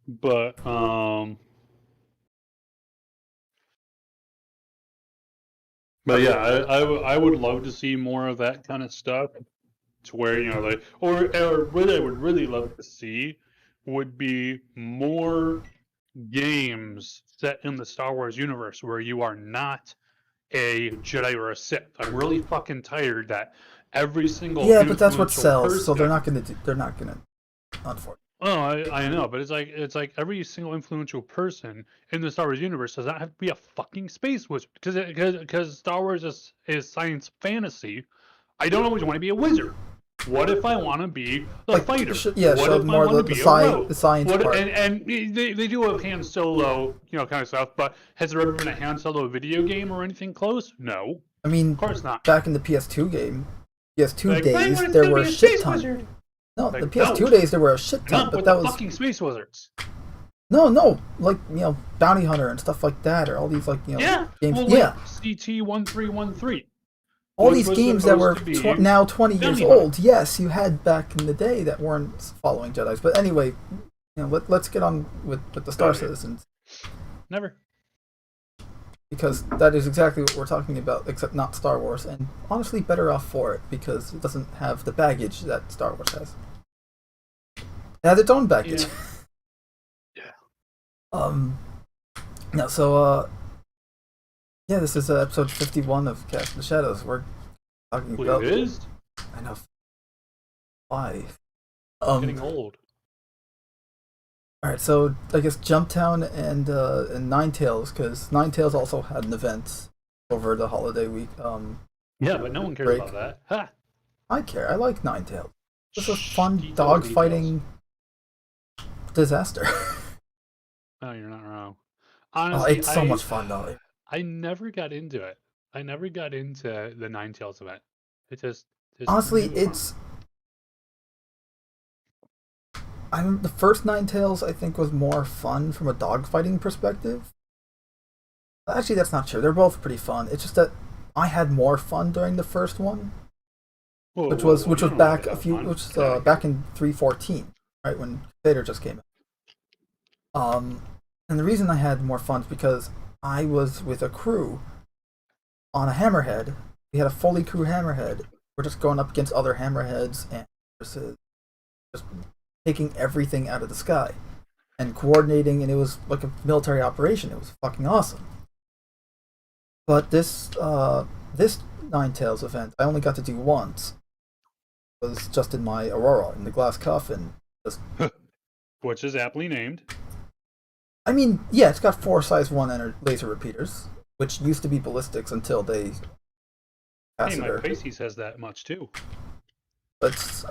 But yeah, I would love to see more of that kind of stuff, to where, you know, like, or what I would really love to see would be more games set in the Star Wars universe where you are not a Jedi or a Sith. I'm really fucking tired that every single Yeah, but that's what influential sells. So they're person. not gonna do. They're not gonna. Unfortunately. Oh, I know, but it's like every single influential person in the Star Wars universe does not have to be a fucking space wizard, because Star Wars is science fantasy. I don't always want to be a wizard. What if I want to be the Like, fighter? yeah, What show if I more want to the be a rogue? science What part. and they do have Han Solo, you know, kind of stuff. But has there ever been a Han Solo video game or anything close? No, I mean, of course not. back in the PS2 game, PS2 Like, days, but it's there gonna were be a a shit space ton. wizard. No, Like, the PS2 no, days there were a shit ton, not but with that the was fucking space wizards. no, like, you know, Bounty Hunter and stuff like that, or all these, like, you know, Yeah, games. well, Yeah, like CT-1313. all these games that were now 20 years old. Yes, you had back in the day that weren't following Jedi's. But anyway, you know, let's get on with the Star Citizens. Never. Because that is exactly what we're talking about, except not Star Wars, and honestly better off for it, because it doesn't have the baggage that Star Wars has. It has its own baggage. Yeah. Yeah, so, yeah, this is episode 51 of Cast in the Shadows. We're talking about... It is? I know. Why? Getting old. Alright, so I guess JumpTown and Ninetails, because Ninetails also had an event over the holiday week. Yeah, but no one cares about that. Ha! I care. I like Ninetails. It's a fun dog-fighting disaster. Oh, you're not wrong. Honestly, it's so much fun, though. I never got into it. I never got into the Ninetails event. It just honestly, it's... the first Ninetails, I think, was more fun from a dogfighting perspective. Actually, that's not true. They're both pretty fun. It's just that I had more fun during the first one, which was back in 3.14, right when Vader just came out. And the reason I had more fun is because I was with a crew on a hammerhead. We had a fully crew hammerhead. We're just going up against other hammerheads and just taking everything out of the sky and coordinating, and it was like a military operation. It was fucking awesome. But this Ninetails event, I only got to do once. It was just in my Aurora, in the glass coffin. Which is aptly named. I mean, yeah, it's got 4 size 1 laser repeaters, which used to be ballistics until they... Hey, my Pisces has that much too. But,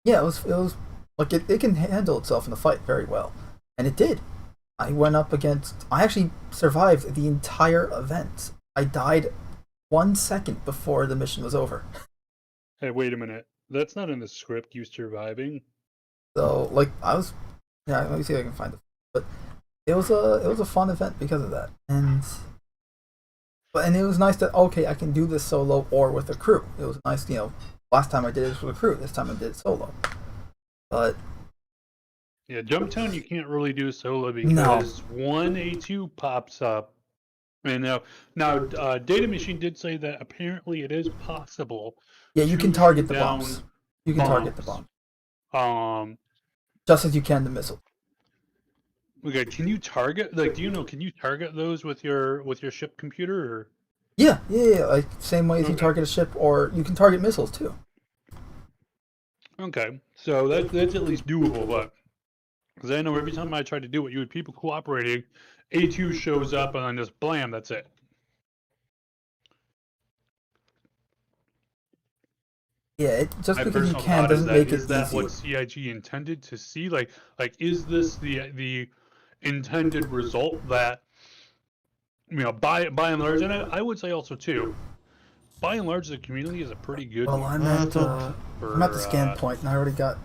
yeah, it was like it can handle itself in the fight very well, and it did. I went up against... I actually survived the entire event. I died 1 second before the mission was over. Hey, wait a minute. That's not in the script, you surviving. So, like, I was... Yeah, let me see if I can find it. But it was a fun event because of that, and it was nice that, okay, I can do this solo or with a crew. It was nice, you know. Last time I did it with a crew. This time I did it solo. But yeah, JumpTown you can't really do solo because one A2 pops up, and now Data Machine did say that apparently it is possible. Yeah, you can target the bombs. You can target the bomb. Just as you can the missile. Okay, can you target, like, can you target those with your ship computer, or? Yeah, like same way as you target a ship, or you can target missiles too. Okay, so that's at least doable, but because I know every time I try to do it, you had people cooperating, A2 shows up and then just blam, that's it. Yeah, just because you can doesn't make it easy. Is that what CIG intended to see? Like, is this the intended result that, you know, by and large, and I would say also too, by and large, the community is a pretty good. Well, I'm at the scan point, and I already got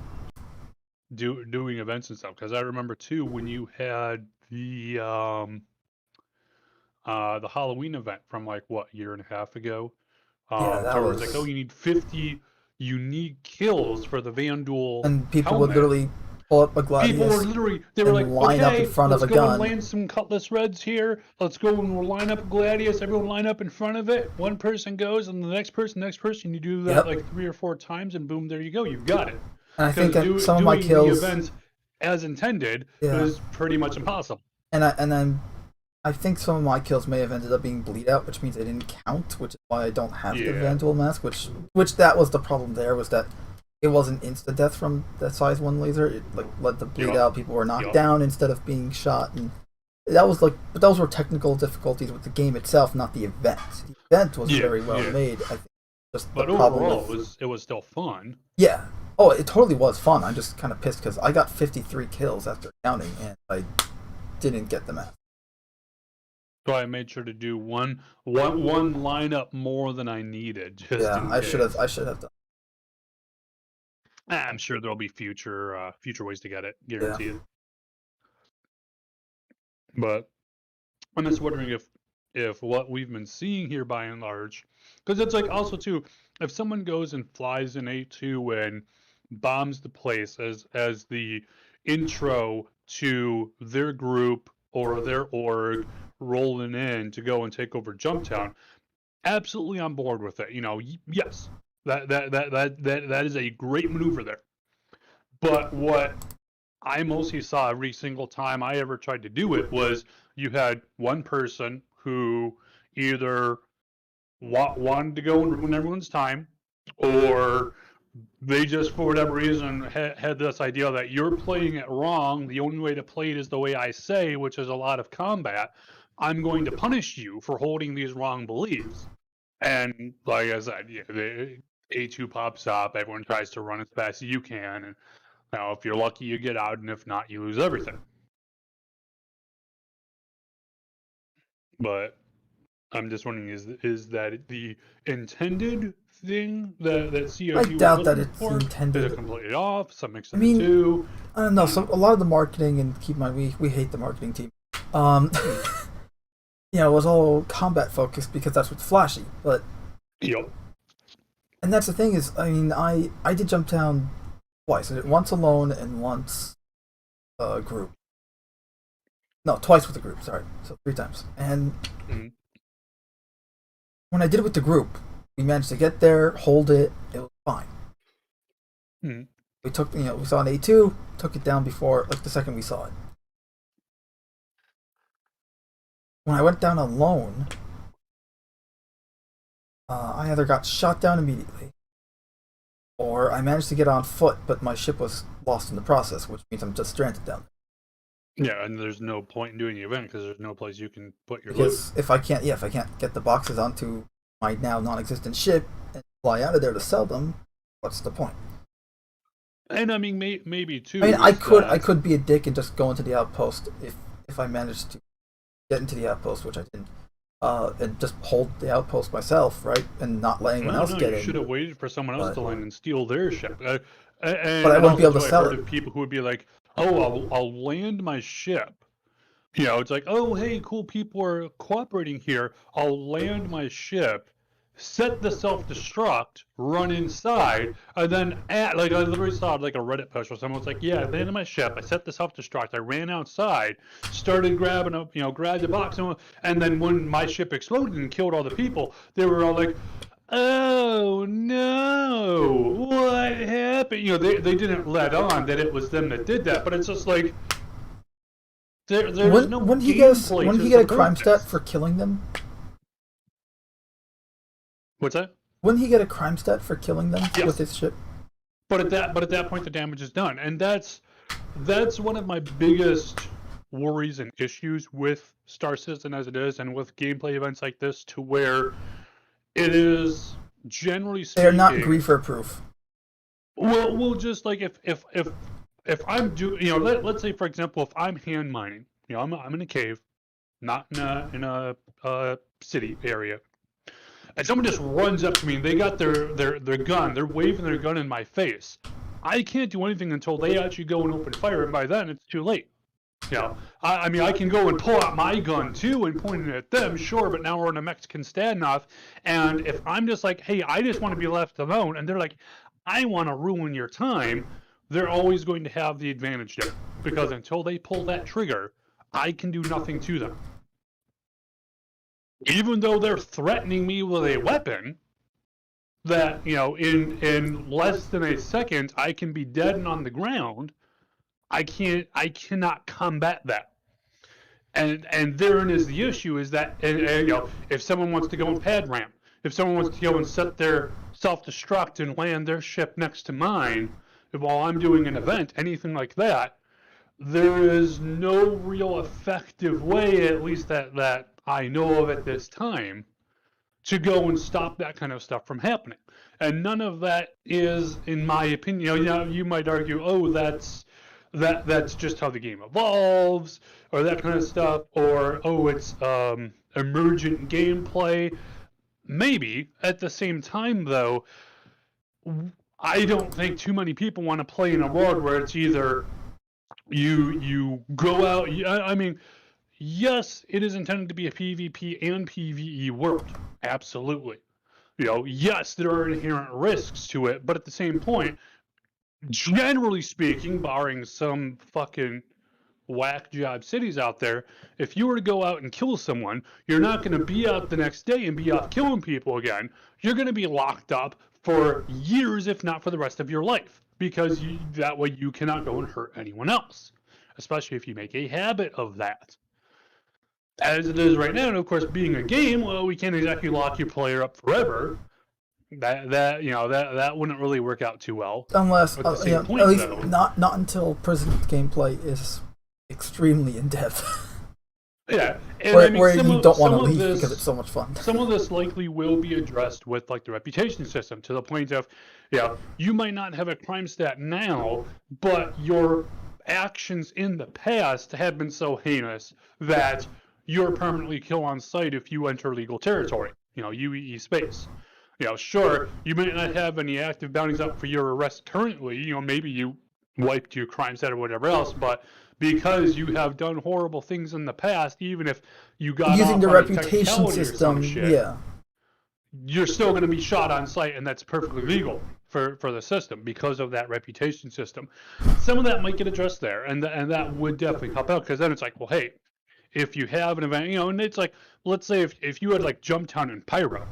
doing events and stuff, because I remember too when you had the Halloween event from like what, year and a half ago. Yeah, that was like, oh, you need 50 unique kills for the Vandal, and people helmet. would literally pull up a People Gladius were literally, they were and like, line up okay, in front let's of a go and gun. land some Cutlass Reds here. Let's go and we'll line up a Gladius. Everyone line up in front of it. One person goes, and the next person. You do that Yep. like 3 or 4 times, and boom, there you go. You've got it. And I think Because that some of my doing kills, the events as intended yeah, is pretty much impossible. and I think some of my kills may have ended up being bleed out, which means they didn't count, which is why I don't have the Vandal mask. Which that was the problem. There was that it wasn't insta death from that size 1 laser. It like led to bleed out. People were knocked down instead of being shot, and that was like. But those were technical difficulties with the game itself, not the event. The event was very well made. I think just but the problem overall, with, it was still fun. Yeah. Oh, it totally was fun. I'm just kind of pissed because I got 53 kills after counting, and I didn't get the mask. So I made sure to do one lineup more than I needed. Just in I case. should have done. I'm sure there'll be future ways to get it, guaranteed. But I'm just wondering if what we've been seeing here by and large, because it's like also too, if someone goes and flies in A2 and bombs the place as the intro to their group or their org rolling in to go and take over JumpTown, absolutely on board with it. Yes, that is a great maneuver there. But what I mostly saw every single time I ever tried to do it was you had one person who either wanted to go and ruin everyone's time, or they just, for whatever reason, had this idea that you're playing it wrong. The only way to play it is the way I say, which is a lot of combat. I'm going to punish you for holding these wrong beliefs. And like I said, the A2 pops up. Everyone tries to run as fast as you can. And now, if you're lucky, you get out. And if not, you lose everything. But I'm just wondering, is that the intended thing that COG I doubt that was it's for? intended. Is it completely off? Some mix of I mean, the two. I don't know. So a lot of the marketing, and keep in mind, we hate the marketing team. It was all combat focused because that's what's flashy. But and that's the thing is, I mean, I did JumpTown twice. I did once alone and once a group. No, twice with a group. Sorry, so 3 times. And when I did it with the group, we managed to get there, hold it. It was fine. We took, we saw an A2, took it down before, like the second we saw it. When I went down alone, I either got shot down immediately, or I managed to get on foot, but my ship was lost in the process, which means I'm just stranded down there. Yeah, and there's no point in doing the event because there's no place you can put your because loot. if I can't get the boxes onto my now non-existent ship and fly out of there to sell them, what's the point? And I mean, maybe too. I mean, I could be a dick and just go into the outpost if I managed to get into the outpost, which I didn't, and just hold the outpost myself, right, and not let anyone else get in. You should have waited for someone else to land and steal their ship. But I wouldn't be able to sell it. People who would be like, "Oh, I'll land my ship." It's like, "Oh, hey, cool people are cooperating here. I'll land my ship, set the self-destruct, run inside, and then I literally saw like a Reddit post where someone was like, yeah, I landed my ship, I set the self-destruct, I ran outside, started grabbed the box, and then when my ship exploded and killed all the people, they were all like, oh no, what happened? They didn't let on that it was them that did that, but it's just like, there's no Wouldn't he get a crime stat for killing them? What's that? Wouldn't he get a crime stat for killing them with his ship? But at that point, the damage is done, and that's one of my biggest worries and issues with Star Citizen as it is, and with gameplay events like this, to where it is generally speaking, they're not griefer proof. Well, just like if I'm let's say for example, if I'm hand mining, I'm in a cave, not in a city area. And someone just runs up to me and they got their gun, they're waving their gun in my face. I can't do anything until they actually go and open fire, and by then it's too late. I mean, I can go and pull out my gun too and point it at them, sure, but now we're in a Mexican standoff, and if I'm just like, hey, I just want to be left alone, and they're like, I want to ruin your time, they're always going to have the advantage there. Because until they pull that trigger, I can do nothing to them. Even though they're threatening me with a weapon, that, you know, in less than a second, I can be dead and on the ground, I cannot combat that. And therein is the issue, is that, and, you know, if someone wants to go and pad ramp, if someone wants to go and set their self-destruct and land their ship next to mine while I'm doing an event, anything like that, there is no real effective way, at least that I know of at this time, to go and stop that kind of stuff from happening. And none of that is, in my opinion, you know, you might argue, oh, that's just how the game evolves, or that kind of stuff, or, oh, it's emergent gameplay. Maybe. At the same time, though, I don't think too many people want to play in a world where it's either you go out, I mean, yes, it is intended to be a PvP and PvE world. Absolutely. You know, yes, there are inherent risks to it, but at the same point, generally speaking, barring some fucking whack job cities out there, if you were to go out and kill someone, you're not going to be out the next day and be off killing people again. You're going to be locked up for years, if not for the rest of your life, because that way you cannot go and hurt anyone else, especially if you make a habit of that. As it is right now, and of course, being a game, well, we can't exactly lock your player up forever. That wouldn't really work out too well. Unless, at least not until prison gameplay is extremely in depth. Yeah, and where you don't want to leave because it's so much fun. Some of this likely will be addressed with like the reputation system, to the point of, you might not have a crime stat now, but your actions in the past have been so heinous that you're permanently kill on sight if you enter legal territory, UEE space. Sure, you may not have any active bounties up for your arrest currently, maybe you wiped your crime stat or whatever else, but because you have done horrible things in the past, even if you got using off the on reputation system, you're still going to be shot on sight, and that's perfectly legal for the system because of that reputation system. Some of that might get addressed there, and that would definitely help out, because then it's like, well, hey, if you have an event, and it's like, let's say if you had like JumpTown and Pyro,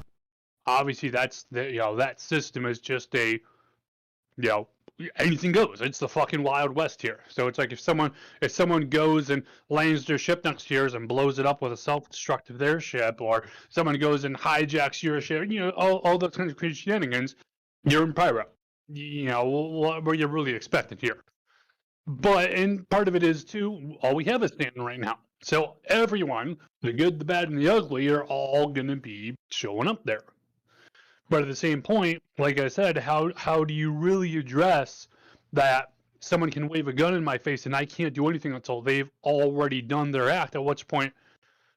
obviously that's that system is just a, anything goes. It's the fucking Wild West here. So it's like if someone goes and lands their ship next to yours and blows it up with a self-destruct of their ship, or someone goes and hijacks your ship, all those kinds of crazy shenanigans, you're in Pyro. What are you really expecting here? And part of it is too, all we have is standing right now. So everyone, the good, the bad, and the ugly, are all gonna be showing up there. But at the same point, like I said, how do you really address that someone can wave a gun in my face and I can't do anything until they've already done their act? At which point,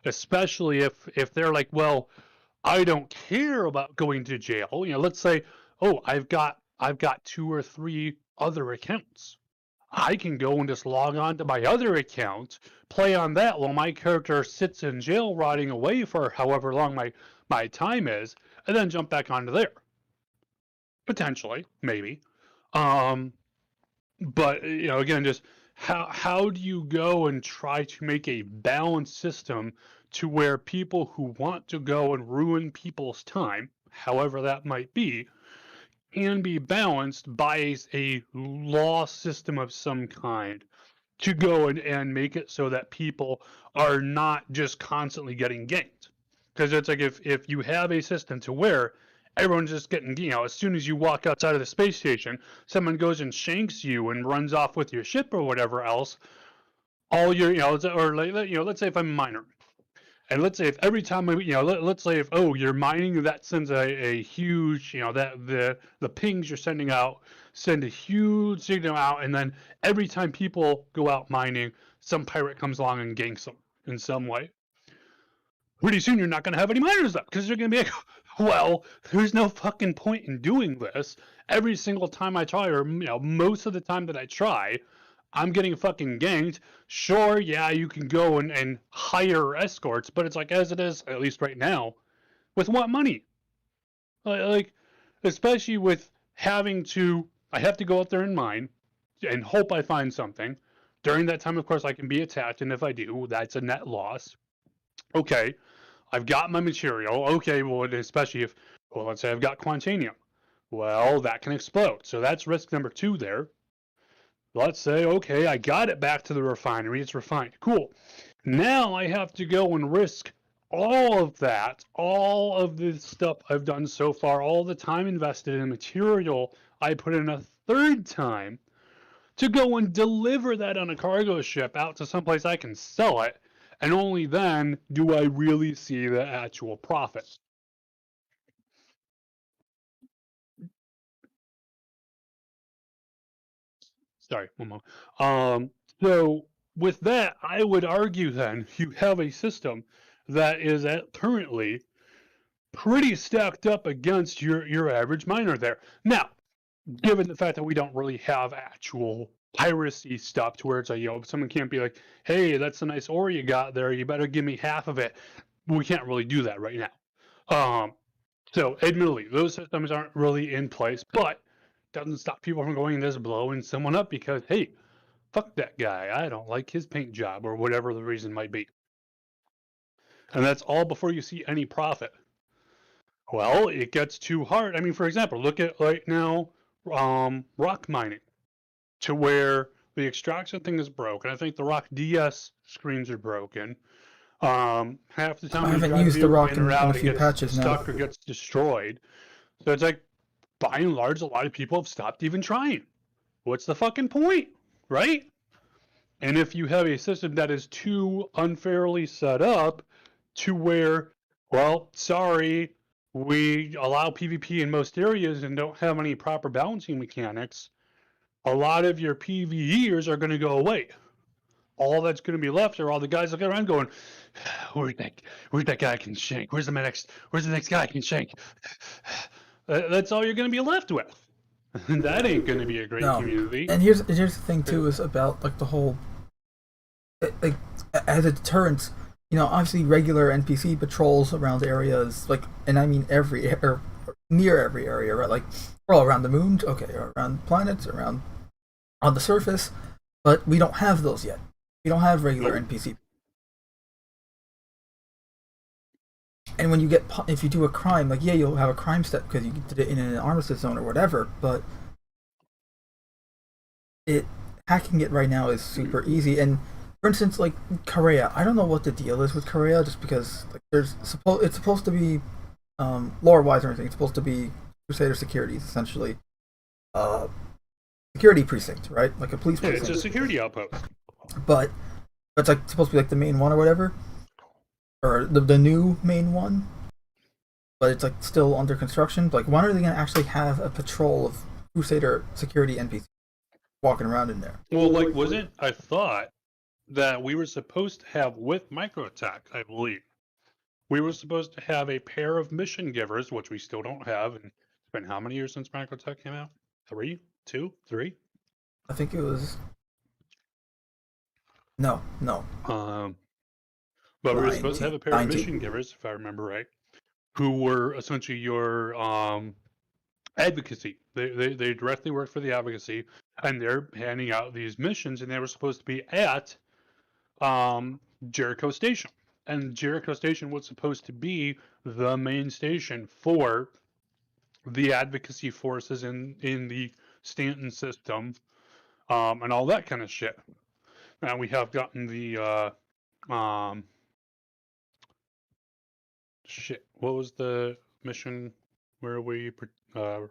especially if they're like, well, I don't care about going to jail. Let's say, oh, I've got 2 or 3 other accounts. I can go and just log on to my other account, play on that while my character sits in jail rotting away for however long my time is, and then jump back onto there. Potentially, maybe. But, again, just how do you go and try to make a balanced system to where people who want to go and ruin people's time, however that might be, can be balanced by a law system of some kind to go and make it so that people are not just constantly getting ganked. Because it's like if you have a system to where everyone's just getting, as soon as you walk outside of the space station, someone goes and shanks you and runs off with your ship or whatever else, all your, or let's say if I'm a miner, and let's say if every time, let's say if, you're mining, that sends a huge, that the pings you're sending out send a huge signal out, and then every time people go out mining, some pirate comes along and ganks them in some way. Pretty soon you're not going to have any miners left, because they're going to be like, well, there's no fucking point in doing this. Every single time I try, or most of the time that I try, I'm getting fucking ganked. Sure, yeah, you can go and hire escorts, but it's like, as it is, at least right now, with what money? Like, especially with having to, I have to go out there and mine. and hope I find something. During that time, of course, I can be attacked, and if I do, that's a net loss. Okay, I've got my material. Okay, well, especially if, well, let's say I've got Quantanium. Well, that can explode. So that's risk number 2 there. Let's say, okay, I got it back to the refinery. It's refined. Cool. Now I have to go and risk all of that, all of the stuff I've done so far, all the time invested in material I put in a third time to go and deliver that on a cargo ship out to someplace I can sell it, and only then do I really see the actual profit. Sorry, one more. So with that, I would argue then you have a system that is currently pretty stacked up against your average miner there. Now, given the fact that we don't really have actual piracy stuff to where it's like, someone can't be like, hey, that's a nice ore you got there, you better give me half of it. We can't really do that right now. So admittedly, those systems aren't really in place, but doesn't stop people from going and just blowing someone up because, hey, fuck that guy, I don't like his paint job, or whatever the reason might be. And that's all before you see any profit. Well, it gets too hard. I mean, for example, look at right now, rock mining, to where the extraction thing is broken. I think the rock DS screens are broken. Half the time I haven't used the rock in a few patches now. Stuck or gets destroyed. So it's like, by and large, a lot of people have stopped even trying. What's the fucking point, right? And if you have a system that is too unfairly set up to where, well, sorry, we allow PvP in most areas and don't have any proper balancing mechanics, a lot of your PvEers are going to go away. All that's going to be left are all the guys looking around going, where's that guy I can shank? Where's the next guy I can shank? That's all you're going to be left with. That ain't going to be a great community. And here's the thing too, is about like the whole, like, as a deterrent, obviously regular NPC patrols around areas, like, and I mean near every area, right? Like, we're all around the moon, okay, around planets, around on the surface, but we don't have those yet. We don't have regular NPC. And when if you do a crime, like, yeah, you'll have a crime step because you did it in an armistice zone or whatever, but hacking it right now is super easy. And for instance, like Korea, I don't know what the deal is with Korea, just because like it's supposed to be lore-wise or anything. It's supposed to be Crusader Securities, essentially, security precinct, right? Like a police precinct. It's a security outpost. But it's like supposed to be like the main one or whatever, or the new main one. But it's like still under construction. Like, when are they gonna actually have a patrol of Crusader security NPCs walking around in there? Well, like, I thought that we were supposed to have, with Microtech, I believe, we were supposed to have a pair of mission givers, which we still don't have. And it's been how many years since Microtech came out? 3? 2? 3? I think it was. No. But we were supposed to have a pair of mission givers, if I remember right, who were essentially your advocacy. They directly work for the advocacy, and they're handing out these missions, and they were supposed to be at Jericho Station. And Jericho Station was supposed to be the main station for the advocacy forces in the Stanton system, and all that kind of shit. Now we have gotten the shit. What was the mission where we pull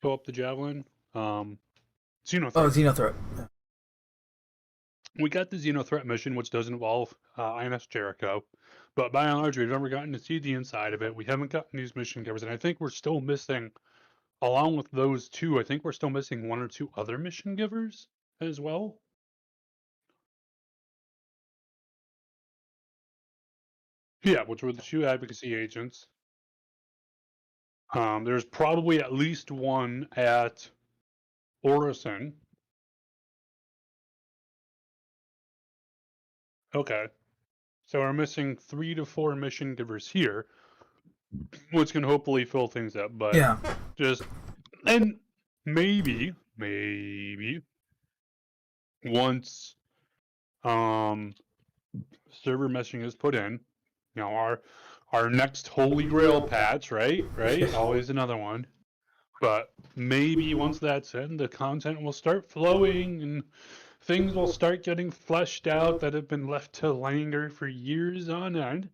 up the javelin? Xenothreat. Oh, Xenothreat. Yeah. We got the Xenothreat mission, which does involve INS Jericho, but by and large, we've never gotten to see the inside of it. We haven't gotten these mission givers, and I think we're still missing, along with those two, I think we're still missing 1 or 2 other mission givers as well. Yeah, which were the 2 advocacy agents. There's probably at least 1 at Orison. Okay. So we're missing 3 to 4 mission givers here, which can hopefully fill things up. But yeah, and maybe once server meshing is put in, our next holy grail patch, right? Always another one. But maybe once that's in, the content will start flowing and things will start getting fleshed out that have been left to linger for years on end.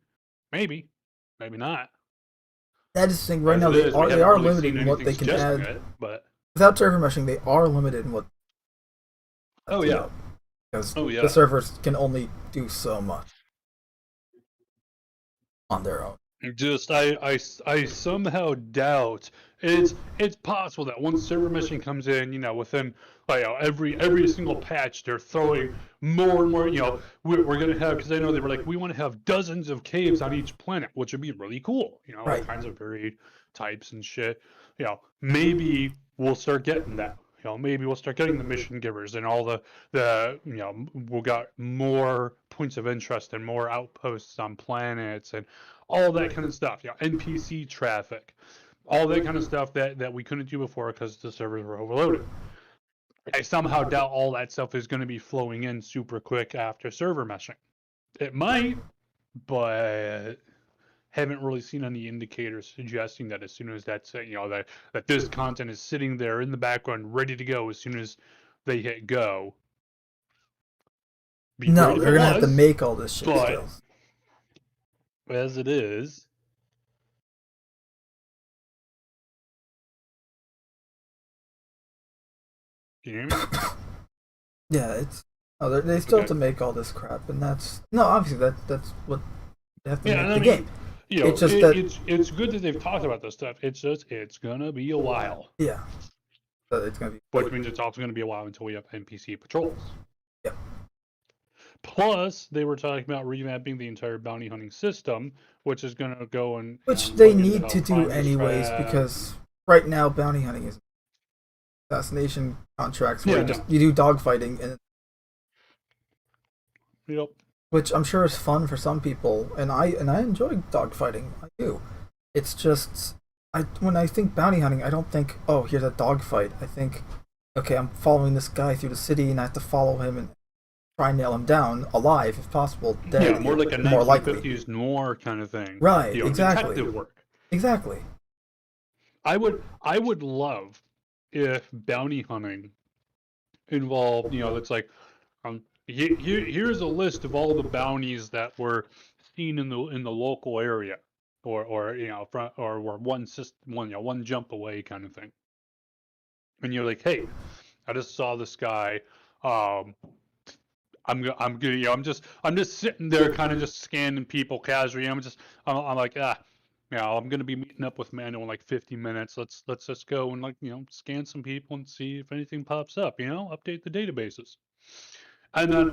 Maybe not. That is the thing. Right As now, it is, we they haven't are really limited seen in what anything they can suggesting add. it, but Without server meshing, they are limited in what. oh yeah, Because oh the yeah. servers can only do so much on their own. Just I somehow doubt it's possible that once server meshing comes in, within every single patch, they're throwing more and more. We're gonna have, because I know they were like, we want to have dozens of caves on each planet, which would be really cool. All Right. kinds of varied types and shit. Maybe we'll start getting that. Maybe we'll start getting the mission givers and all the we'll got more points of interest and more outposts on planets and all that kind of stuff. NPC traffic, all that kind of stuff that we couldn't do before because the servers were overloaded. I somehow doubt all that stuff is going to be flowing in super quick after server meshing. It might, but haven't really seen any indicators suggesting that as soon as that's that this content is sitting there in the background ready to go as soon as they hit go. No, they're gonna have to make all this shit but still. As it is, can you hear me? Yeah, it's they still have to make all this crap, and that's obviously that's what they have to make the game. It's just that it's good that they've talked about this stuff. It's just it's gonna be a while. Yeah, so it's gonna be. Which means it's also gonna be a while until we have NPC patrols. Yep. Plus, they were talking about revamping the entire bounty hunting system, which is gonna go and which they need to do anyways, because right now bounty hunting is assassination contracts where you do dogfighting and. Yep. Which I'm sure is fun for some people, and I enjoy dogfighting. I do. It's just when I think bounty hunting, I don't think, oh, here's a dogfight. I think, okay, I'm following this guy through the city, and I have to follow him and try and nail him down alive if possible. Dead, yeah, more like a 1950s noir kind of thing. Right. Exactly. Detective work. Exactly. I would love if bounty hunting involved, it's like, here's a list of all the bounties that were seen in the local area, or one jump away kind of thing. And you're like, hey, I just saw this guy. I'm just sitting there, kind of just scanning people casually. I'm like, I'm gonna be meeting up with Mando in like 50 minutes. Let's just go and scan some people and see if anything pops up. Update the databases. And then,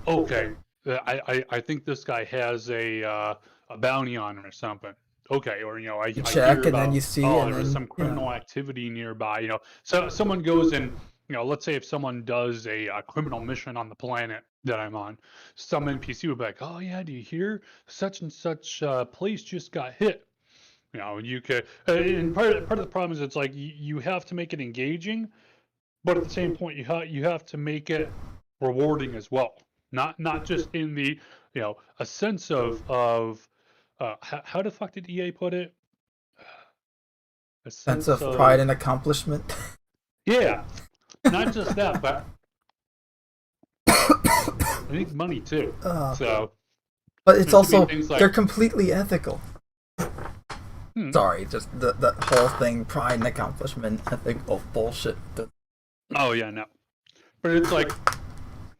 okay, I think this guy has a bounty on him or something. Okay, or I check hear and about, then you see, there's some criminal activity nearby. So someone goes and let's say if someone does a criminal mission on the planet that I'm on, some NPC would be like, oh yeah, do you hear such and such place just got hit? You could, and part of the problem is it's like you have to make it engaging, but at the same point you have to make it rewarding as well. Not just in the a sense of how the fuck did EA put it? A sense of pride and accomplishment. Yeah, not just that, but I think money too. So, but it's also they're completely ethical. Sorry, just the whole thing, pride and accomplishment, ethical bullshit. Oh yeah, no, but it's like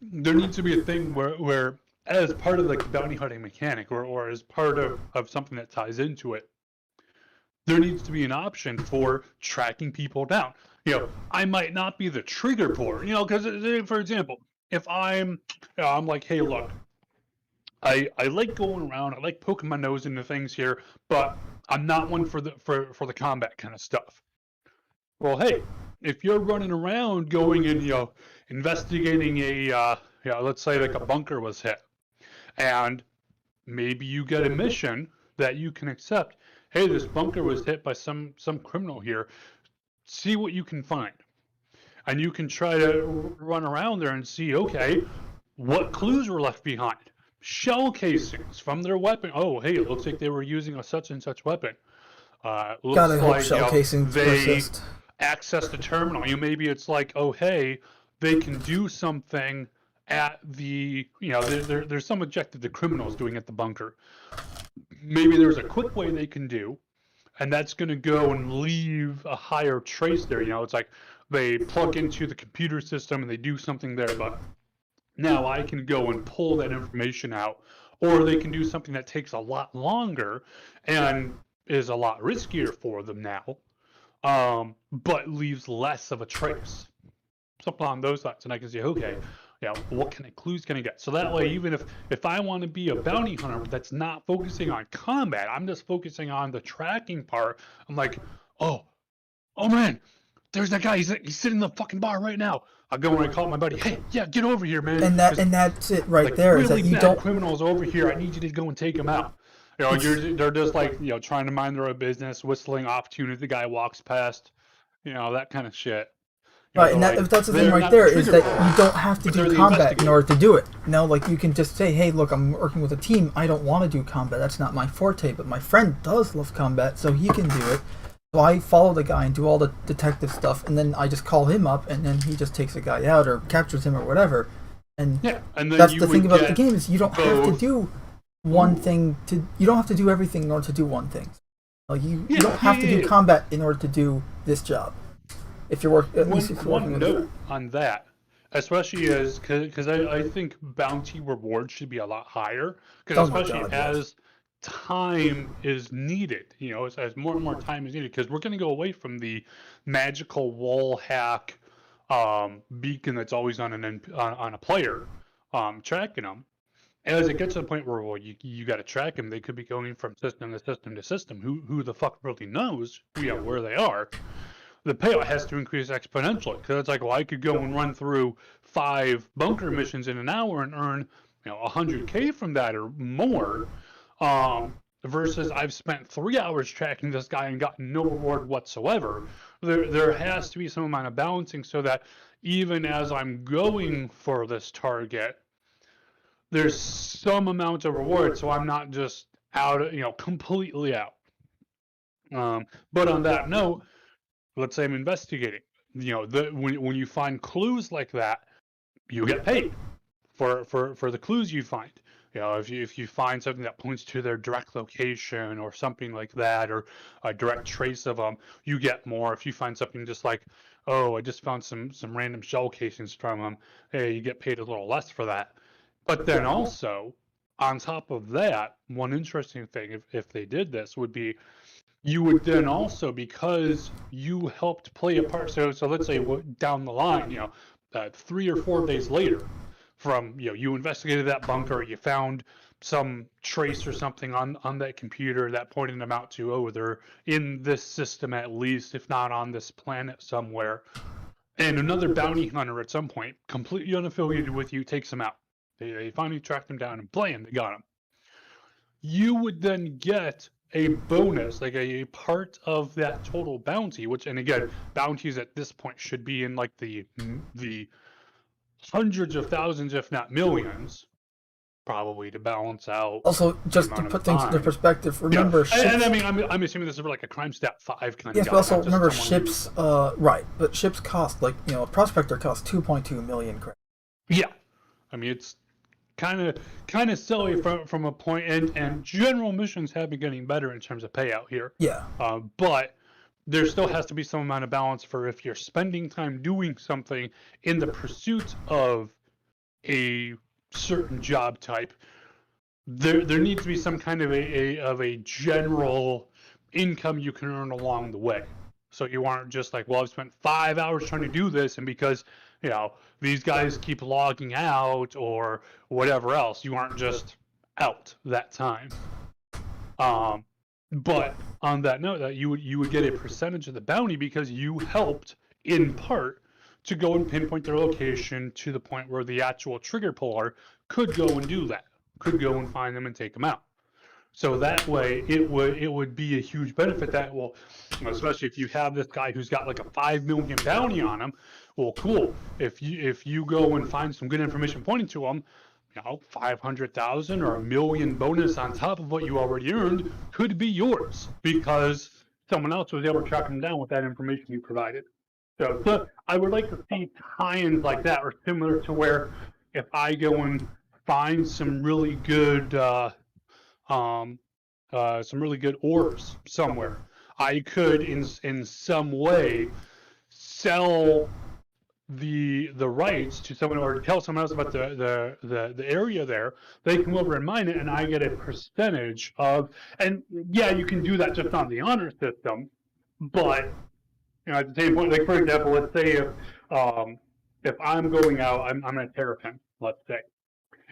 there needs to be a thing where as part of the bounty hunting mechanic or as part of something that ties into it, there needs to be an option for tracking people down. I might not be the trigger puller, because for example, if I'm like, hey, look, I like going around, I like poking my nose into things here, but I'm not one for the combat kind of stuff. Well, hey, if you're running around going and investigating a let's say like a bunker was hit, and maybe you get a mission that you can accept. Hey, this bunker was hit by some criminal here. See what you can find. and you can try to run around there and see, okay, what clues were left behind. Shell casings from their weapon. Oh, hey, it looks like they were using a such and such weapon. Looks God, I hope like, shell casings they persist. access the terminal. Maybe it's like, oh, hey, they can do something at the, there's some objective the criminal's doing at the bunker. Maybe there's a quick way they can do, and that's going to go and leave a higher trace there. It's like they plug into the computer system and they do something there, but now I can go and pull that information out, or they can do something that takes a lot longer and is a lot riskier for them now, but leaves less of a trace. Something on those lines, and I can say, okay, what kind of clues can I get? So that way, even if I want to be a bounty hunter that's not focusing on combat, I'm just focusing on the tracking part. I'm like, oh man, there's that guy. He's sitting in the fucking bar right now. I go and I call my buddy. Hey, yeah, get over here, man. And that's it right there. Really Is that you bad don't criminals over here. I need you to go and take them out. They're just like trying to mind their own business, whistling off tune as the guy walks past. That kind of shit. Right, and that's the thing right there is that you don't have to do combat in order to do it. Like you can just say, hey, look, I'm working with a team. I don't want to do combat. That's not my forte, but my friend does love combat, so he can do it. So I follow the guy and do all the detective stuff, and then I just call him up, and then he just takes the guy out or captures him or whatever. And that's the thing about the game is you don't have to do one thing you don't have to do everything in order to do one thing. Like you don't have to do combat in order to do this job. If you're working, one note on that, especially because I think bounty rewards should be a lot higher, because especially as time is needed, as more and more time is needed, because we're going to go away from the magical wall hack beacon that's always on a player tracking them. And as it gets to the point where you got to track them, they could be going from system to system to system. Who the fuck really knows where they are? The payout has to increase exponentially, because it's like, well, I could go and run through 5 bunker missions in an hour and earn 100K from that or more, versus I've spent 3 hours tracking this guy and gotten no reward whatsoever. There has to be some amount of balancing so that even as I'm going for this target, there's some amount of reward, so I'm not just out, completely out. But on that note, let's say I'm investigating. When you find clues like that, you get paid for the clues you find. If you find something that points to their direct location or something like that, or a direct trace of them, you get more. If you find something just like, oh, I just found some random shell casings from them, hey, you get paid a little less for that. But then also, on top of that, one interesting thing, if they did this, would be you would then also, because you helped play a part, so let's say down the line, 3 or 4 days later, from you investigated that bunker, you found some trace or something on that computer that pointed them out to, oh, they're in this system at least, if not on this planet somewhere, and another bounty hunter at some point, completely unaffiliated with you, takes them out. They finally tracked them down and blam, they got them. You would then get a bonus, like a part of that total bounty, which, and again, bounties at this point should be in like the hundreds of thousands, if not millions, probably, to balance out. Also, just to put things into perspective, remember ships. And I mean, I'm assuming this is like a crime stat 5 kind of. Yes, but also remember ships. Right, but ships cost a prospector costs 2.2 million credits. Yeah, I mean it's kind of silly from a point, and general missions have been getting better in terms of payout here. Yeah. But there still has to be some amount of balance for if you're spending time doing something in the pursuit of a certain job type, there needs to be some kind of a general income you can earn along the way. So you aren't just like, well, I've spent 5 hours trying to do this, and because these guys keep logging out or whatever else, you aren't just out that time. But on that note, that you would get a percentage of the bounty because you helped in part to go and pinpoint their location to the point where the actual trigger puller could go and do that, could go and find them and take them out. So that way, it would be a huge benefit that will, especially if you have this guy who's got like a 5 million bounty on him. Well, cool. If you go and find some good information pointing to him, 500,000 or $1 million bonus on top of what you already earned could be yours because someone else was able to track him down with that information you provided. So I would like to see tie-ins like that, or similar to where if I go and find some really good ores somewhere, I could in some way sell the rights to someone, or tell someone else about the area there. They come over and mine it, and I get a percentage of. And yeah, you can do that just on the honor system, but at the same point, like for example, let's say if I'm going out, I'm in a terrapin, let's say,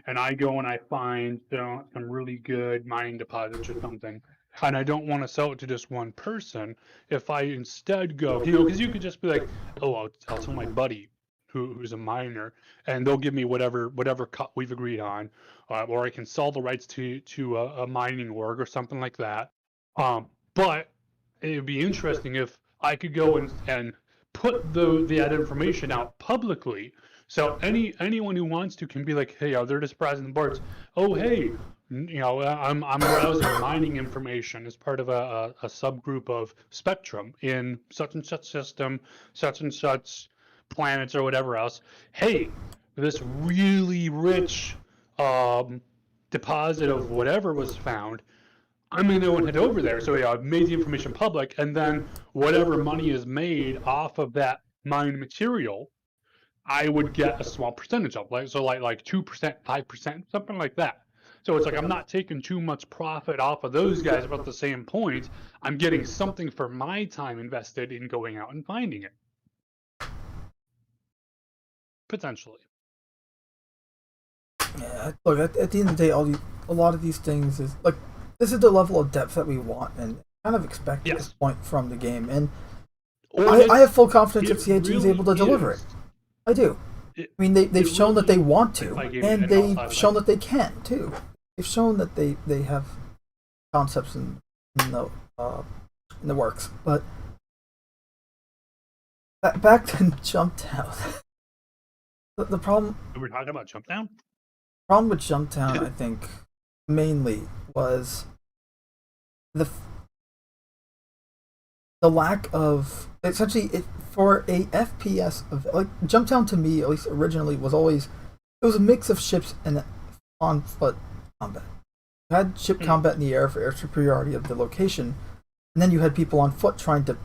and I go and I find some really good mining deposits or something, and I don't want to sell it to just one person. If I instead go, because you could just be like, oh, I'll tell my buddy who's a miner, and they'll give me whatever cut we've agreed on, or I can sell the rights to a mining org or something like that. But it would be interesting if I could go and put that information out publicly, so anyone who wants to can be like, hey, they're just browsing the boards. Oh, hey, I'm browsing mining information as part of a subgroup of Spectrum in such and such system, such and such planets or whatever else. Hey, this really rich deposit of whatever was found. I'm going to go and head over there. So I've made the information public, and then whatever money is made off of that mined material, I would get a small percentage of, like 2%, 5%, something like that. So it's like I'm not taking too much profit off of those guys, but at the same point, I'm getting something for my time invested in going out and finding it. Potentially. Yeah, look, at the end of the day, a lot of these things is like, this is the level of depth that we want and kind of expect at this point from the game. And I have full confidence that CIG is able to deliver it. I do. I mean, they've shown that they want to, and they've shown that they can, too. They've shown that they have concepts in the works. But back to JumpTown. The problem... We were talking about JumpTown? The problem with JumpTown, I think, mainly was the lack of, essentially, for a FPS of, like, JumpTown to me, at least originally, was always, it was a mix of ships and on-foot combat. You had ship combat in the air for air superiority of the location, and then you had people on foot trying to,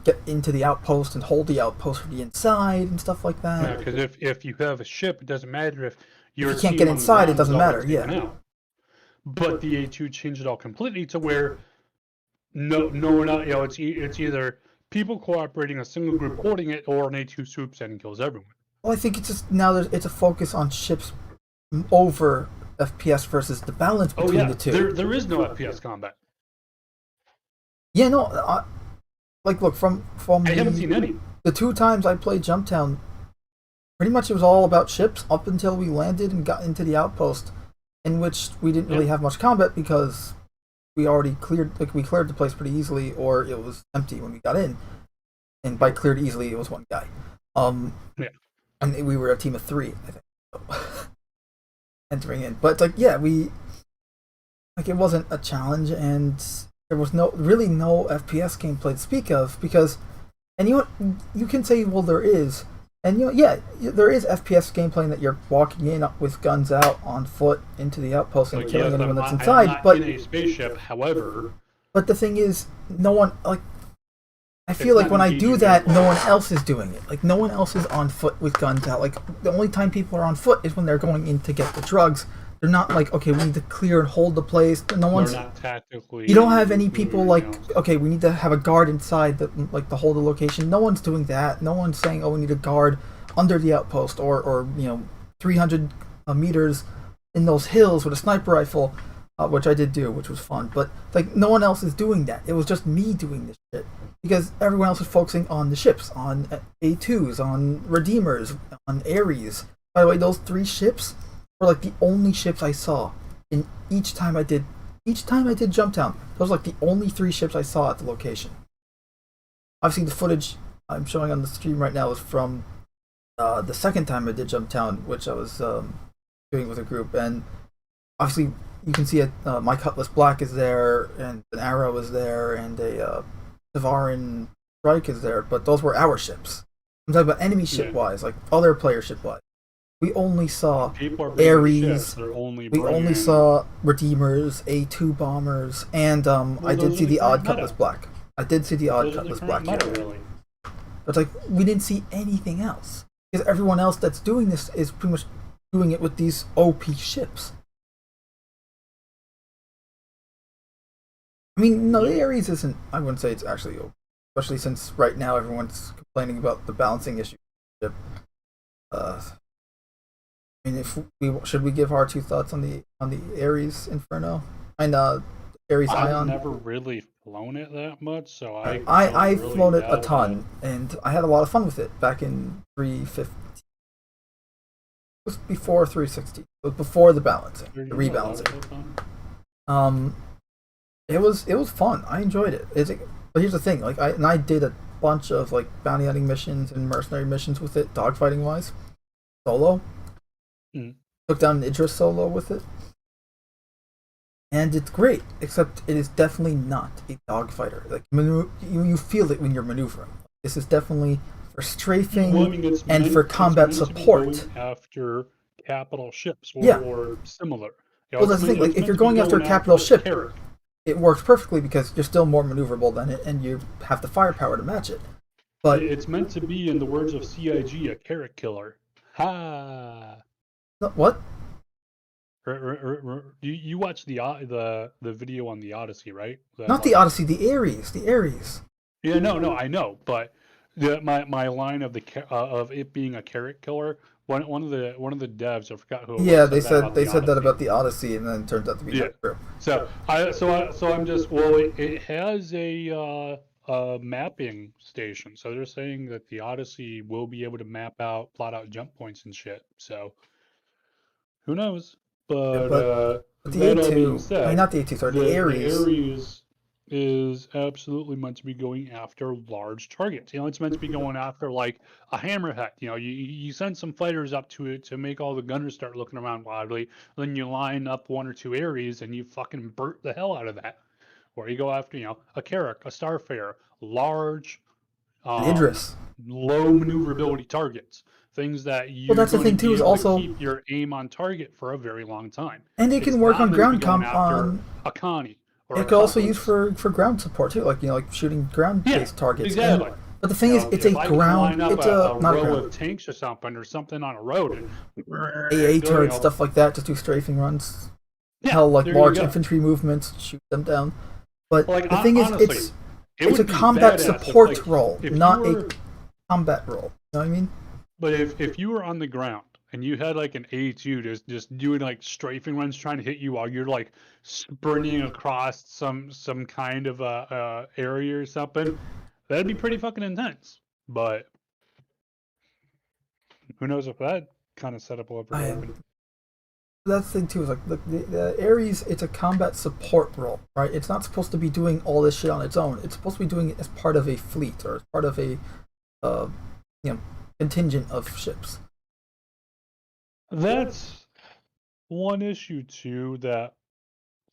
get into the outpost and hold the outpost from the inside and stuff like that. Yeah, because if you have a ship, it doesn't matter if you can't get inside, it doesn't matter, yeah. But the A2 changed it all completely to where no one else, it's either people cooperating, a single group holding it, or an A2 swoops in and kills everyone. Well, I think it's just now it's a focus on ships over FPS versus the balance between the two. There is no FPS combat. Yeah, no, like, look, from I haven't seen any. The 2 times I played JumpTown, pretty much it was all about ships up until we landed and got into the outpost, in which we didn't really have much combat because we already cleared the place pretty easily, or it was empty when we got in. And by cleared easily, it was one guy. And we were a team of 3, I think, so, entering in. But it wasn't a challenge, and there was no FPS gameplay to speak of, because, and you can say, well, there is. And there is FPS gameplay that you're walking in with guns out on foot into the outpost and killing anyone that's inside. I'm not in a spaceship, however. But the thing is, no one I feel like when I do that, no one else is doing it. Like, no one else is on foot with guns out. Like, the only time people are on foot is when they're going in to get the drugs. They're not like, okay, we need to clear and hold the place. No one's. They're not tactically. You don't have any people like, okay, we need to have a guard inside to hold the location. No one's doing that. No one's saying, oh, we need a guard under the outpost or 300 meters in those hills with a sniper rifle, which I did do, which was fun. But no one else is doing that. It was just me doing this shit because everyone else is focusing on the ships, on A2s, on Redeemers, on Ares. By the way, those 3 ships were the only ships I saw in each time I did each time I did JumpTown, those were like the only 3 ships I saw at the location. Obviously, the footage I'm showing on the stream right now is from the second time I did JumpTown, which I was doing with a group, and obviously you can see it. My Cutlass Black is there, and an Arrow is there, and a Tavarin Strike is there, but those were our ships. I'm talking about enemy ship-wise, like other player ship-wise. We only saw Ares. We only saw Redeemers, A2 bombers, and I did see the odd Cutlass Black. I did see the odd Cutlass Black here. But like, we didn't see anything else. Because everyone else that's doing this is pretty much doing it with these OP ships. I mean, no, the Ares isn't, I wouldn't say it's actually OP. Especially since right now everyone's complaining about the balancing issue. I mean, should we give our 2 thoughts on the Ares Inferno and Ares Ion? I've never really flown it that much, so I've really flown it a ton, and I had a lot of fun with it back in 350. It was before 360. It was before the balancing, the rebalancing. It was fun. I enjoyed it. But here's the thing, like I did a bunch of like bounty hunting missions and mercenary missions with it, dogfighting wise, solo. Took down Idris solo with it, and it's great. Except it is definitely not a dogfighter. Like you feel it when you're maneuvering. This is definitely for strafing and for combat support. After capital ships or similar. Well, that's the thing. Like if you're going after a capital ship, it works perfectly because you're still more maneuverable than it, and you have the firepower to match it. But it's meant to be, in the words of CIG, a carrot killer. Ha! What? You watched the video on the Odyssey, right? Not the Odyssey, the Ares. The Ares. Yeah, no, I know, but my line of it being a carrot killer. One of the devs, I forgot who. Yeah, they said that about the Odyssey, and then it turns out to be true. So I'm just it has a mapping station, so they're saying that the Odyssey will be able to plot out jump points and shit. So who knows? But the A2, not the A2, sorry, the Ares. The Ares is absolutely meant to be going after large targets. It's meant to be going after like a hammerhead. You send some fighters up to it to make all the gunners start looking around wildly. Then you line up 1 or 2 Ares and you fucking burnt the hell out of that. Or you go after, a Carrack, a Starfare, large, Idris, low maneuverability targets. Things that you. Well, that's the thing too. Is also keep your aim on target for a very long time. And it can work on ground comp on a Connie. It could also use for ground support too, like shooting ground-based targets. Exactly. But the thing is, it's a ground. It's not a row of tanks or something on a road. And AA turrets, stuff like that, just do strafing runs. Hell, like large infantry movements, shoot them down. But the thing honestly, is, it's a combat support role, not a combat role. You know what I mean? But if you were on the ground and you had like an A2 just doing like strafing runs trying to hit you while you're like sprinting across some kind of area or something, that'd be pretty fucking intense. But who knows if that kind of setup will ever happen. That's the thing too, is like the Ares, it's a combat support role, right? It's not supposed to be doing all this shit on its own. It's supposed to be doing it as part of a fleet or as part of a contingent of ships. That's one issue too that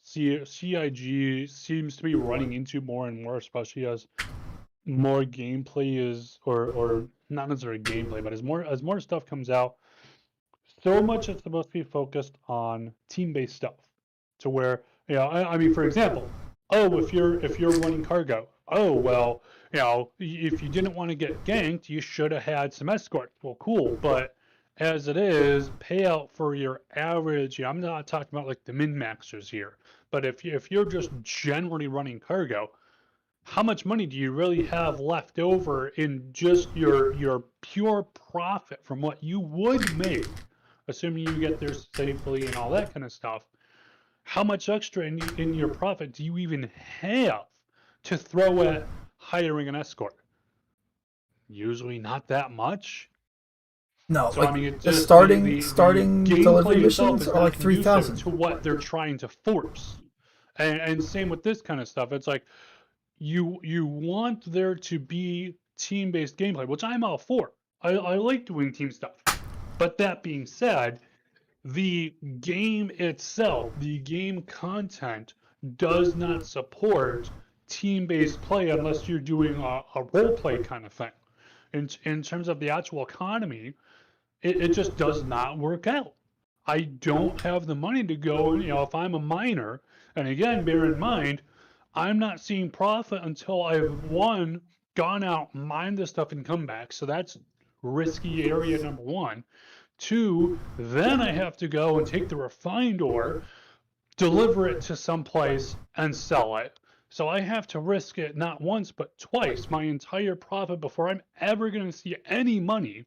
CIG seems to be running into more and more, especially as more gameplay is, or not necessarily gameplay, but as more stuff comes out. So much it's supposed to be focused on team-based stuff, to where I mean, for example, if you're running cargo, if you didn't want to get ganked, you should have had some escorts. Well, cool, but as it is, payout for your average. I'm not talking about like the min-maxers here, but if you're just generally running cargo, how much money do you really have left over in just your pure profit from what you would make? Assuming you get there safely and all that kind of stuff, how much extra in your profit do you even have to throw at hiring an escort? Usually not that much. No, so, like I mean, the starting delivery missions are like 3,000. To what they're trying to force, And same with this kind of stuff. It's like you want there to be team-based gameplay, which I'm all for. I like doing team stuff. But that being said, the game itself, the game content, does not support team-based play unless you're doing a role play kind of thing. In terms of the actual economy, it just does not work out. I don't have the money to go and, if I'm a miner, and again, bear in mind, I'm not seeing profit until I've gone out, mined this stuff and come back. So that's risky area number one. Two, then I have to go and take the refined ore, deliver it to some place and sell it. So I have to risk it not once, but twice, my entire profit before I'm ever going to see any money.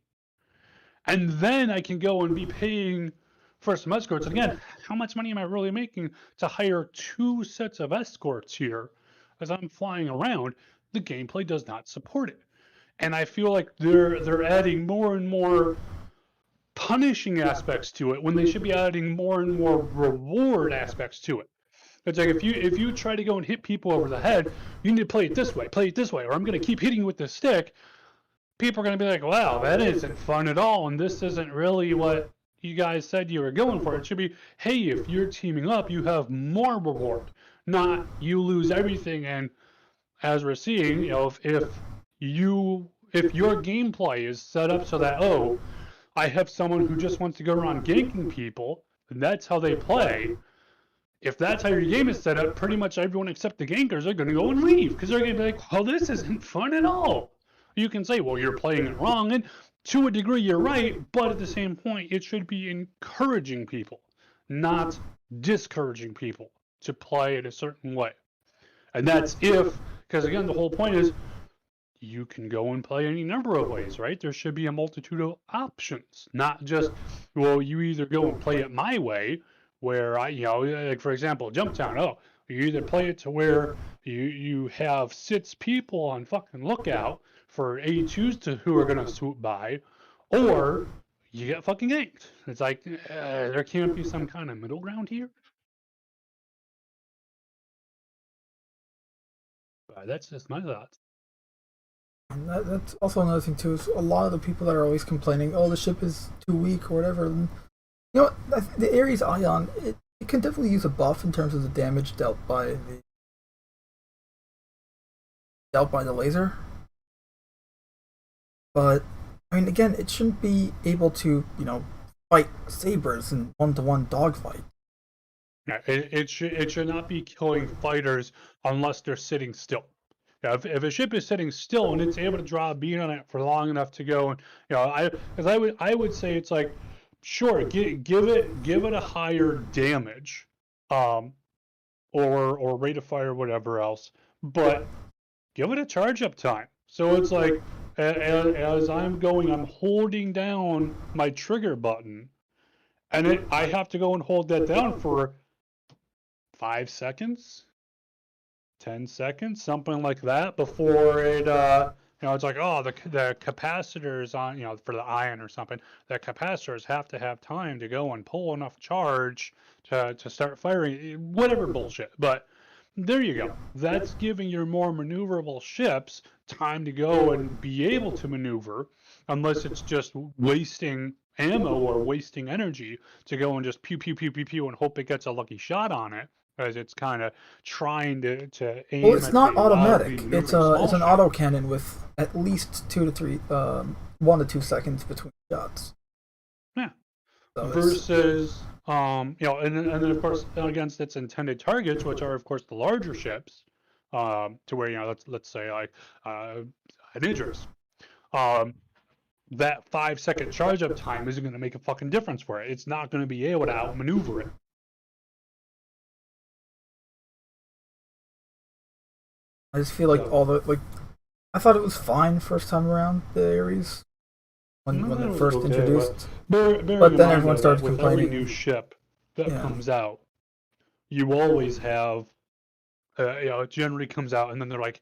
And then I can go and be paying for some escorts. And again, how much money am I really making to hire 2 sets of escorts here as I'm flying around? The gameplay does not support it. And I feel like they're adding more and more punishing aspects to it when they should be adding more and more reward aspects to it. It's like if you try to go and hit people over the head, you need to play it this way, or I'm going to keep hitting you with this stick. People are going to be like, wow, that isn't fun at all, and this isn't really what you guys said you were going for. It should be, hey, if you're teaming up, you have more reward, not you lose everything. And as we're seeing, if your gameplay is set up so that, oh, I have someone who just wants to go around ganking people, and that's how they play. If that's how your game is set up, pretty much everyone except the gankers are going to go and leave, because they're going to be like, well, this isn't fun at all. You can say, well, you're playing it wrong, and to a degree you're right, but at the same point, it should be encouraging people, not discouraging people to play it a certain way. And that's because again, the whole point is you can go and play any number of ways, right? There should be a multitude of options, not just, well, you either go and play it my way, where like for example, JumpTown, oh, you either play it to where you have 6 people on fucking lookout for A2s who are going to swoop by, or you get fucking ganked. It's like, there can't be some kind of middle ground here. That's just my thoughts. And that's also another thing too. Is a lot of the people that are always complaining, "Oh, the ship is too weak" or whatever. And, the Ares Ion, it can definitely use a buff in terms of the damage dealt by the laser. But I mean, again, it shouldn't be able to, fight sabers in 1-to-1 dogfight. Yeah, it should not be killing fighters unless they're sitting still. Yeah, if a ship is sitting still and it's able to draw a beam on it for long enough to go, and I would say it's like, sure, give it a higher damage, or rate of fire, whatever else, but give it a charge up time. So it's like, as I'm going, I'm holding down my trigger button, and I have to go and hold that down for 5 seconds, 10 seconds, something like that, before it, it's like, oh, the capacitors on, for the ion or something, the capacitors have to have time to go and pull enough charge to start firing, whatever bullshit. But there you go. That's giving your more maneuverable ships time to go and be able to maneuver, unless it's just wasting ammo or wasting energy to go and just pew, pew, pew, pew, pew, and hope it gets a lucky shot on it, as it's kind of trying to aim. Well, it's not automatic. It's an autocannon with at least 1 to 2 seconds between shots. Yeah. So versus, and then of course against its intended targets, which are of course the larger ships, to where let's say like an Idris, that 5-second charge up time isn't going to make a fucking difference for it. It's not going to be able to outmaneuver it. I just feel like I thought it was fine first time around, the Ares, when it first introduced. But then everyone started complaining. Every new ship that comes out, you always have, it generally comes out, and then they're like,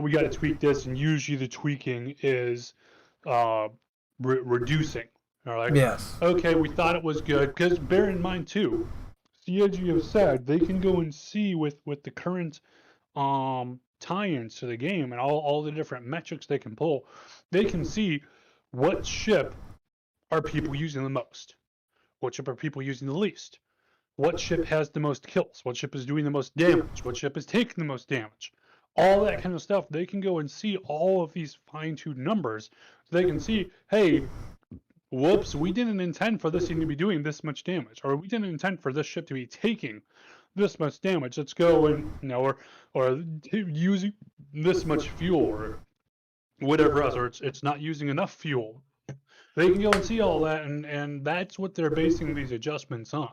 we got to tweak this, and usually the tweaking is reducing. Or like, yes. Okay, we thought it was good, because bear in mind too, CIG have said they can go and see with the current tie-ins to the game and all the different metrics they can pull, they can see what ship are people using the most, what ship are people using the least, what ship has the most kills, what ship is doing the most damage, what ship is taking the most damage, all that kind of stuff. They can go and see all of these fine-tuned numbers. So they can see, hey, whoops, we didn't intend for this thing to be doing this much damage, or we didn't intend for this ship to be taking this much damage. Let's go and, or using this much fuel, or whatever else, or it's not using enough fuel. They can go and see all that, and that's what they're basing these adjustments on.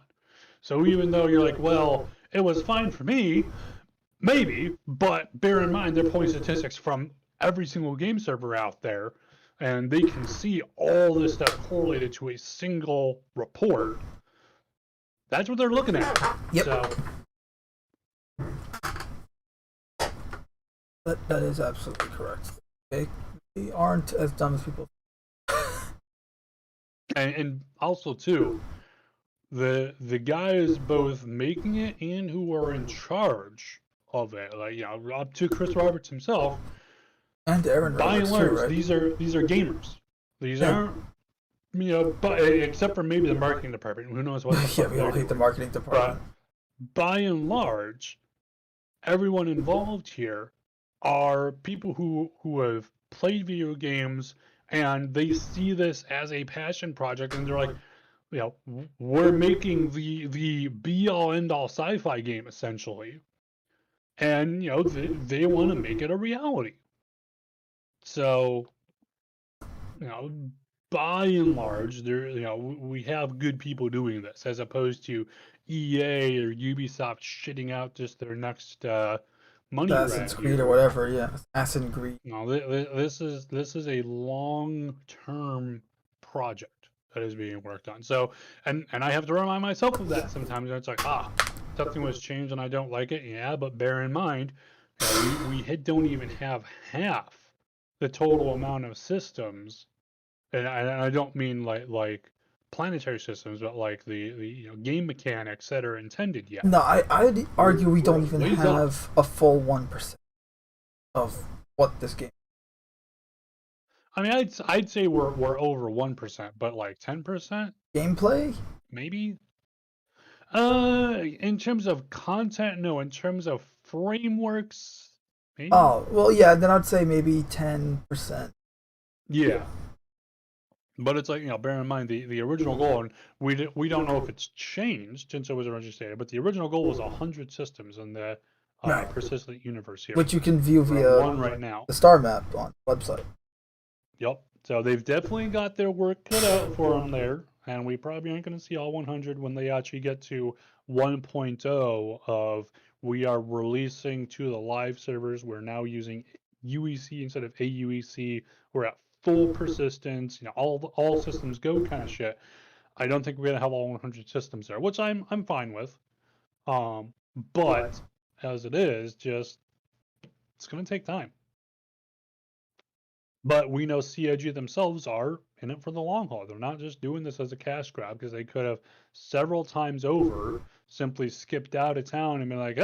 So even though you're like, well, it was fine for me, maybe, but bear in mind they're pulling statistics from every single game server out there, and they can see all this stuff correlated to a single report. That's what they're looking at. Yep. So that is absolutely correct. They aren't as dumb as people. and also too, the guys both making it and who are in charge of it, like, up to Chris Roberts himself, and Aaron by and Roberts large, too, right? these are gamers. These aren't, but except for maybe the marketing department. Who knows what? Yeah, we all hate the marketing department. But by and large, everyone involved here are people who have played video games, and they see this as a passion project, and they're like, we're making the be all end all sci-fi game essentially, and they want to make it a reality. So, by and large, we have good people doing this, as opposed to EA or Ubisoft shitting out just their next money grab. Assassin's Creed or whatever, yeah. Assassin's Creed. No, this is a long-term project that is being worked on. So, and I have to remind myself of that sometimes. It's like, something was changed and I don't like it. Yeah, but bear in mind, we don't even have half the total amount of systems, and I don't mean like planetary systems, but like the game mechanics that are intended yet. No, I'd argue we don't even have a full 1% of what this game. I mean, I'd say we're over 1%, but like 10% gameplay, maybe. In terms of content, no. In terms of frameworks, maybe. Oh well, yeah. Then I'd say maybe 10%. Yeah. But it's like, bear in mind the original goal, and we don't know if it's changed since it was originally stated, but the original goal was 100 systems in the persistent universe here, which you can view via one right now, the star map on the website. Yep. So they've definitely got their work cut out for them there, and we probably aren't going to see all 100 when they actually get to 1.0 of we are releasing to the live servers. We're now using UEC instead of AUEC. We're at full persistence, all systems go kind of shit. I don't think we're gonna have all 100 systems there, which I'm fine with. But as it is, it's gonna take time. But we know CIG themselves are in it for the long haul. They're not just doing this as a cash grab, because they could have several times over simply skipped out of town and been like,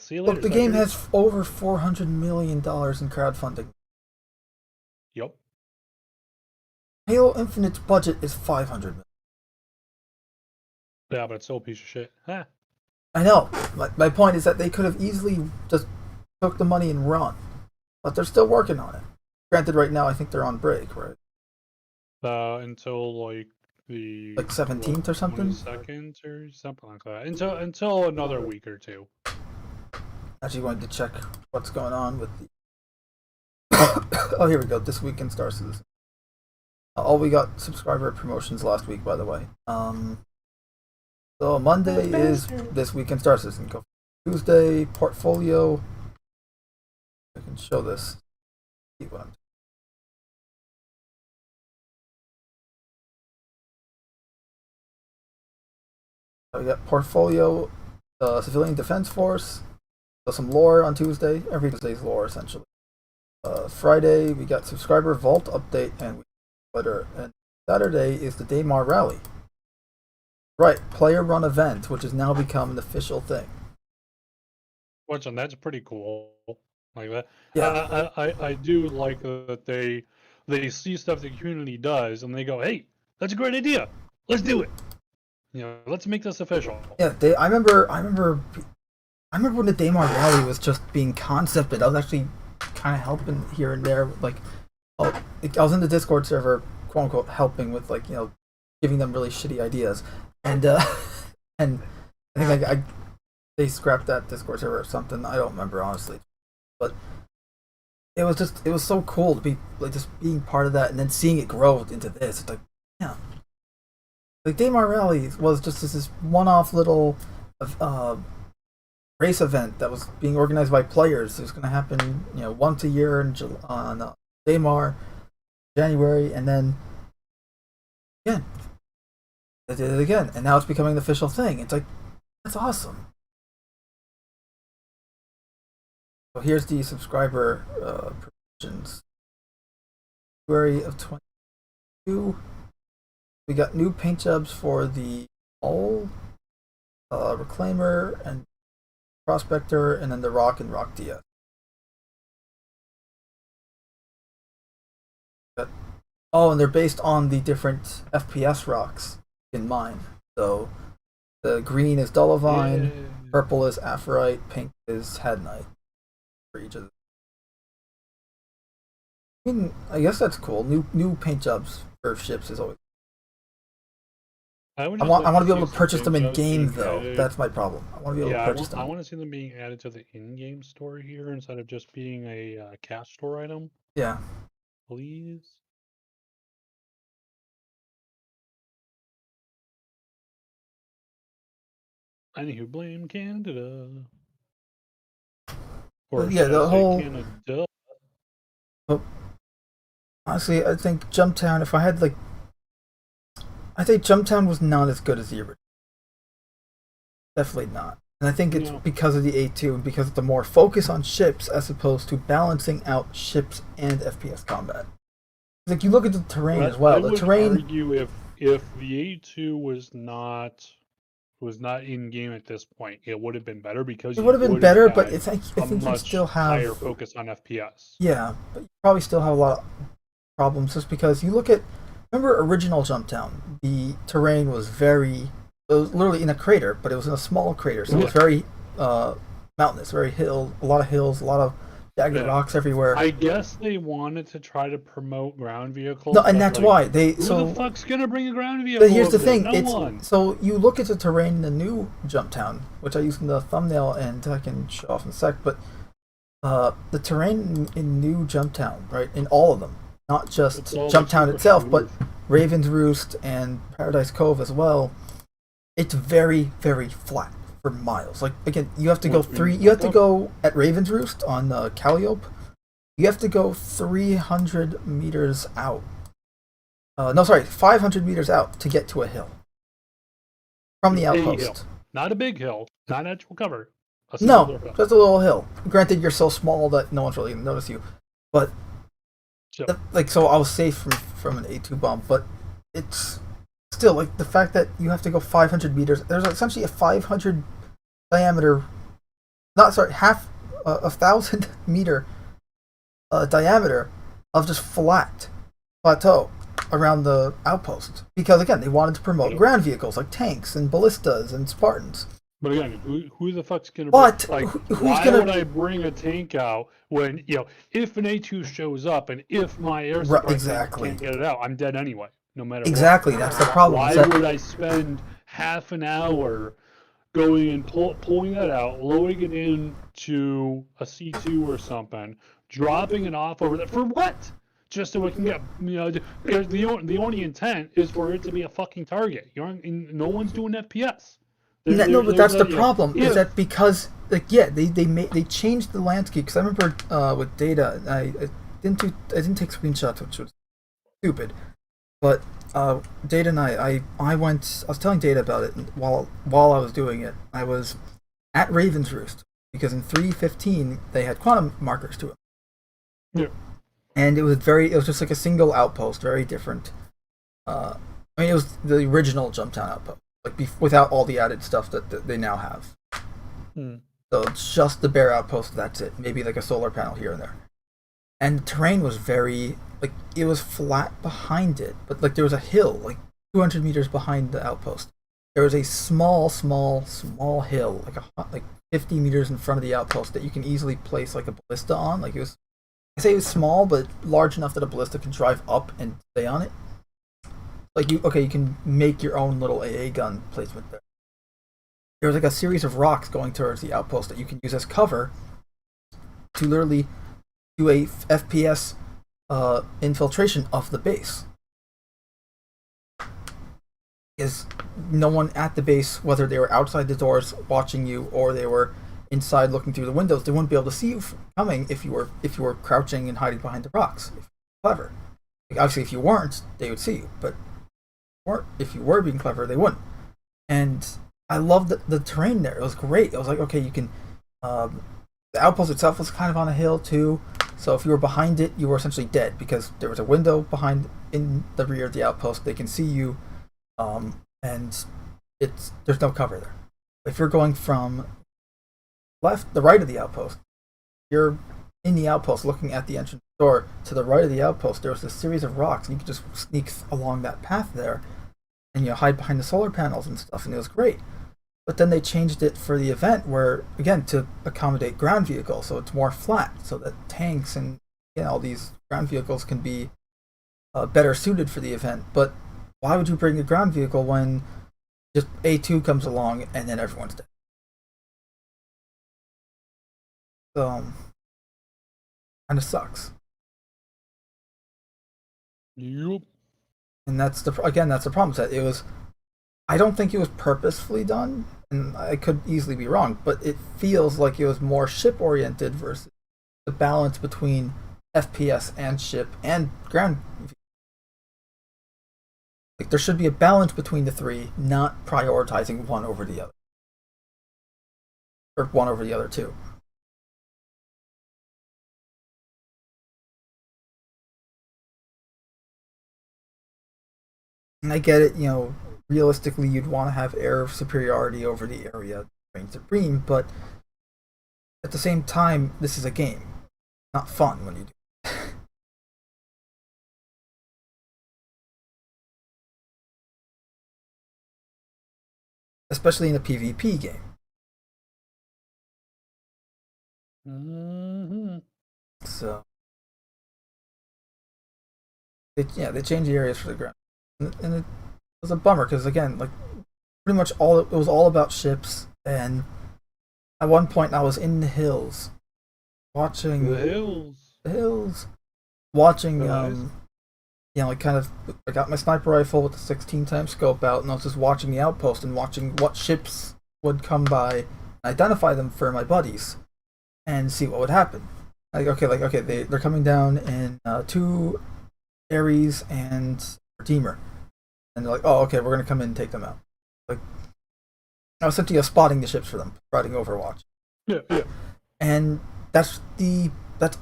see you later. Look, the game has over $400 million in crowdfunding. Yep. Halo Infinite's budget is $500 million. Yeah, but it's still a piece of shit. I know. My point is that they could have easily just took the money and run, but they're still working on it. Granted, right now I think they're on break, right? Until like the 17th or something. 22nd or something like that. Until another week or two. Actually, wanted to check what's going on with the. Oh, here we go. This week in Star Citizen. We got subscriber promotions last week, by the way. So Monday is this week in Star Citizen. Tuesday, portfolio. I can show this. See what I'm. So we got portfolio, civilian defense force. So some lore on Tuesday. Every Tuesday's lore essentially. Friday we got subscriber vault update and Twitter, and Saturday is the Daymar rally. Right, player run event, which has now become an official thing. And that's pretty cool. Like that. Yeah. I do like that they see stuff the community does and they go, hey, that's a great idea. Let's do it. Let's make this official. Yeah, I remember when the Daymar Rally was just being concepted. I was actually kind of helping here and there. Like, I was in the Discord server, quote unquote, helping with giving them really shitty ideas, and and I think they scrapped that Discord server or something. I don't remember honestly, but it was so cool to be just being part of that and then seeing it grow into this. It's like, yeah, like Daymar Rally was just this one-off little race event that was being organized by players. It was going to happen, once a year on Daymar, January, and then again, they did it again, and now it's becoming the official thing. It's like, that's awesome. So here's the subscriber predictions. February of 22, we got new paint jobs for the All, Reclaimer, and Prospector, and then the Rock and Rock DS. And they're based on the different FPS rocks in mind. So the green is Dollovine, purple is Aphorite, pink is Hadnite. For each of them. I mean, I guess that's cool. New paint jobs for ships is always. I want to be able to purchase them in game though. That's my problem. I want to be able to purchase them. I want to see them being added to the in-game store here instead of just being a cash store item. Yeah. Please. Anywho, blame Canada. Or yeah, the whole. Canada. Oh, honestly, I think JumpTown. If I had I think JumpTown was not as good as the original. Definitely not. And I think it's because of the A2 and because of the more focus on ships as opposed to balancing out ships and FPS combat. Like, you look at the terrain as well. The terrain. I would argue if the A2 was not in game at this point, it would have been better because it would have been better, but I think you still have higher focus on FPS. Yeah, but you probably still have a lot of problems just because you look at. Remember original JumpTown? The terrain was it was literally in a crater, but it was in a small crater, so it was very mountainous, a lot of hills, a lot of jagged rocks everywhere. I guess they wanted to try to promote ground vehicles. No, and that's why who the fuck's gonna bring a ground vehicle? But here's the thing: one. So you look at the terrain in the new JumpTown, which I used in the thumbnail, and I can show off in a sec. But the terrain in new JumpTown, right, in all of them. Not just JumpTown itself, but Raven's Roost and Paradise Cove as well. It's very, very flat for miles. Like, again, you have to go at Raven's Roost on Calliope. You have to go 300 meters out. 500 meters out to get to a hill from the outpost. Not a big hill, not actual cover. Just a little hill. Granted, you're so small that no one's really gonna notice you, but. So I was safe from an A2 bomb, but it's still the fact that you have to go 500 meters. There's essentially a 500 diameter, half a 1,000 meter diameter of just plateau around the outpost because again they wanted to promote ground vehicles like tanks and ballistas and Spartans. But again, who the fuck's gonna? But why would I bring a tank out when if an A2 shows up and if my air supply can't get it out, I'm dead anyway, no matter. Exactly, that's the problem. Why would I spend half an hour going and pulling that out, loading it into a C2 or something, dropping it off over there for what? Just so it can get because the only intent is for it to be a fucking target. No one's doing FPS. But that's the problem. Is that because they changed the landscape? Because I remember with Data, I didn't take screenshots, which was stupid. But Data and I was telling Data about it while I was doing it. I was at Raven's Roost because in 3.15 they had quantum markers to it. Yeah. And it was just like a single outpost, very different. It was the original JumpTown outpost. like without all the added stuff that they now have. So it's just the bare outpost. That's it. Maybe like a solar panel here and there. And the terrain was very like it was flat behind it, but like there was a hill like 200 meters behind the outpost. There was a small hill like 50 meters in front of the outpost that you can easily place like a ballista on. Like it was, I say it was small, but large enough that a ballista can drive up and stay on it. Like you can make your own little AA gun placement there. There was like a series of rocks going towards the outpost that you can use as cover to literally do a FPS infiltration of the base. Because no one at the base, whether they were outside the doors watching you or they were inside looking through the windows, they wouldn't be able to see you coming if you were crouching and hiding behind the rocks. If you were clever, like, obviously, if you weren't, they would see you. But if you were being clever, they wouldn't. And I loved the terrain there. It was great. It was like, okay, you can. The outpost itself was kind of on a hill too, so if you were behind it, you were essentially dead because there was a window behind in the rear of the outpost. They can see you, and there's no cover there. If you're going from the right of the outpost, you're in the outpost looking at the entrance door. To the right of the outpost, there was this series of rocks, and you could just sneak along that path there, and you hide behind the solar panels and stuff, and it was great. But then they changed it for the event where, again, to accommodate ground vehicles, so it's more flat, so that tanks and all these ground vehicles can be better suited for the event. But why would you bring a ground vehicle when just A2 comes along and then everyone's dead? So, kind of sucks. Yep. And that's the problem. That it was. I don't think it was purposefully done, and I could easily be wrong, but it feels like it was more ship-oriented versus the balance between FPS and ship and ground. Like there should be a balance between the three, not prioritizing one over the other. Or one over the other too. And I get it, realistically you'd want to have air superiority over the area reign supreme, but at the same time, this is a game. Not fun when you do. Especially in a PvP game. Mm-hmm. So they changed the areas for the ground. And it was a bummer because again, like pretty much it was all about ships, and at one point I was in the hills watching the hills watching nice. like kind of I got my sniper rifle with the 16 times scope out, and I was just watching the outpost and watching what ships would come by and identify them for my buddies and see what would happen. They're coming down in 2 Ares and Redeemer. And they're like, oh, okay, we're going to come in and take them out. Like, I was simply spotting the ships for them, providing Overwatch. Yeah. And that's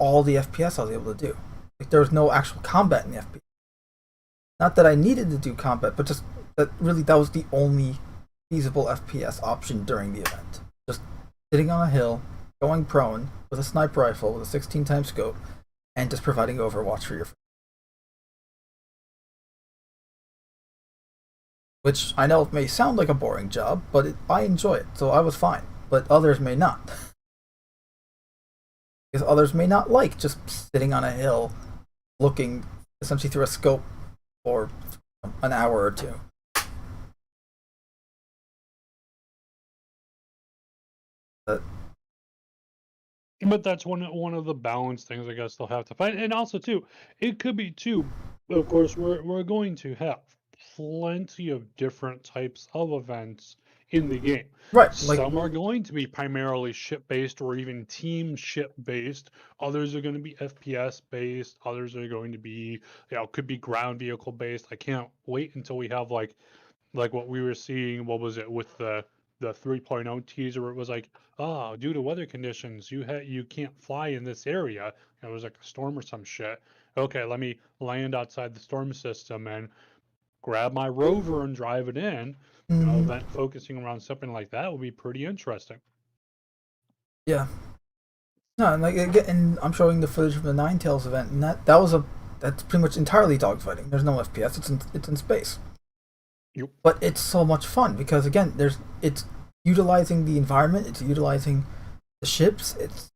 all the FPS I was able to do. Like, there was no actual combat in the FPS. Not that I needed to do combat, but just that was the only feasible FPS option during the event. Just sitting on a hill, going prone, with a sniper rifle, with a 16 times scope, and just providing Overwatch for your friends. Which I know may sound like a boring job, but I enjoy it, so I was fine. But others may not. Because others may not like just sitting on a hill, looking essentially through a scope for an hour or two. But that's one of the balance things I guess they'll have to find. And also too, it could be too, of course, we're going to have plenty of different types of events in the game. Right. Some are going to be primarily ship based or even team ship based. Others are going to be FPS based. Others are going to be, could be ground vehicle based. I can't wait until we have like what we were seeing. What was it with the 3.0 teaser where it was like, due to weather conditions, you can't fly in this area. It was like a storm or some shit. Okay, let me land outside the storm system and grab my rover and drive it in. event focusing around something like that would be pretty interesting. Yeah. No, and and I'm showing the footage from the Ninetails event, and that's pretty much entirely dogfighting. There's no FPS. It's in space. Yep. But it's so much fun because again, it's utilizing the environment. It's utilizing the ships. It's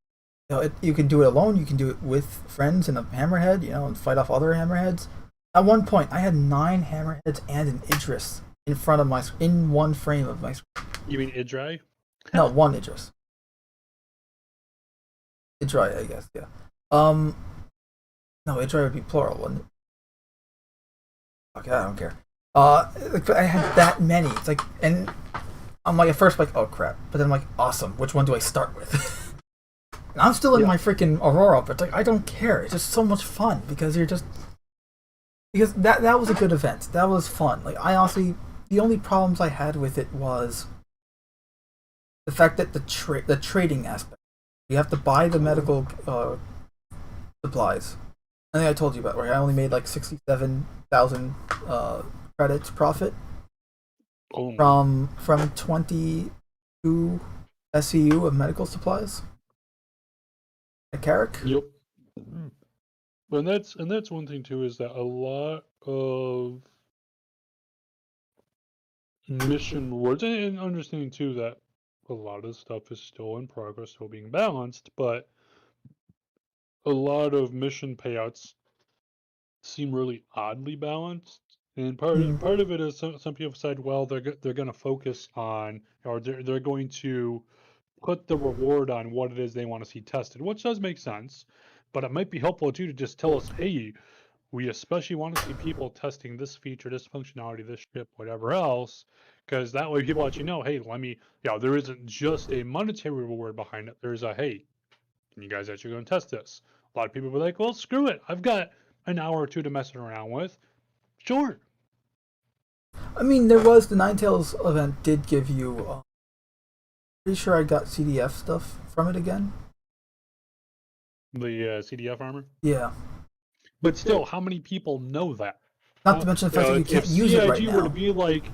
you can do it alone. You can do it with friends and a hammerhead. And fight off other hammerheads. At one point, I had 9 hammerheads and an Idris in front of in one frame of my screen. You mean Idri? No, one Idris. Idri, I guess. Yeah. No, Idri would be plural, wouldn't it? Okay, I don't care. But I had that many. It's like, and I'm like at first like, oh crap, but then I'm like, awesome. Which one do I start with? And I'm still in my freaking Aurora, but it's like I don't care. It's just so much fun because that was a good event. That was fun. Like I honestly, the only problems I had with it was the fact that the trading aspect. You have to buy the medical supplies. I think I told you about where I only made like 67,000 credits profit from 22 SEU of medical supplies at Carrick. Yep. And that's one thing too, is that a lot of mission rewards, and understanding too that a lot of stuff is still in progress, still being balanced, but a lot of mission payouts seem really oddly balanced. And part of it is some people decide, well, they're going to focus on, or they're going to put the reward on what it is they want to see tested, which does make sense. But it might be helpful too to just tell us, hey, we especially want to see people testing this feature, this functionality, this ship, whatever else, because that way people let you know, hey, there isn't just a monetary reward behind it. There's a, hey, can you guys actually go and test this? A lot of people were like, well, screw it. I've got an hour or two to mess around with. Sure. I mean, there was the Ninetails event did give you. Pretty sure I got CDF stuff from it again. The CDF armor? Yeah. But still, how many people know that? Not to mention the fact that you can't use it right now. If CIG were to be like,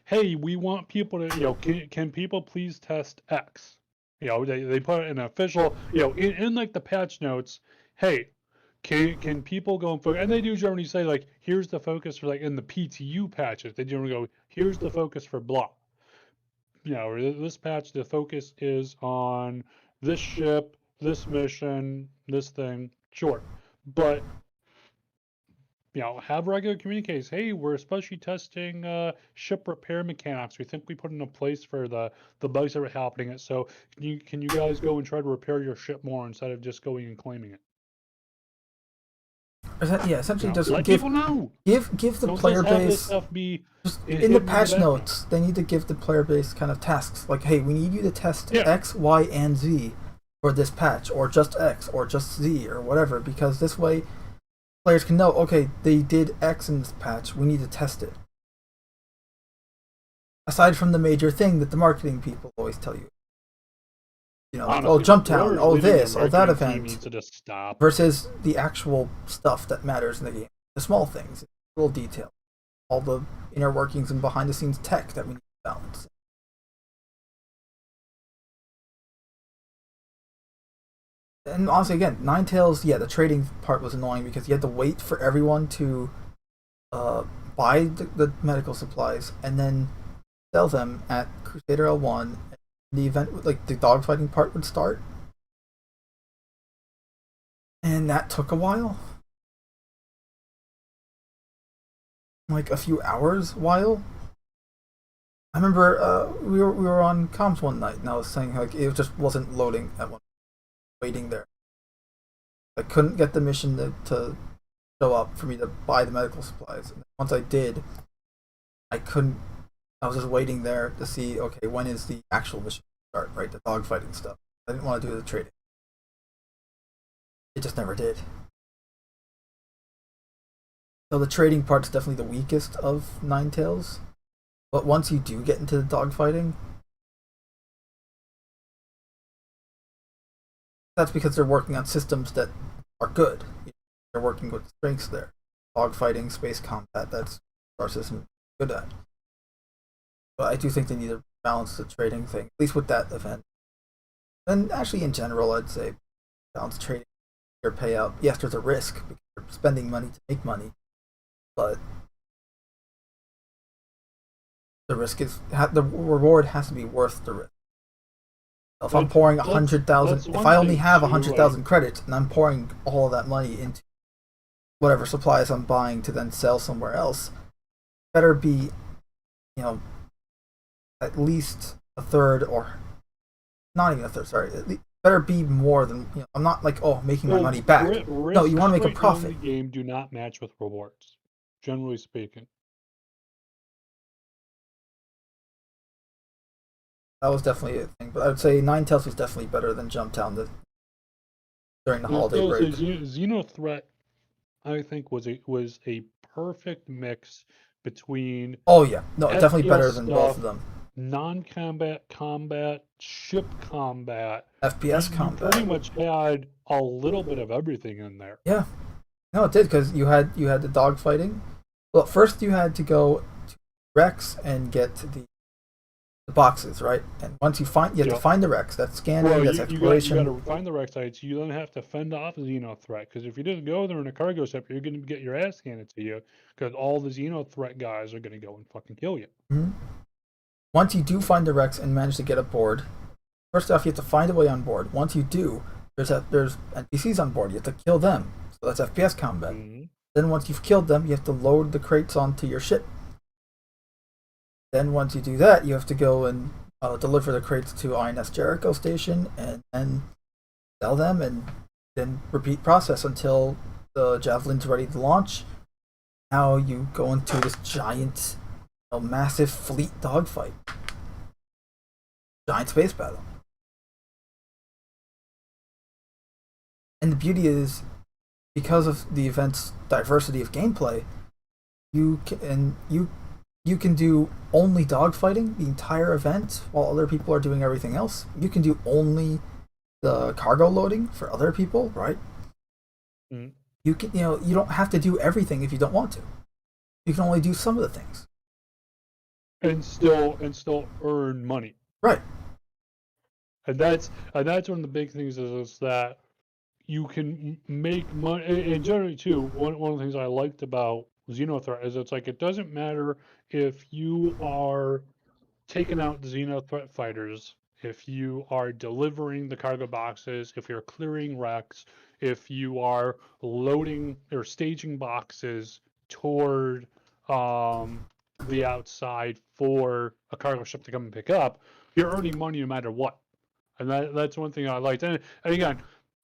hey, we want people to, can people please test X? They put an official, in like the patch notes, hey, can people go and they do generally say like, here's the focus for like in the PTU patches, they generally go, here's the focus for blah. This patch, the focus is on this ship, this mission, this thing, sure. But have regular communiques. Hey, we're especially testing ship repair mechanics. We think we put in place for the bugs that were happening. So can you guys go and try to repair your ship more instead of just going and claiming it? Yeah, essentially just let people know. Give the Don't player just have base this stuff be in the patch notes. They need to give the player base kind of tasks like, hey, we need you to test X, Y, and Z for this patch, or just X, or just Z, or whatever, because this way players can know, okay, they did X in this patch, we need to test it. Aside from the major thing that the marketing people always tell you. Like, oh, JumpTown, oh this, oh that event, versus the actual stuff that matters in the game. The small things, little detail, all the inner workings and behind the scenes tech that we need to balance. And honestly, again, Ninetails, yeah, the trading part was annoying because you had to wait for everyone to buy the medical supplies and then sell them at Crusader L1. The event, like the dogfighting part, would start, and that took a while, like a few hours. While I remember, we were on comms one night, and I was saying like it just wasn't loading at one. Waiting there, I couldn't get the mission to show up for me to buy the medical supplies. And once I did, I couldn't. I was just waiting there to see, okay, when is the actual mission start, right? The dogfighting stuff. I didn't want to do the trading. It just never did. So the trading part's definitely the weakest of Ninetails. But once you do get into the dogfighting, that's because they're working on systems that are good. They're working with strengths there. Dogfighting, space combat, that's our system good at. But I do think they need to balance the trading thing, at least with that event. And actually, in general, I'd say balance trading your payout. Yes, there's a risk because you're spending money to make money, but the risk is the reward has to be worth the risk. If I'm pouring 100,000, if I only have 100,000 credits and I'm pouring all of that money into whatever supplies I'm buying to then sell somewhere else, better be, at least a third, or not even a third. Sorry, better be more than. I'm not like making my money back. No, you want to make a profit. In the game do not match with rewards, generally speaking. That was definitely a thing, but I would say Ninetails was definitely better than JumpTown during the holiday break. Xenothreat, I think, was a perfect mix between. Oh yeah, no, definitely better than both of them. Non-combat combat, ship combat, FPS combat. You pretty much had a little bit of everything in there. Yeah, no, it did, because you had the dogfighting. Well, first you had to go to Rex and get the boxes, right? And once you have to find the Rex. That's scanning, that's exploration. You got to find the Rex sites. You then have to fend off the Xenothreat, because if you just go there in a cargo ship, you're going to get your ass handed to you, because all the Xenothreat guys are going to go and fucking kill you. Mm-hmm. Once you do find the Rex and manage to get aboard, first off, you have to find a way on board. Once you do, there's NPCs on board. You have to kill them. So that's FPS combat. Mm-hmm. Then once you've killed them, you have to load the crates onto your ship. Then once you do that, you have to go and deliver the crates to INS Jericho Station and then sell them, and then repeat process until the Javelin's ready to launch. Now you go into this giant, massive fleet dogfight. Giant space battle. And the beauty is, because of the event's diversity of gameplay, you can do only dogfighting the entire event while other people are doing everything else. You can do only the cargo loading for other people, right? Mm. You can, you don't have to do everything if you don't want to. You can only do some of the things. And still earn money. Right. And that's one of the big things is that you can make money. And generally too, one of the things I liked about Xenothreat is it's like, it doesn't matter if you are taking out the Xenothreat fighters, if you are delivering the cargo boxes, if you're clearing wrecks, if you are loading or staging boxes toward the outside for a cargo ship to come and pick up, you're earning money no matter what. And that's one thing I liked. And again,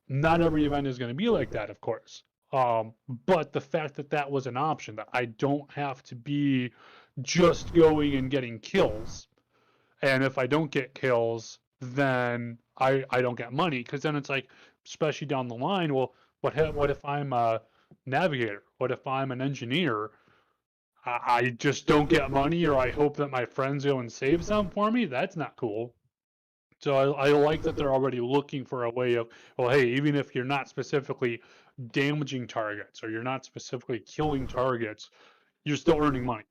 not every event is going to be like that, of course. But the fact that was an option, that I don't have to be just going and getting kills, and if I don't get kills, then I don't get money, because then it's like, especially down the line, well, what if I'm a navigator? What if I'm an engineer? I just don't get money, or I hope that my friends go and save some for me? That's not cool. So I like that they're already looking for a way of, well, hey, even if you're not specifically damaging targets or you're not specifically killing targets, you're still earning money.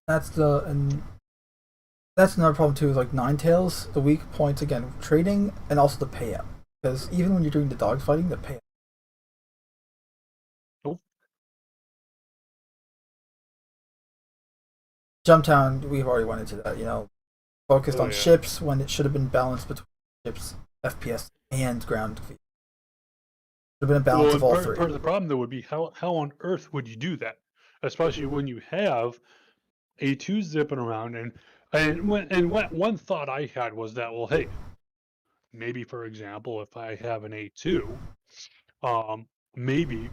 That's another problem too, is like Ninetails, the weak points, again, trading and also the payout. Because even when you're doing the dogfighting, the payout. Nope. JumpTown, we've already went into that, focused on ships when it should have been balanced between ships, FPS, and ground vehicles. Should have been a balance of all three. Part of the problem, though, would be how on earth would you do that? Especially when you have A2 zipping around, and one thought I had was that, well, hey, maybe, for example, if I have an A2, maybe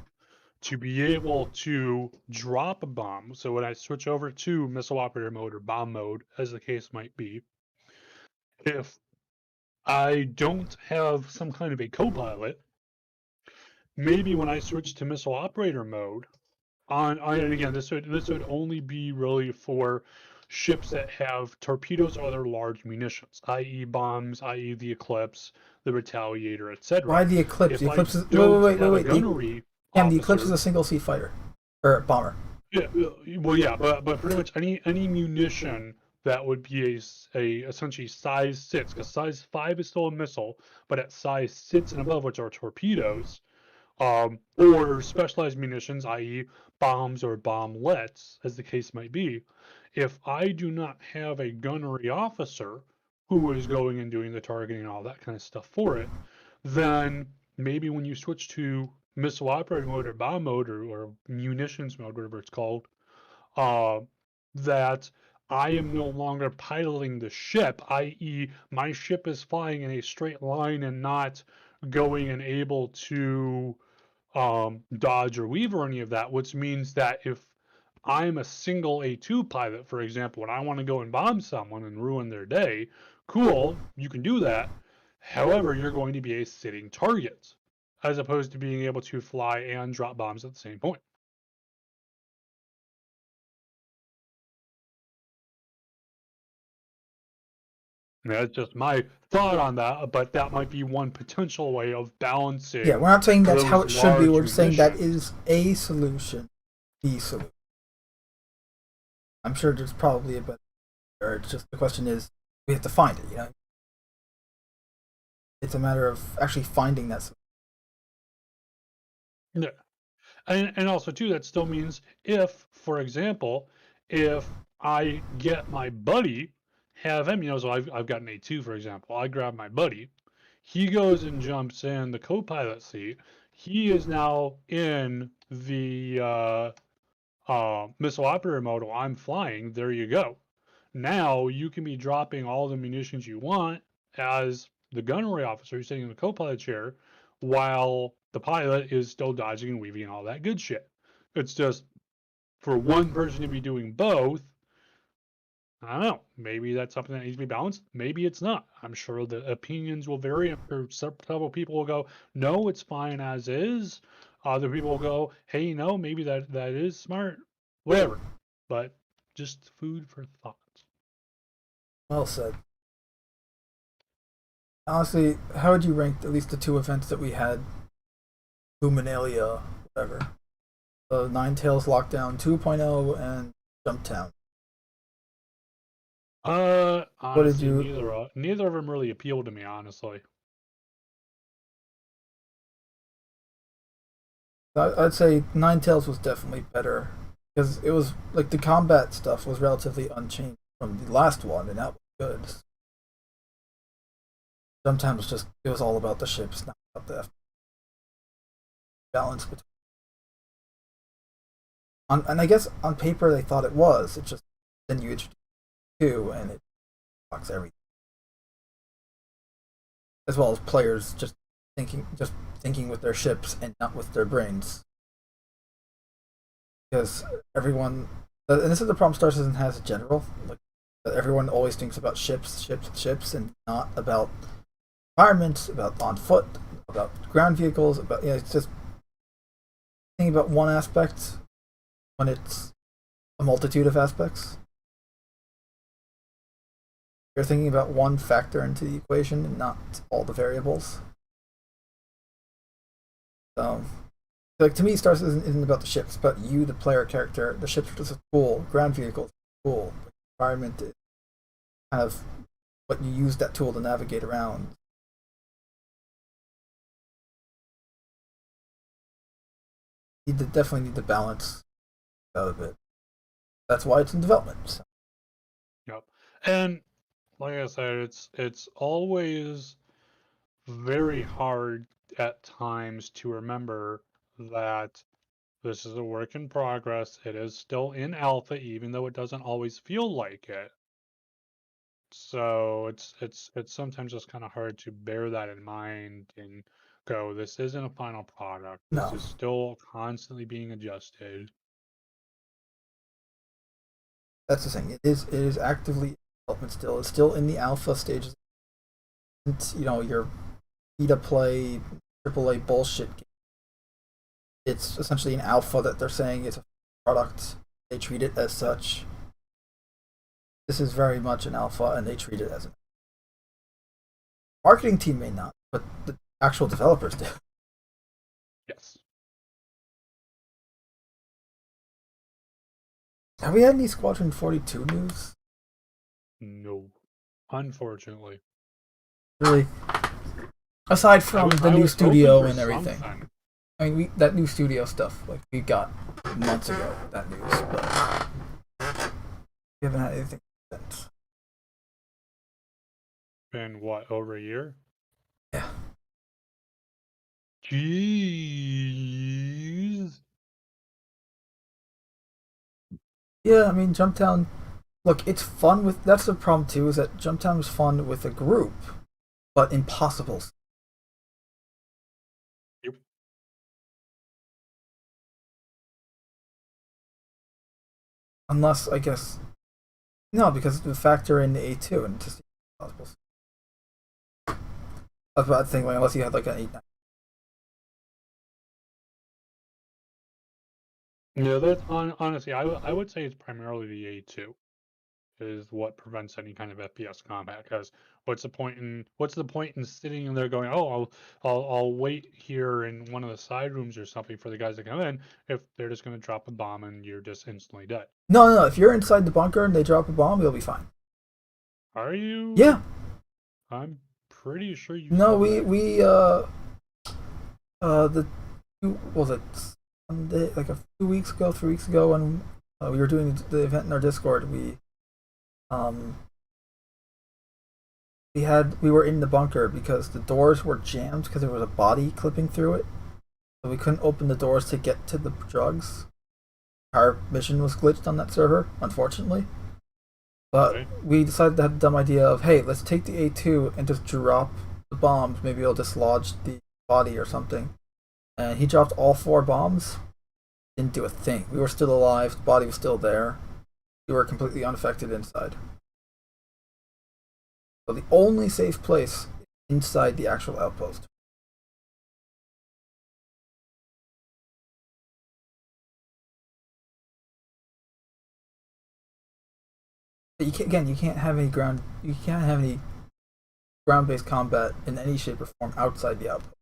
to be able to drop a bomb, so when I switch over to missile operator mode or bomb mode, as the case might be, if I don't have some kind of a co-pilot, maybe when I switch to missile operator mode, and again, this would only be really for ships that have torpedoes or other large munitions, i.e. bombs, i.e. the Eclipse, the Retaliator, etc. Why the Eclipse? The Eclipse is wait. The Eclipse is a single seat fighter or bomber. Yeah, well, yeah, but pretty much any munition that would be a essentially size 6, because size 5 is still a missile, but at size 6 and above, which are torpedoes, or specialized munitions, i.e., bombs or bomblets, as the case might be. If I do not have a gunnery officer who is going and doing the targeting and all that kind of stuff for it, then maybe when you switch to missile operating mode or bomb mode or munitions mode, whatever it's called, uh, that I am no longer piloting the ship, i.e., my ship is flying in a straight line and not going and able to dodge or weave or any of that, which means that if I'm a single A2 pilot, for example, and I want to go and bomb someone and ruin their day, cool, you can do that. However, you're going to be a sitting target, as opposed to being able to fly and drop bombs at the same point. And that's just my thought on that, but that might be one potential way of balancing Yeah, we're not saying that's how those it should be. large We're saying that munitions. is a solution, the solution. I'm sure there's probably a better. It's just the question is we have to find it. You know, it's a matter of actually finding that solution. Yeah. And also too, that still means if, for example, if I get my buddy, have him, so I've got an A2, for example, I grab my buddy, he goes and jumps in the co-pilot seat, he is now in the missile operator mode while I'm flying, there you go. Now you can be dropping all the munitions you want as the gunnery officer sitting in the co-pilot chair while the pilot is still dodging and weaving and all that good shit. It's just for one person to be doing both. I don't know. Maybe that's something that needs to be balanced. Maybe it's not. I'm sure the opinions will vary. I'm sure several people will go, no, it's fine as is. Other people will go, hey, no, maybe that is smart. Whatever. But just food for thought. Well said. Honestly, how would you rank at least the two events that we had? Luminalia, whatever. The Ninetails Lockdown 2.0 and JumpTown. What did Honestly, you? neither of them really appeal to me, honestly. I'd say Ninetails was definitely better because it was like the combat stuff was relatively unchanged from the last one, and that was good. Sometimes just it was all about the ships, not about the balance between. And I guess on paper they thought it was. It just then you introduce two, and it blocks everything, as well as players just thinking with their ships and not with their brains. Because everyone, and this is the problem Star Citizen has in general. Like everyone always thinks about ships, and not about environment, about on foot, about ground vehicles. About it's just thinking about one aspect when it's a multitude of aspects. You're thinking about one factor into the equation and not all the variables. So, like to me, Star Citizen isn't about the ships, but you, the player character. The ships are just a tool. Ground vehicles, tool. The environment is kind of what you use that tool to navigate around. Definitely need to balance out of it. That's why it's in development. So. Yep. And like I said, it's always very hard at times to remember that this is a work in progress. It is still in alpha, even though it doesn't always feel like it. So it's sometimes just kind of hard to bear that in mind and go, this isn't a final product. This No, is still constantly being adjusted. that's the thing. It is actively in development still. It's still in the alpha stages. It's, your beta play AAA bullshit game. It's essentially an alpha that they're saying it's a product. They treat it as such. This is very much an alpha, and they treat it as a marketing team may not, but the actual developers do. Yes. Have we had any Squadron 42 news? No, unfortunately. Really? Aside from the new studio and everything. Something. I mean, that new studio stuff, like, we got months ago, that news, but we haven't had anything since. Been what, over a year? Yeah. Jeez. Yeah, I mean, JumpTown, look, it's fun with, that's the problem too, is that JumpTown is fun with a group, but impossible. Yep. Unless, I guess, no, because the factor in the A2 and just impossible. That's what I think, like, unless you had like an 8-9. Yeah, that's honestly, I would say it's primarily the A2 is what prevents any kind of FPS combat. Because what's the point in sitting in there going, oh, I'll wait here in one of the side rooms or something for the guys to come in if they're just going to drop a bomb and you're just instantly dead. No, if you're inside the bunker and they drop a bomb, you'll be fine. Are you? Yeah. I'm pretty sure you. No, the what was it Sunday, like a 2 weeks ago, 3 weeks ago, when we were doing the event in our Discord, we were in the bunker because the doors were jammed because there was a body clipping through it, so we couldn't open the doors to get to the drugs. Our mission was glitched on that server, unfortunately. But Okay. we decided to have the dumb idea of, hey, let's take the A2 and just drop the bombs. Maybe it'll dislodge the body or something. And he dropped all 4 bombs. Didn't do a thing. We were still alive. The body was still there. We were completely unaffected inside. So the only safe place is inside the actual outpost. But you can't have any ground-based combat in any shape or form outside the outpost.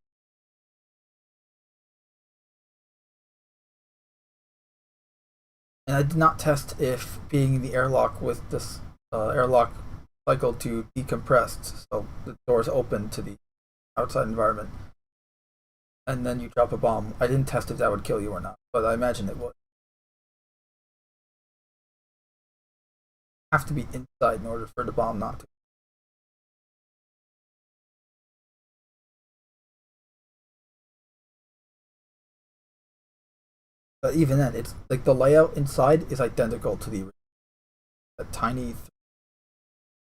And I did not test if being in the airlock with this airlock cycle to decompressed, so the doors open to the outside environment, and then you drop a bomb. I didn't test if that would kill you or not, but I imagine it would. Have to be inside in order for the bomb not to. But even then, it's like the layout inside is identical to the tiny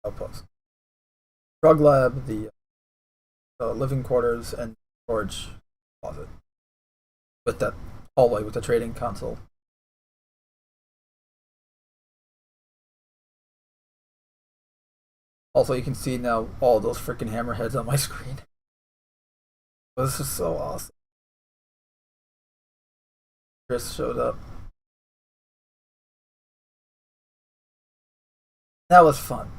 outpost. Drug lab, the living quarters, and storage closet. With that hallway with the trading console. Also, you can see now all those freaking hammerheads on my screen. This is so awesome. Chris showed up. That was fun.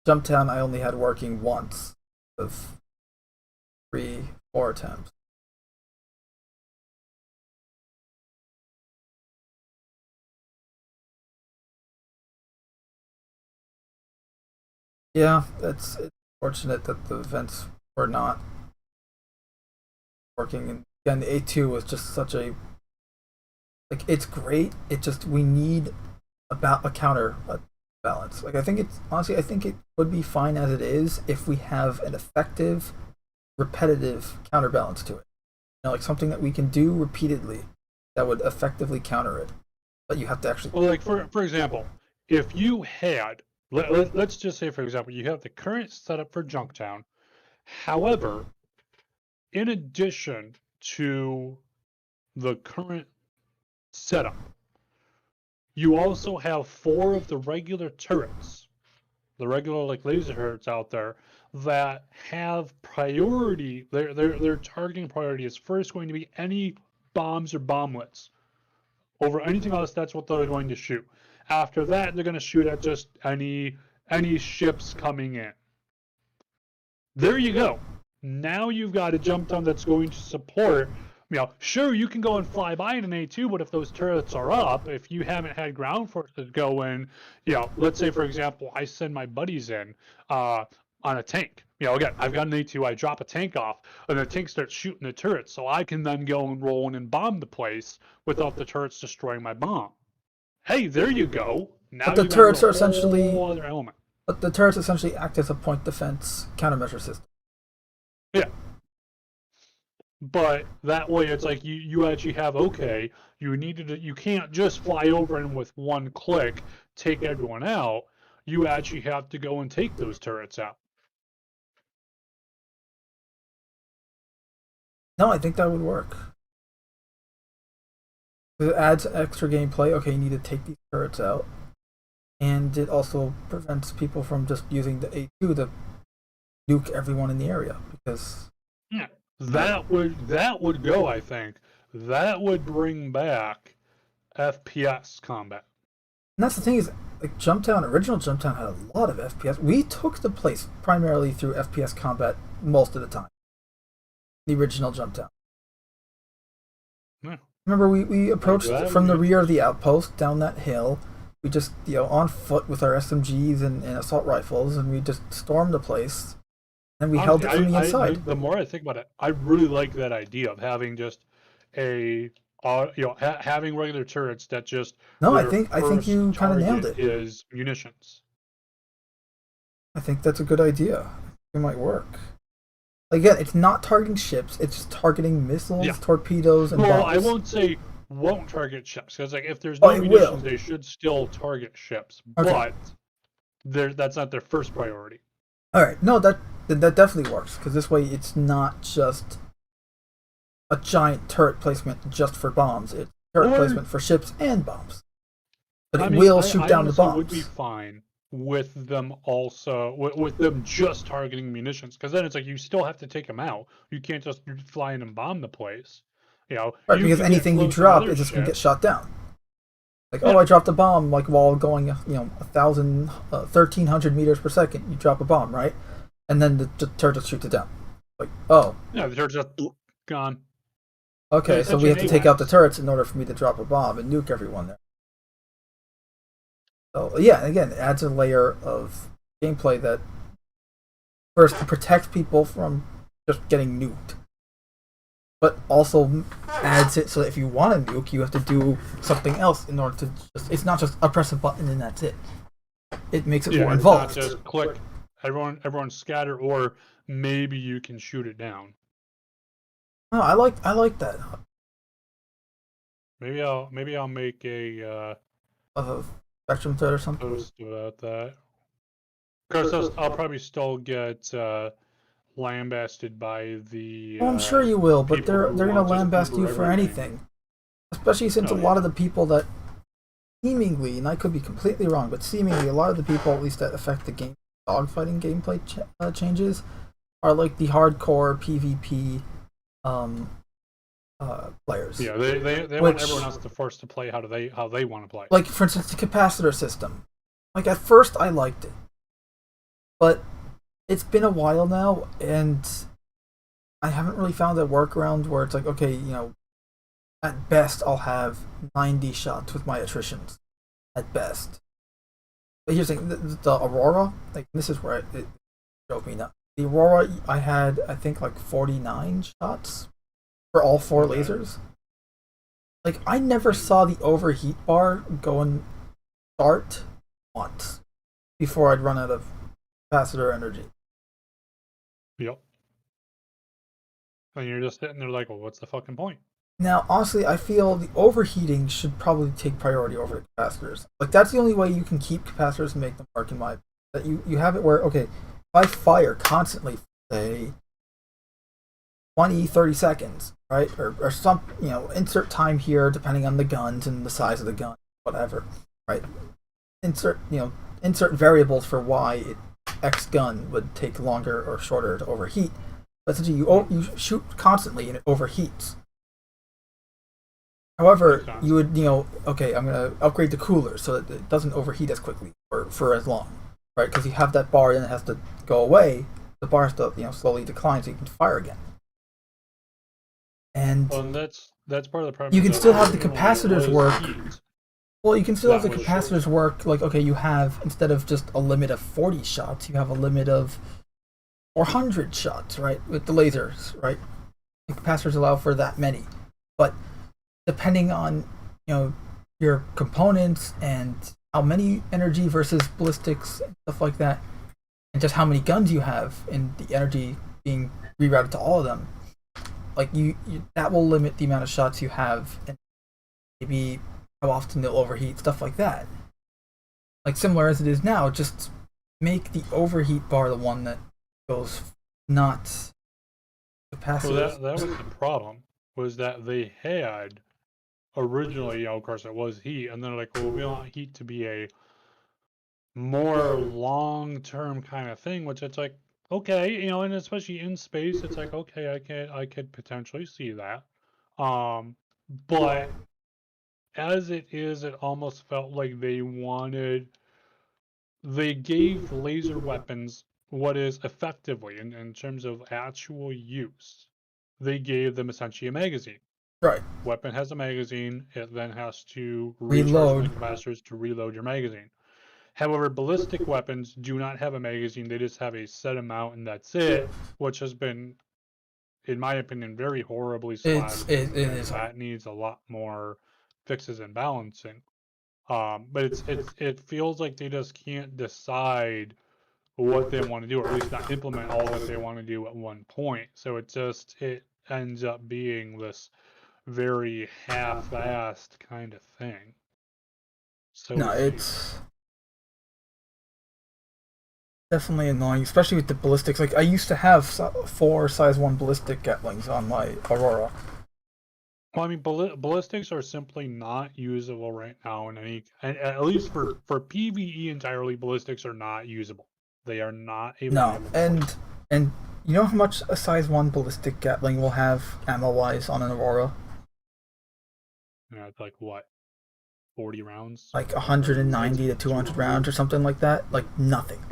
JumpTown I only had working once of 3-4 attempts. Yeah, it's fortunate that the events were not working. And again, the A2 was just such a, like, it's great. It just, we need a counter balance. Like, I think it would be fine as it is if we have an effective, repetitive counterbalance to it. You know, like something that we can do repeatedly that would effectively counter it. But you have to actually. Well, like for example, if you had, let's just say, for example, you have the current setup for JumpTown. However, in addition to the current setup, you also have 4 of the regular turrets, the regular like laser turrets out there that have priority. Their targeting priority is first going to be any bombs or bomblets. Over anything else, that's what they're going to shoot. After that, they're going to shoot at just any ships coming in. There you go. Now you've got a JumpTown that's going to support sure, you can go and fly by in an A2, but if those turrets are up, if you haven't had ground forces go in, let's say, for example, I send my buddies in on a tank. Again, I've got an A2, I drop a tank off, and the tank starts shooting the turrets, so I can then go and roll in and bomb the place without the turrets destroying my bomb. Hey, there you go. Now But the you turrets got are a essentially whole other element. But the turrets essentially act as a point defense countermeasure system. Yeah. But that way, it's like you actually have, okay, you can't just fly over and with one click take everyone out. You actually have to go and take those turrets out. No, I think that would work. It adds extra gameplay. Okay, you need to take these turrets out. And it also prevents people from just using the A2 to nuke everyone in the area, because that would go, I think. That would bring back FPS combat. And that's the thing is, like original JumpTown had a lot of FPS. We took the place primarily through FPS combat most of the time. The original JumpTown. Yeah. Remember, we approached from the rear of the outpost down that hill. We just, on foot with our SMGs and assault rifles, and we just stormed the place. And we held it from the inside. The more I think about it, I really like that idea of having just having regular turrets that just. No, I think you kind of nailed it. Is munitions. I think that's a good idea. It might work. Again, it's not targeting ships; it's just targeting missiles, torpedoes, and bombs. Well, I won't say won't target ships, because if there's no munitions, they should still target ships. Okay. But that's not their first priority. All right, no, that definitely works, because this way it's not just a giant turret placement just for bombs. It's turret placement for ships and bombs. But it will shoot down the bombs. Would be fine with them also with them just targeting munitions, because then it's like you still have to take them out. You can't just fly in and bomb the place. Right, because anything you drop is just going to get shot down. Like, I dropped a bomb, like, while going, 1,300 meters per second. You drop a bomb, right? And then the turret just shoots it down. Like, oh. Yeah, the turret's just gone. Okay, so we have to take out the turrets in order for me to drop a bomb and nuke everyone there. So, yeah, again, it adds a layer of gameplay that first protects people from just getting nuked, but also adds it so that if you want to nuke, you have to do something else in order to it's not just press a button and that's it. It makes it more involved. Not just click, everyone scatter, or maybe you can shoot it down. No, I like that. Maybe I'll make a spectrum thread or something. Post about that. Of course, I'll probably still get lambasted by the. I'm sure you will, but they're gonna lambaste you for anything, especially since a lot of the people that seemingly, and I could be completely wrong, but seemingly a lot of the people, at least that affect the game dogfighting gameplay changes, are like the hardcore PvP players. Yeah, they want everyone else to force to play how they want to play. Like, for instance, the capacitor system. Like, at first I liked it, but it's been a while now, and I haven't really found a workaround where it's like, okay, at best I'll have 90 shots with my attritions, at best. But here's the thing, the Aurora, like, this is where it drove me nuts. The Aurora, I had, I think, like 49 shots for all 4 lasers. Like, I never saw the overheat bar go and start once before I'd run out of capacitor energy. Yep. And you're just sitting there like, well, what's the fucking point? Now, honestly, I feel the overheating should probably take priority over the capacitors. Like, that's the only way you can keep capacitors and make them work, in my opinion. That you have it where, okay, if I fire constantly for, say, 20, 30 seconds, right? Or some, insert time here depending on the guns and the size of the gun, whatever, right? Insert variables for why X gun would take longer or shorter to overheat. But essentially, you shoot constantly and it overheats. However, you would, okay, I'm going to upgrade the cooler so that it doesn't overheat as quickly for as long, right? Because you have that bar and it has to go away. The bar has to, slowly decline so you can fire again. And Well, and that's part of the problem. you is can that still have the originally it capacitors was work. heat Well, you can still have that the was capacitors short. work. Like, okay, you have, instead of just a limit of 40 shots, you have a limit of 400 shots, right? With the lasers, right? The capacitors allow for that many. But depending on, your components and how many energy versus ballistics and stuff like that, and just how many guns you have and the energy being rerouted to all of them, like you that will limit the amount of shots you have and maybe how often they'll overheat, stuff like that. Like similar as it is now, just make the overheat bar the one that goes, not Well, capacitors. that was the problem, was that they had originally, of course, it was heat, and then like, well, we want heat to be a more long-term kind of thing, which it's like, okay, and especially in space, it's like, okay, I could potentially see that. But as it is, it almost felt like they gave laser weapons what is effectively, in terms of actual use, they gave them essentially a magazine. Right. Weapon has a magazine, it then has to recharge from the Reload. capacitors to reload your magazine. However, ballistic weapons do not have a magazine, they just have a set amount and that's it, which has been, in my opinion, very horribly slashed, It and is hard. that needs a lot more fixes and balancing. But it feels like they just can't decide what they want to do, or at least not implement all that they want to do at one point. So it ends up being this very half-assed kind of thing, so No, to speak. it's definitely annoying, especially with the ballistics. Like I used to have 4 size 1 ballistic Gatlings on my Aurora. Well, I mean, ballistics are simply not usable right now in at least for PvE entirely, ballistics are not usable. They are not a No, viable choice. and you know how much a size 1 ballistic Gatling will have ammo wise on an Aurora? It's like what, 40 rounds? Like 190 to 200 rounds or something like that. Like nothing.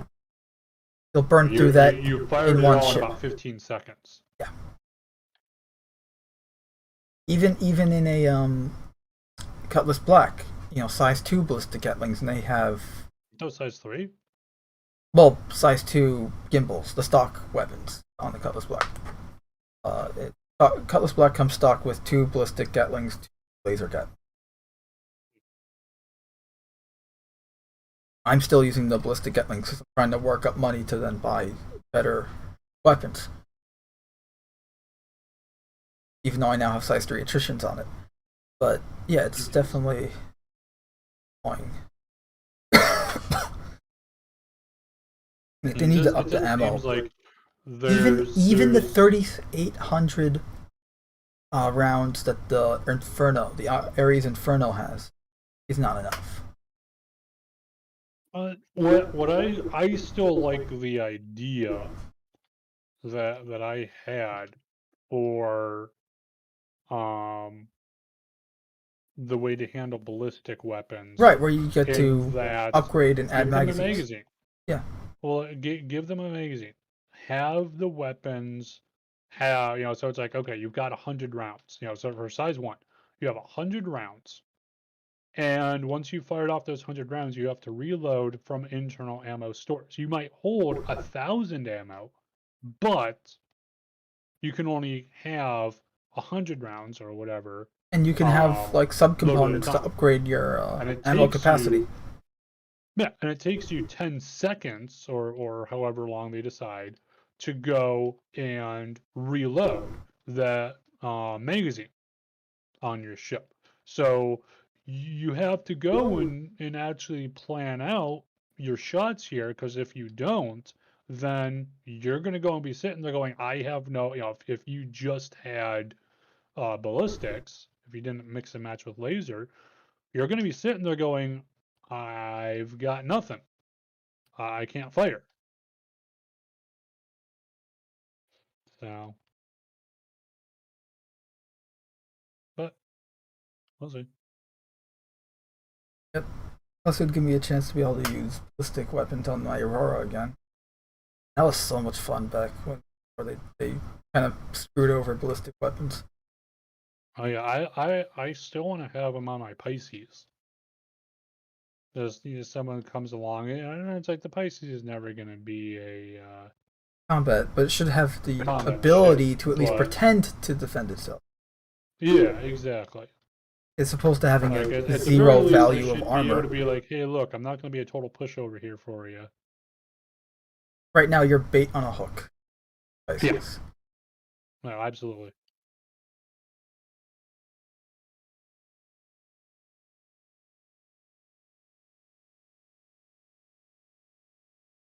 You'll burn You through you that you fired in it one all in ship. about 15 seconds. Yeah. Even in a Cutlass Black, size 2 ballistic Gatlings, and they have, No, size 3. well, size 2 gimbals, the stock weapons on the Cutlass Black. Cutlass Black comes stock with 2 ballistic Gatlings, 2 laser Gatlings. I'm still using the ballistic Gatlings because I'm trying to work up money to then buy better weapons. Even though I now have size 3 attritions on it. But yeah, it's definitely annoying. They need to up It the just ammo. seems like Even the there's 3,800 rounds that the Inferno, the Ares Inferno has, is not enough. what I still like the idea that I had for um the way to handle ballistic weapons, Right, where you get in to that upgrade and add give them a magazines. magazine. Yeah. Well, give them a magazine. Have the weapons have, so it's like, okay, you've got 100 rounds, so for size 1, you have 100 rounds. And once you fired off those 100 rounds, you have to reload from internal ammo stores. You might hold 1,000 ammo, but you can only have 100 rounds or whatever And you can have like loaded at a subcomponents to time. upgrade your And it ammo takes capacity. you, yeah, and it takes you 10 seconds or however long they decide to go and reload that magazine on your ship. So you have to go and actually plan out your shots here, because if you don't, then you're going to go and be sitting there going, I have no, if you just had ballistics, if you didn't mix and match with laser, you're going to be sitting there going, I've got nothing. I can't fire. So, but we'll see. Yep. Plus, it would give me a chance to be able to use ballistic weapons on my Aurora again. That was so much fun back when, where they kind of screwed over ballistic weapons. I still want to have them on my Pisces. Just someone comes along, and it's like the Pisces is never going to be a combat, but it should have the combat ability ship, to at least but pretend to defend itself. yeah, exactly. It's supposed to having Like a at the very zero least, they value of should be able armor. to be like, hey, look, I'm not going to be a total pushover here for you. Right now, you're bait on a hook. Yeah. No, absolutely.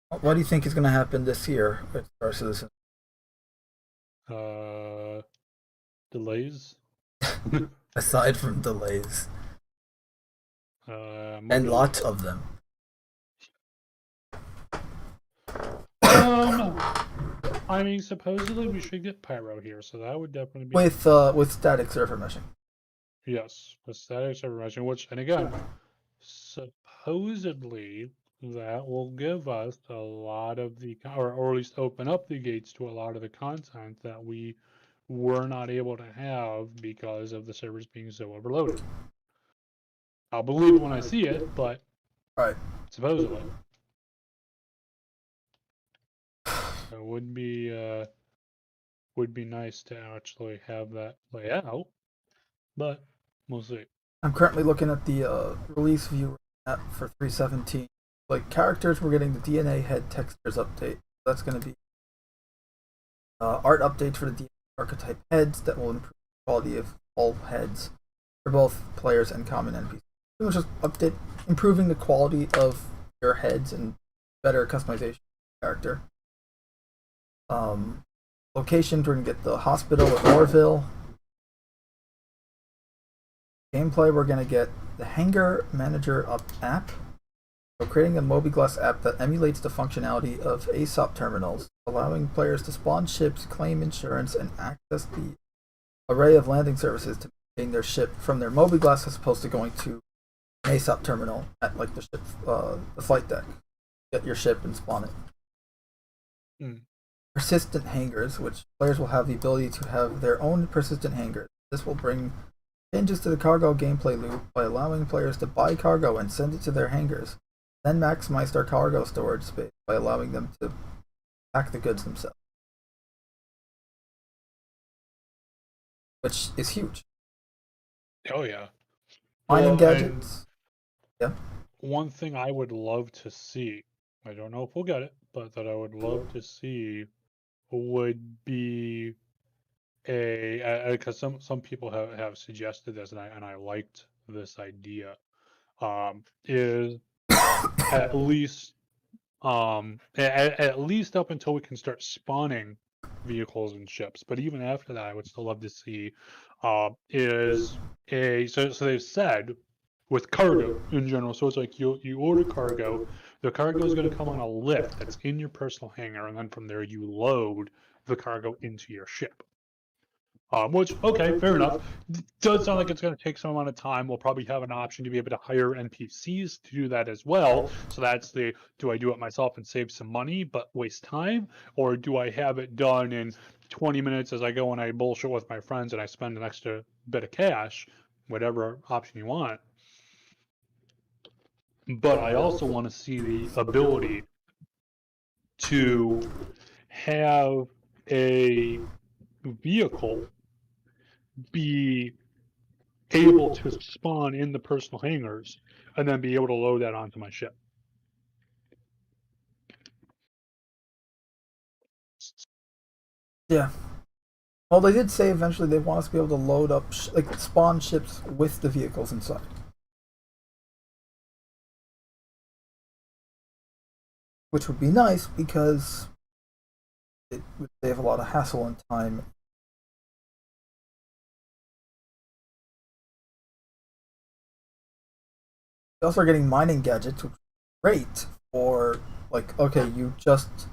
What do you think is going to happen this year with Star Citizen? Delays. Aside from delays. More And delays. lots of them. I mean, supposedly we should get pyro here, so that would definitely be with static server meshing. Yes, with static server meshing, which, and again, supposedly that will give us a lot of the, or at least open up the gates to a lot of the content that we were not able to have because of the servers being so overloaded. I'll believe it when I see it, but right, supposedly. So it would be nice to actually have that play out, but we'll see. I'm currently looking at the release view app for 3.17. Like characters, we're getting the DNA head textures update. That's going to be art updates for the DNA archetype heads that will improve the quality of all heads for both players and common NPCs. It was just improving the quality of your heads and better customization of the character. Locations, we're going to get the hospital at Orville. Gameplay, we're going to get the Hangar Manager app. So creating a mobiGlas app that emulates the functionality of ASOP terminals, allowing players to spawn ships, claim insurance, and access the array of landing services to maintain their ship from their mobiGlas as opposed to going to an ASOP terminal at like the ship, the flight deck. Get your ship and spawn it. Persistent hangars, which players will have the ability to have their own persistent hangars. This will bring changes to the cargo gameplay loop by allowing players to buy cargo and send it to their hangars, then maximize their cargo storage space by allowing them to pack the goods themselves. Which is huge. Oh, yeah. Mining gadgets. Yeah. One thing I would love to see, I don't know if we'll get it, but that I would love to see would be because some people have suggested this, and I liked this idea, is at least at least up until we can start spawning vehicles and ships, but even after that, I would still love to see is so they've said with cargo in general. So it's like you order cargo, the cargo is going to come on a lift that's in your personal hangar, and then from there you load the cargo into your ship. Which, okay, fair enough. Does sound like it's going to take some amount of time. We'll probably have an option to be able to hire NPCs to do that as well. So that's the, do I do it myself and save some money but waste time? Or do I have it done in 20 minutes as I go and I bullshit with my friends and I spend an extra bit of cash, whatever option you want. But I also want to see the ability to have a vehicle be able to spawn in the personal hangars and then be able to load that onto my ship. Yeah. Well, they did say eventually they want us to be able to load up, like spawn ships with the vehicles inside. Which would be nice because it would save a lot of hassle and time. They also are getting mining gadgets, which is great for, like, okay, you just,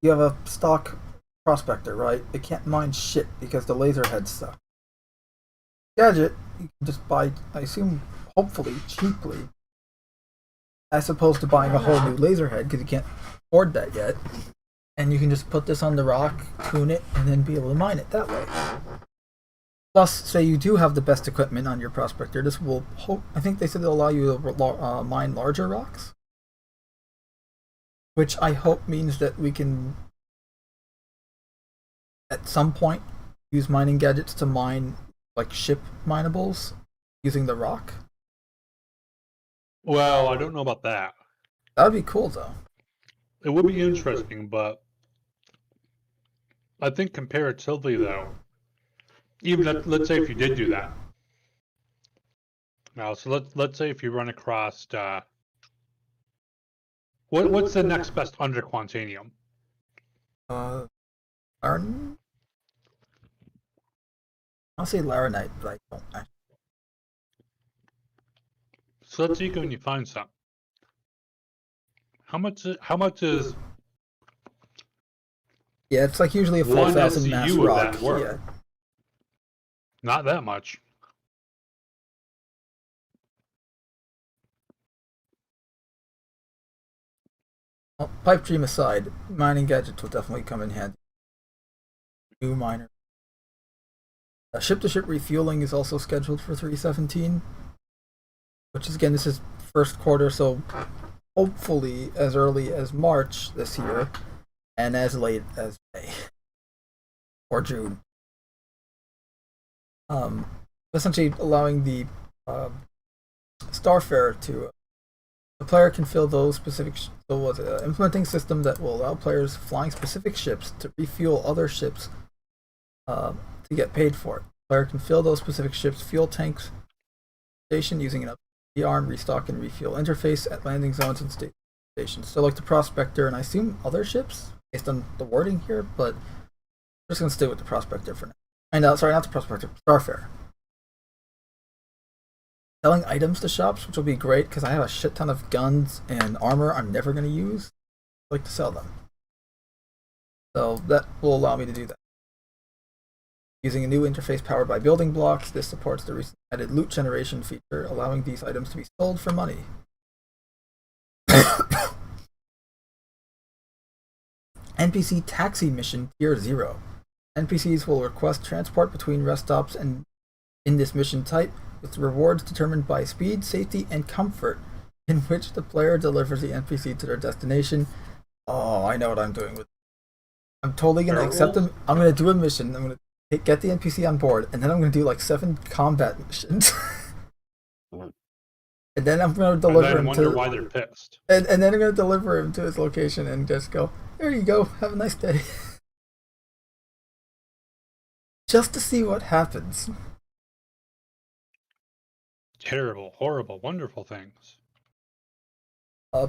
you have a stock prospector, right? It can't mine shit because the laser head's stuck. Gadget, you can just buy, I assume, hopefully, cheaply, as opposed to buying a whole new laser head because you can't afford that yet. And you can just put this on the rock, tune it, and then be able to mine it that way. Plus, say you do have the best equipment on your prospector, this will I think they said it'll allow you to mine larger rocks, which I hope means that we can, at some point, use mining gadgets to mine like ship minables using the rock. Well, I don't know about that. That'd be cool, though. It would be interesting, but I think comparatively, though, even let's say if you did do that. Now, so let's say if you run across what's the next best under Quantanium? Laran? I'll say Laranite, but I don't. So let's see when you find some. How much is? Yeah, it's like usually a 4,000 mass SCU of rock. that work. Yeah. Not that much. Well, pipe dream aside, mining gadgets will definitely come in handy. New miner. Ship-to-ship refueling is also scheduled for 317, which is, again, this is first quarter, so hopefully as early as March this year, and as late as May or June. Essentially allowing the Starfare to the player can fill those specific. So was implementing a system that will allow players flying specific ships to refuel other ships to get paid for it. The player can fill those specific ships' fuel tanks station using an PR and restock and refuel interface at landing zones and stations. So like the Prospector and I assume other ships based on the wording here, but I'm just gonna stay with the Prospector for now. Sorry, not the Prospector, Starfare. Selling items to shops, which will be great because I have a shit ton of guns and armor I'm never going to use. I like to sell them. So that will allow me to do that. Using a new interface powered by building blocks, this supports the recent added loot generation feature, allowing these items to be sold for money. NPC Taxi Mission Tier 0. NPCs will request transport between rest stops and in this mission type, with rewards determined by speed, safety, and comfort, in which the player delivers the NPC to their destination. Oh, I know what I'm doing with. I'm totally gonna accept them. I'm gonna do a mission. I'm gonna get the NPC on board, and then I'm gonna do like 7 combat missions. And then I'm gonna deliver him wonder why they're pissed. And then I'm gonna deliver him to his location and just go, there you go, have a nice day. Just to see what happens. Terrible, horrible, wonderful things.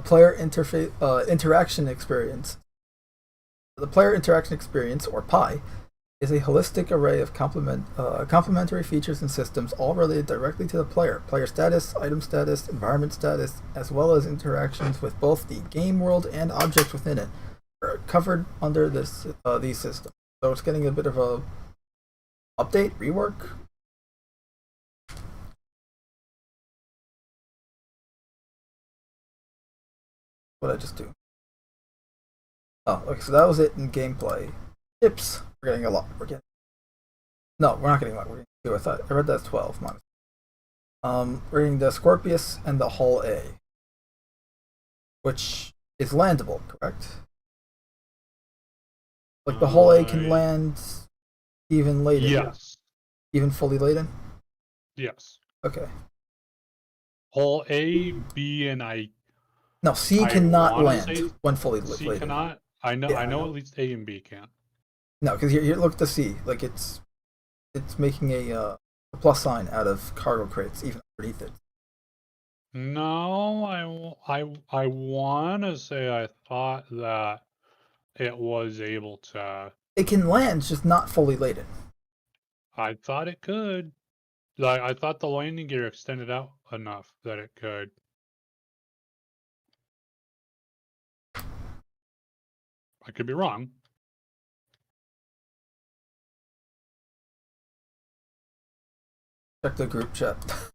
Player interface interaction experience. The player interaction experience, or PI, is a holistic array of complementary features and systems, all related directly to the player. Player status, item status, environment status, as well as interactions with both the game world and objects within it, are covered under these systems. So it's getting a bit of a update, rework. What did I just do? Oh, okay, so that was it in gameplay. Ships, we're getting a lot. No, we're not getting a lot. We're getting 2. I read that's 12. We're getting the Scorpius and the Hull A, which is landable, correct? Like the Hull A can land even laden. Yes. Even fully laden. Yes. Okay. Hull A, B, and I. No, C cannot land when fully laden. C cannot. I know. Yeah, I know. At least A and B can. No, because you look at the C. Like it's making a plus sign out of cargo crates even underneath it. No, I want to say I thought that it was able to. It can land, just not fully laden. I thought it could. Like I thought the landing gear extended out enough that it could. I could be wrong. Check the group chat.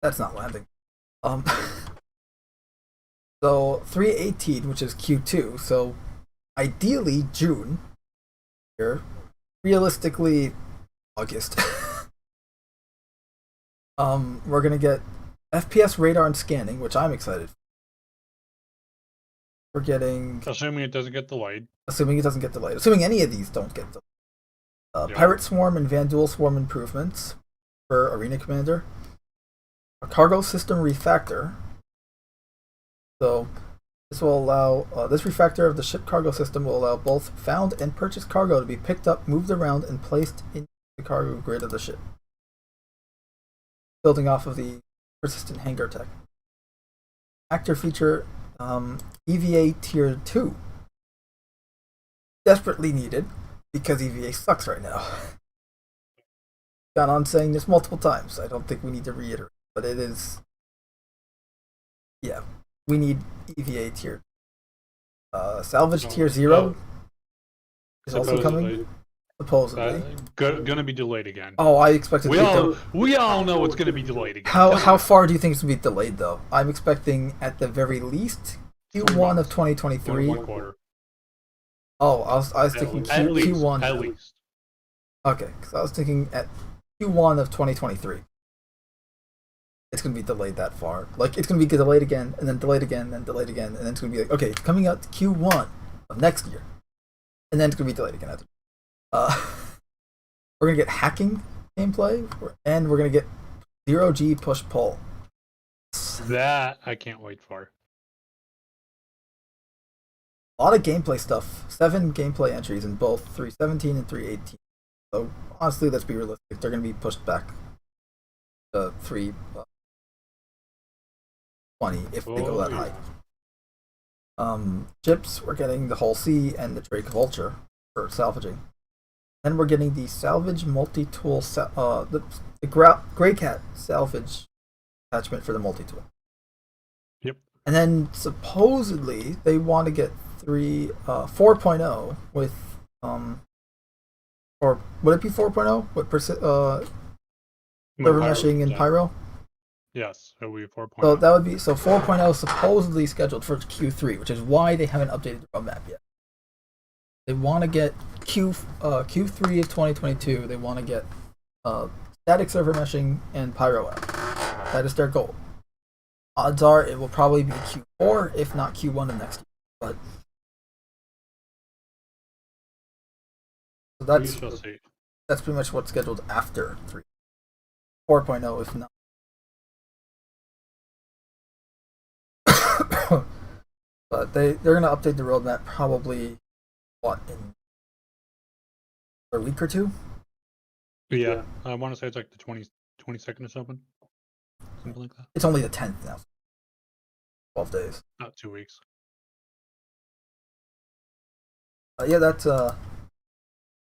That's not landing. So 318, which is Q2. So ideally June. Here, realistically August. We're gonna get FPS radar and scanning, which I'm excited for. We're getting, assuming it doesn't get delayed. Assuming it doesn't get delayed. Assuming any of these don't get delayed. Pirate Swarm and Vandal Swarm improvements for Arena Commander. A cargo system refactor. So this will allow this refactor of the ship cargo system will allow both found and purchased cargo to be picked up, moved around, and placed in the cargo grid of the ship. Building off of the persistent hangar tech. Actor feature EVA Tier 2. Desperately needed, because EVA sucks right now. Gone on saying this multiple times. I don't think we need to reiterate, but it is. Yeah, we need EVA Tier. Salvage Tier 0 is also coming. Supposedly. Gonna be delayed again. Oh, I expected. We all know it's gonna be delayed again. How far do you think it's gonna be delayed though? I'm expecting at the very least Q1 of 2023. 1 quarter. Oh, I was thinking Q1. At least. Okay, because I was thinking at Q1 of 2023. It's gonna be delayed that far. Like it's gonna be delayed again, and then delayed again, and then delayed again, and then it's gonna be like, okay, it's coming out Q1 of next year, and then it's gonna be delayed again after. We're gonna get hacking gameplay, and we're gonna get 0G push pull. That I can't wait for. A lot of gameplay stuff. 7 gameplay entries in both 317 and 318. So honestly, let's be realistic. They're gonna be pushed back to 320 if they go that high. Ships, we're getting the Hull C and the Drake Vulture for salvaging. Then we're getting the salvage multi-tool, the Grey Cat salvage attachment for the multi-tool. Yep. And then supposedly they want to get 4.0 with or would it be 4.0 with server meshing and pyro? Yes, it would be 4.0. So that would be 4.0 supposedly scheduled for Q3, which is why they haven't updated the roadmap yet. They want to get Q3 of 2022. They want to get static server meshing and pyro out. That is their goal. Odds are it will probably be Q4, if not Q1 of next year. But so that's pretty much what's scheduled after 3. 4.0, if not. But they're going to update the roadmap probably, in a week or two? Yeah, I want to say it's like the 22nd or something like that. It's only the 10th now. 12 days. Not 2 weeks. Yeah, that's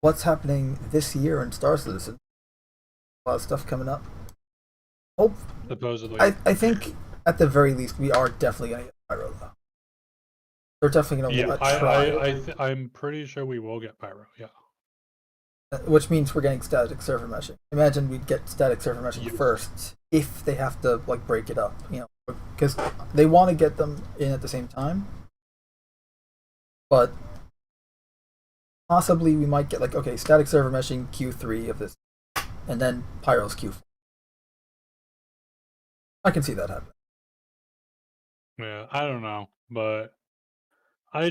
what's happening this year in Star Citizen. A lot of stuff coming up. Supposedly. I think at the very least we are definitely going to get Pyro though. They're definitely going to try. I'm pretty sure we will get Pyro, yeah. Which means we're getting static server meshing. Imagine we'd get static server meshing first if they have to break it up, because they want to get them in at the same time. But possibly we might get static server meshing Q3 of this, and then Pyro's Q4. I can see that happening. Yeah, I don't know, but I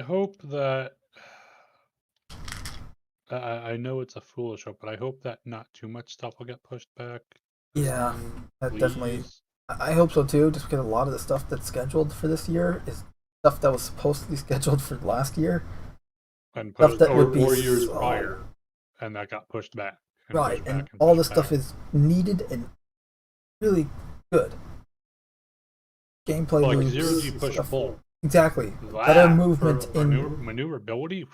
hope that I know it's a foolish hope, but I hope that not too much stuff will get pushed back. Yeah, that Please. definitely. I hope so too, just because a lot of the stuff that's scheduled for this year is stuff that was supposed to be scheduled for last year. And stuff that would be 4 years prior, and that got pushed back. Right, and all this stuff is needed and really good. Gameplay like loops, 0G push stuff. pull. Exactly. Better movement in maneuverability.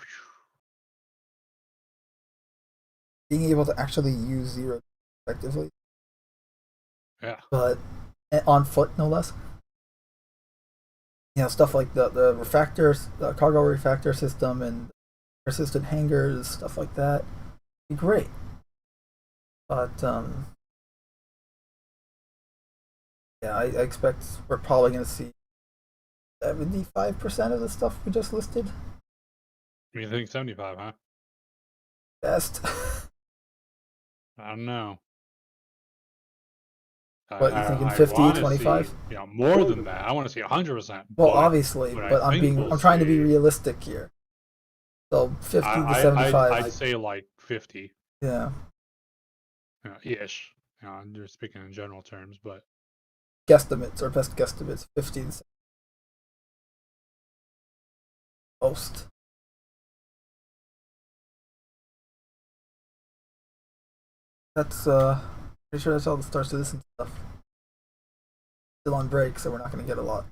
Being able to actually use 0 effectively. Yeah. But on foot, no less. Stuff like the refactors, the cargo refactor system, and persistent hangars, stuff like that. Be great. But Yeah, I expect we're probably going to see 75% of the stuff we just listed. You think 75, huh? Best. I don't know. What, you thinking I 50, want to 25? see, more than that. I want to see 100%. Well, obviously, what I but I'm think we'll trying to be see, realistic here. So 50 to 75. I'd say like 50. Yeah. Ish. You're speaking in general terms, but Guesstimates, our best guesstimates, 50 to 70. Most. That's pretty sure that's all the Star Citizen stuff. Still on break, so we're not going to get a lot.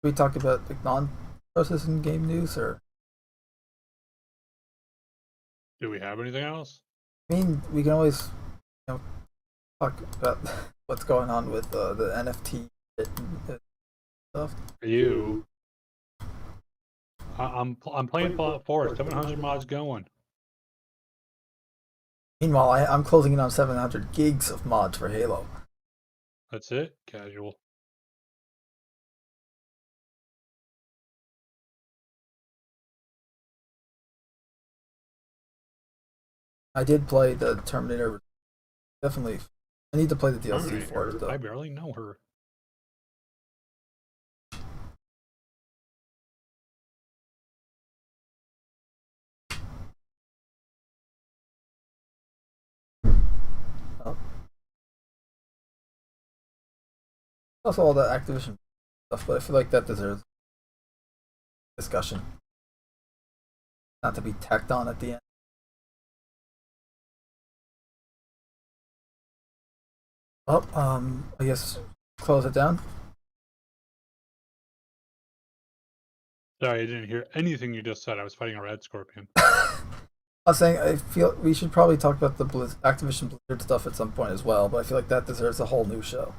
We talk about the non-Star Citizen game news, or do we have anything else? I mean, we can always talk about what's going on with the NFT stuff. You. I'm playing Fallout 4. 700 mods going. Meanwhile, I'm closing in on 700 gigs of mods for Halo. That's it. Casual. I did play the Terminator. Definitely, I need to play the DLC for it though. I barely know her. Oh. Also, all the Activision stuff, but I feel like that deserves discussion, not to be tacked on at the end. Oh, I guess close it down. Sorry, I didn't hear anything you just said. I was fighting a red scorpion. I was saying I feel we should probably talk about the Activision Blizzard stuff at some point as well, but I feel like that deserves a whole new show,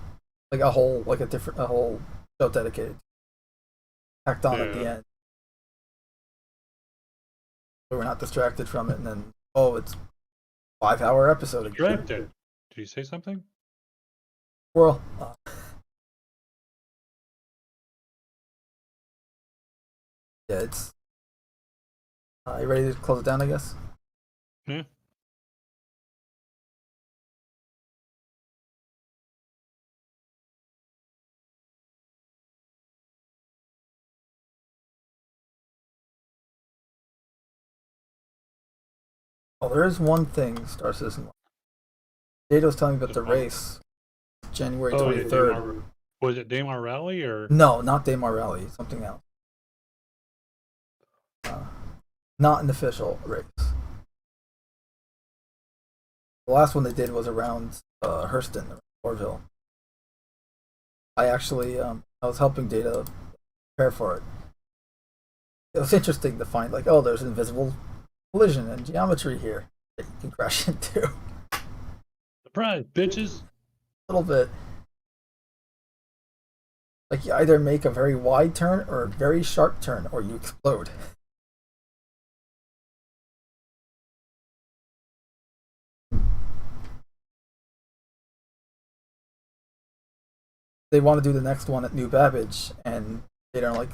like a whole show dedicated, tacked on at the end. So we're not distracted from it, and then it's 5-hour episode again. Distracted. Did you say something? Well, yeah, it's. You ready to close it down? I guess. Yeah. Oh, there is one thing, Star Citizen. Data was telling me about the race, January 23rd. Was it Daymar Rally or? No, not Daymar Rally. Something else. Not an official race. The last one they did was around Hurston, Orville. I actually I was helping Data prepare for it. It was interesting to find there's invisible collision and geometry here that you can crash into. Surprise, bitches! A little bit. Like you either make a very wide turn or a very sharp turn, or you explode. They want to do the next one at New Babbage, and they don't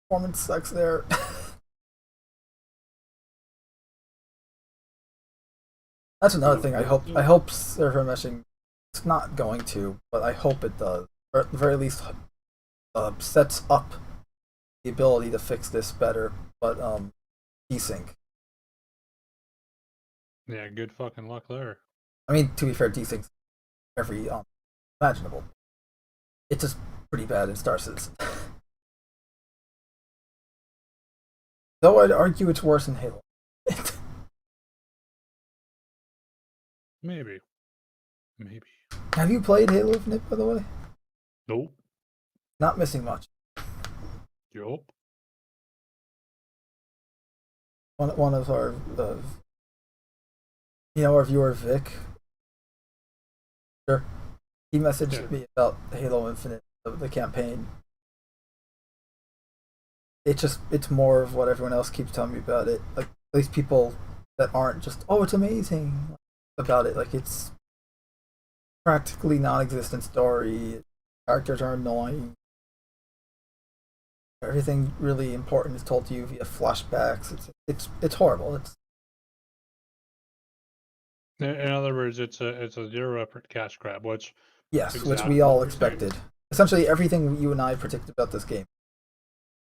performance sucks there. That's another thing. I hope server meshing. It's not going to, but I hope it does. Or at the very least, sets up the ability to fix this better. But desync. Yeah, good fucking luck there. I mean, to be fair, desync every imaginable. It's just pretty bad in Star Citizen. Though I'd argue it's worse in Halo. Maybe. Have you played Halo Infinite, by the way? Nope. Not missing much. Yup. One of our, our viewer Vic Sure. He messaged me about Halo Infinite, the campaign. It's more of what everyone else keeps telling me about it. Like, at least people that aren't just, oh, it's amazing about it. Like, it's practically non-existent story. Characters are annoying. Everything really important is told to you via flashbacks. It's horrible. In other words, it's a zero effort cash grab, which which we all expected. Essentially, everything you and I predicted about this game,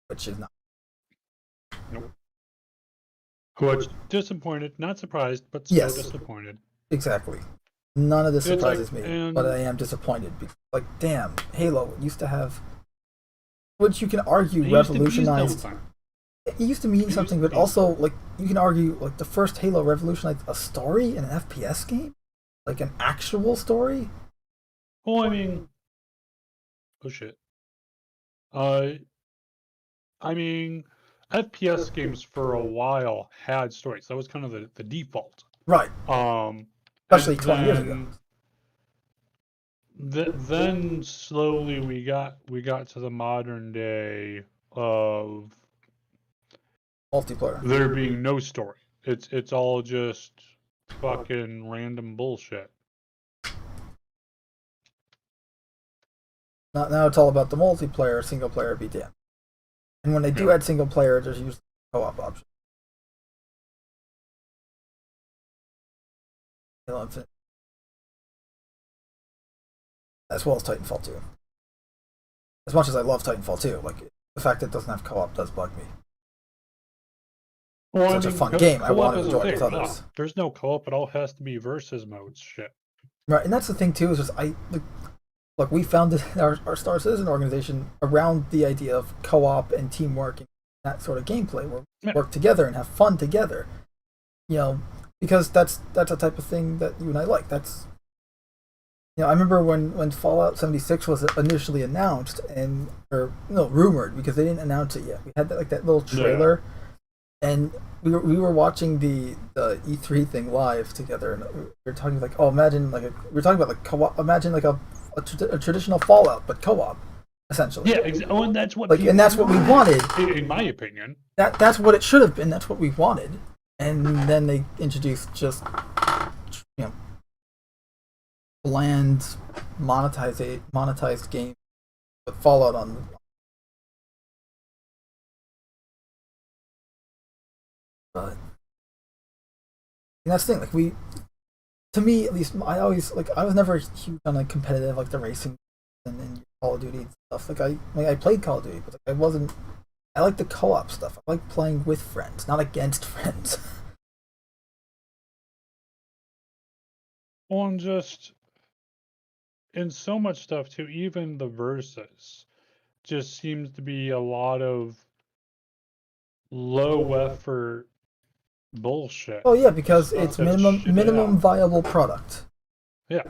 which is not. Nope. Which disappointed, not surprised, but still disappointed. Exactly. None of this surprises me, but I am disappointed because, like, damn, Halo used to have, which you can argue revolutionized. It used to mean something, but also, like, you can argue, like, the first Halo revolutionized a story in an FPS game, like an actual story. Well, I mean, oh shit. I mean, FPS games for a while had stories. That was kind of the default. Right. Especially 20 years ago. Then slowly we got to the modern day of multiplayer. There being no story. It's all just fucking random bullshit. Now it's all about the multiplayer, single player BDM. And when they do add single player, there's usually a co-op option. Halo Infinite. As well as Titanfall 2. As much as I love Titanfall 2, like, the fact that it doesn't have co-op does bug me. Well, it's such a fun game. I want to enjoy it with others. There's no co-op. It all has to be versus modes. Shit. Right, and that's the thing too. Is just look, we founded our Star Citizen organization around the idea of co-op and teamwork and that sort of gameplay, where we work together and have fun together. You know, because that's a type of thing that you and I like. That's, you know, I remember when Fallout 76 was initially announced rumored, because they didn't announce it yet. We had that little trailer. Yeah. And we were watching the E3 thing live together, and we were talking like, oh, imagine we were talking about like co-op. Imagine like a traditional Fallout, but co-op, essentially. Yeah, exactly. And that's what and that's what we wanted. In my opinion, that's what it should have been. That's what we wanted. And then they introduced just, you know, bland monetized game with Fallout on. But and that's the thing, like, to me at least, I was never huge on like competitive, like the racing and Call of Duty and stuff. I played Call of Duty, but I like the co-op stuff. I like playing with friends, not against friends. Well, and just in so much stuff too, even the versus just seems to be a lot of low effort bullshit. Oh yeah, because it's minimum viable product. Yeah,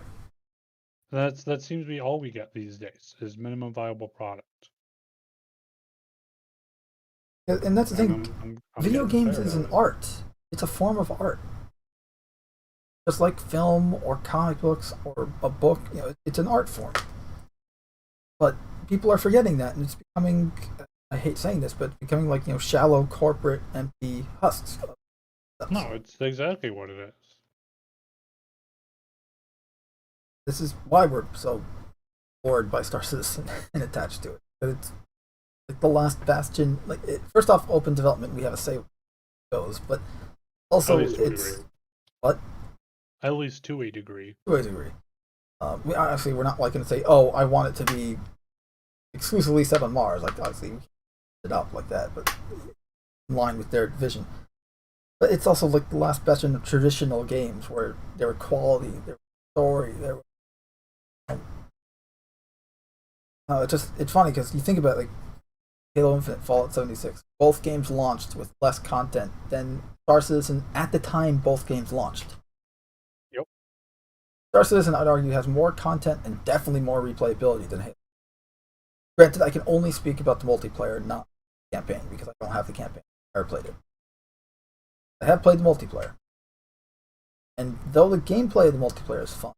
that seems to be all we get these days is minimum viable product. And that's the thing. Video games is an art. It's a form of art. Just like film or comic books or a book, you know, it's an art form. But people are forgetting that, and it's becoming, I hate saying this, but it's becoming like, you know, shallow, corporate, empty husks. No, it's exactly what it is. This is why we're so bored by Star Citizen and attached to it. But it's like the last bastion. First off, open development, we have a say where it goes, but also it's what? At least to a degree. To a degree. We're not like going to say, oh, I want it to be exclusively set on Mars. Like, obviously, we can't set it up like that, but in line with their vision. But it's also like the last bastion of traditional games where there were quality, there was story, there was... it's funny because you think about, like, Halo Infinite, Fallout 76. Both games launched with less content than Star Citizen at the time both games launched. Yep. Star Citizen, I'd argue, has more content and definitely more replayability than Halo. Granted, I can only speak about the multiplayer, not the campaign, because I don't have the campaign. I never played it. I have played the multiplayer. And though the gameplay of the multiplayer is fun,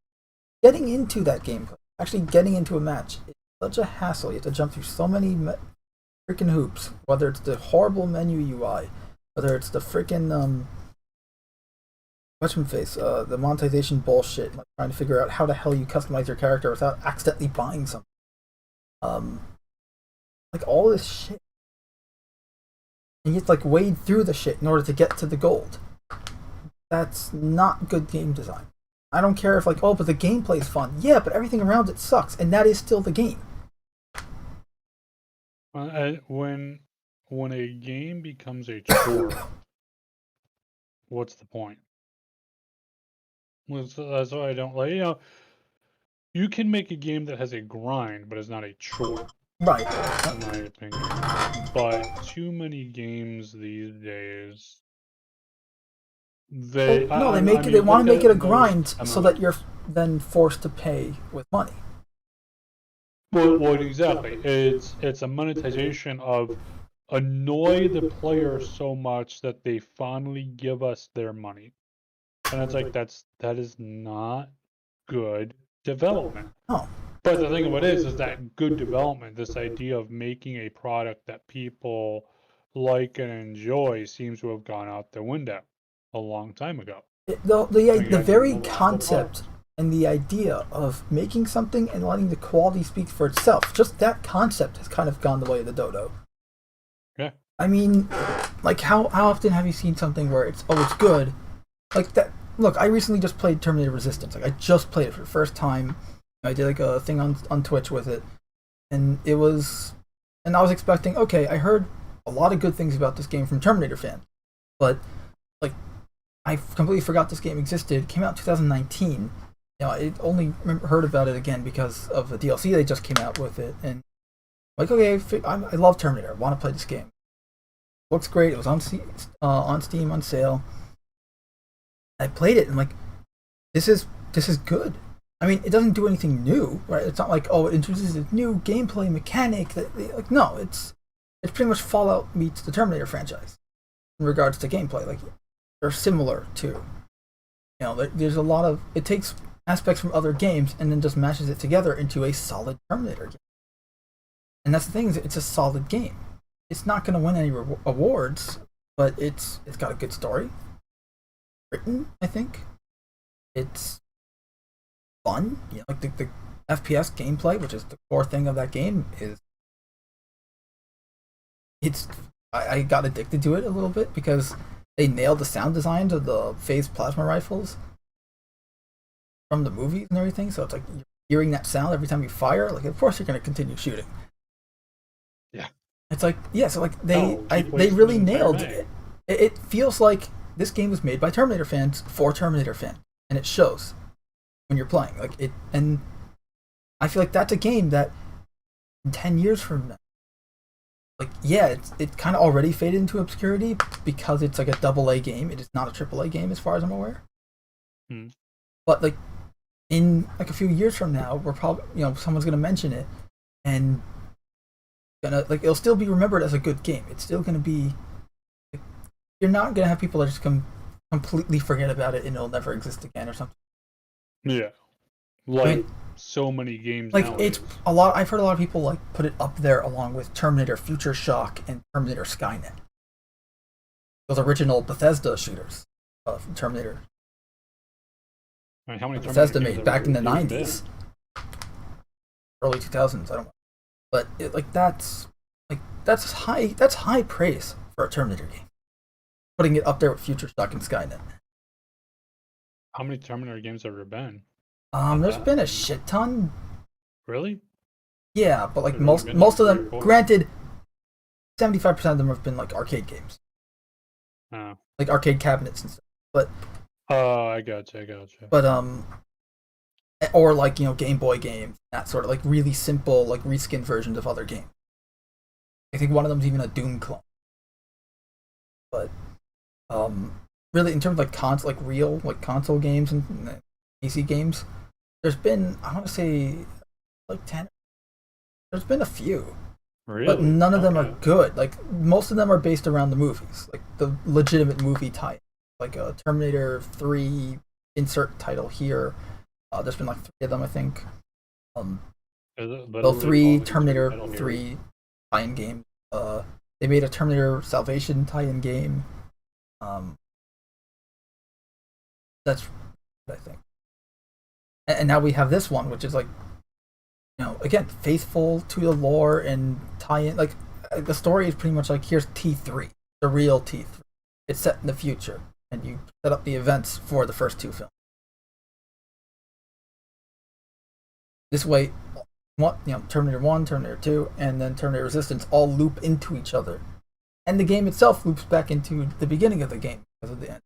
getting into that gameplay, actually getting into a match, is such a hassle. You have to jump through so many freaking hoops, whether it's the horrible menu UI, whether it's the freaking the monetization bullshit, like trying to figure out how the hell you customize your character without accidentally buying something. Like all this shit. And you have to like wade through the shit in order to get to the gold. That's not good game design. I don't care if like, oh, but the gameplay's fun. Yeah, but everything around it sucks, and that is still the game. When a game becomes a chore, what's the point? That's why I don't like. You can make a game that has a grind, but it's not a chore. Right. In my opinion. But too many games these days. They want to make it a grind so that you're then forced to pay with money. Well, exactly. It's a monetization of annoy the player so much that they finally give us their money, and it's like that is not good development. Oh. But the thing of it is that good development, this idea of making a product that people like and enjoy, seems to have gone out the window a long time ago. The very concept and the idea of making something and letting the quality speak for itself, just that concept has kind of gone the way of the dodo. Yeah. I mean, like how often have you seen something where it's good, like that? Look, I recently just played Terminator Resistance. Like I just played it for the first time. I did like a thing on Twitch with it, and I was expecting, okay, I heard a lot of good things about this game from Terminator fans, but like I completely forgot this game existed. It came out in 2019. I only heard about it again because of the DLC they just came out with it, and like, okay, I love Terminator. I want to play this game. Looks great. It was on Steam on sale. I played it and like, this is good. I mean, it doesn't do anything new, right? It's not like, oh, it introduces a new gameplay mechanic. Like, no, it's pretty much Fallout meets the Terminator franchise in regards to gameplay. Like, they're similar too. There's a lot of, it takes aspects from other games and then just mashes it together into a solid Terminator game. And that's the thing, is it's a solid game. It's not going to win any awards, but it's got a good story. Written, I think. It's fun. Like the FPS gameplay, which is the core thing of that game, I got addicted to it a little bit because they nailed the sound designs of the phased plasma rifles from the movies and everything. So it's like you're hearing that sound every time you fire. Like, of course you're going to continue shooting. Yeah. It's like, yeah. So like they really nailed it. It feels like this game was made by Terminator fans for Terminator fans, and it shows when you're playing. Like it, and I feel like that's a game that 10 years from now, like, yeah, it kind of already faded into obscurity because it's like a AA game. It is not a AAA game as far as I'm aware. But like in like a few years from now, we're probably, someone's gonna mention it, and it'll still be remembered as a good game. It's still gonna be. Like, you're not gonna have people that just completely forget about it and it'll never exist again or something. Yeah, like so many games. Like nowadays. It's a lot. I've heard a lot of people like put it up there along with Terminator Future Shock and Terminator Skynet. Those original Bethesda shooters from Terminator. I mean, how many Bethesda made back in the 90s, early 2000s. I don't know, but that's high praise for a Terminator game. Putting it up there with Future Shock and Skynet. How many Terminator games have there been? There's been a shit ton. Really? Yeah, but like most of them, granted, 75% of them have been like arcade games. Oh. Like arcade cabinets and stuff. But I gotcha. But or like, Game Boy games, that sort of like really simple, like reskin versions of other games. I think one of them's even a Doom clone. But really, in terms of like real console games and PC games, there's been, I want to say, like 10. There's been a few. Really? But none of them are good. Like, most of them are based around the movies, like the legitimate movie type, like a Terminator 3 insert title here, There's been like 3 of them, I think. Literally 3 all Terminator Metal Gear. 3 tie-in games. They made a Terminator Salvation tie-in game. That's what I think. And now we have this one, which is like, again, faithful to the lore and tie-in. Like, the story is pretty much like, here's T3, the real T3. It's set in the future, and you set up the events for the first 2 films. This way, Terminator 1, Terminator 2, and then Terminator Resistance all loop into each other. And the game itself loops back into the beginning of the game because of the end.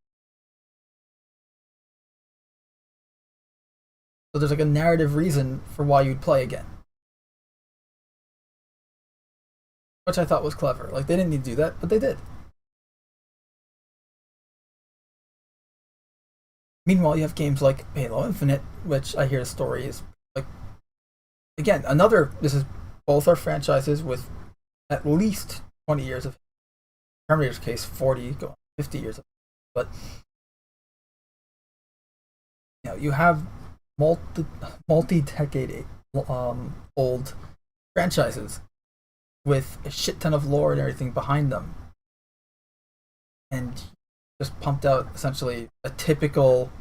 So there's like a narrative reason for why you'd play again. Which I thought was clever. Like, they didn't need to do that, but they did. Meanwhile, you have games like Halo Infinite, which I hear the story is like, again, both are franchises with at least 20 years of, Terminator's case, 40, going 50 years of, but you have multi-decade old franchises with a shit ton of lore and everything behind them, and just pumped out essentially a typical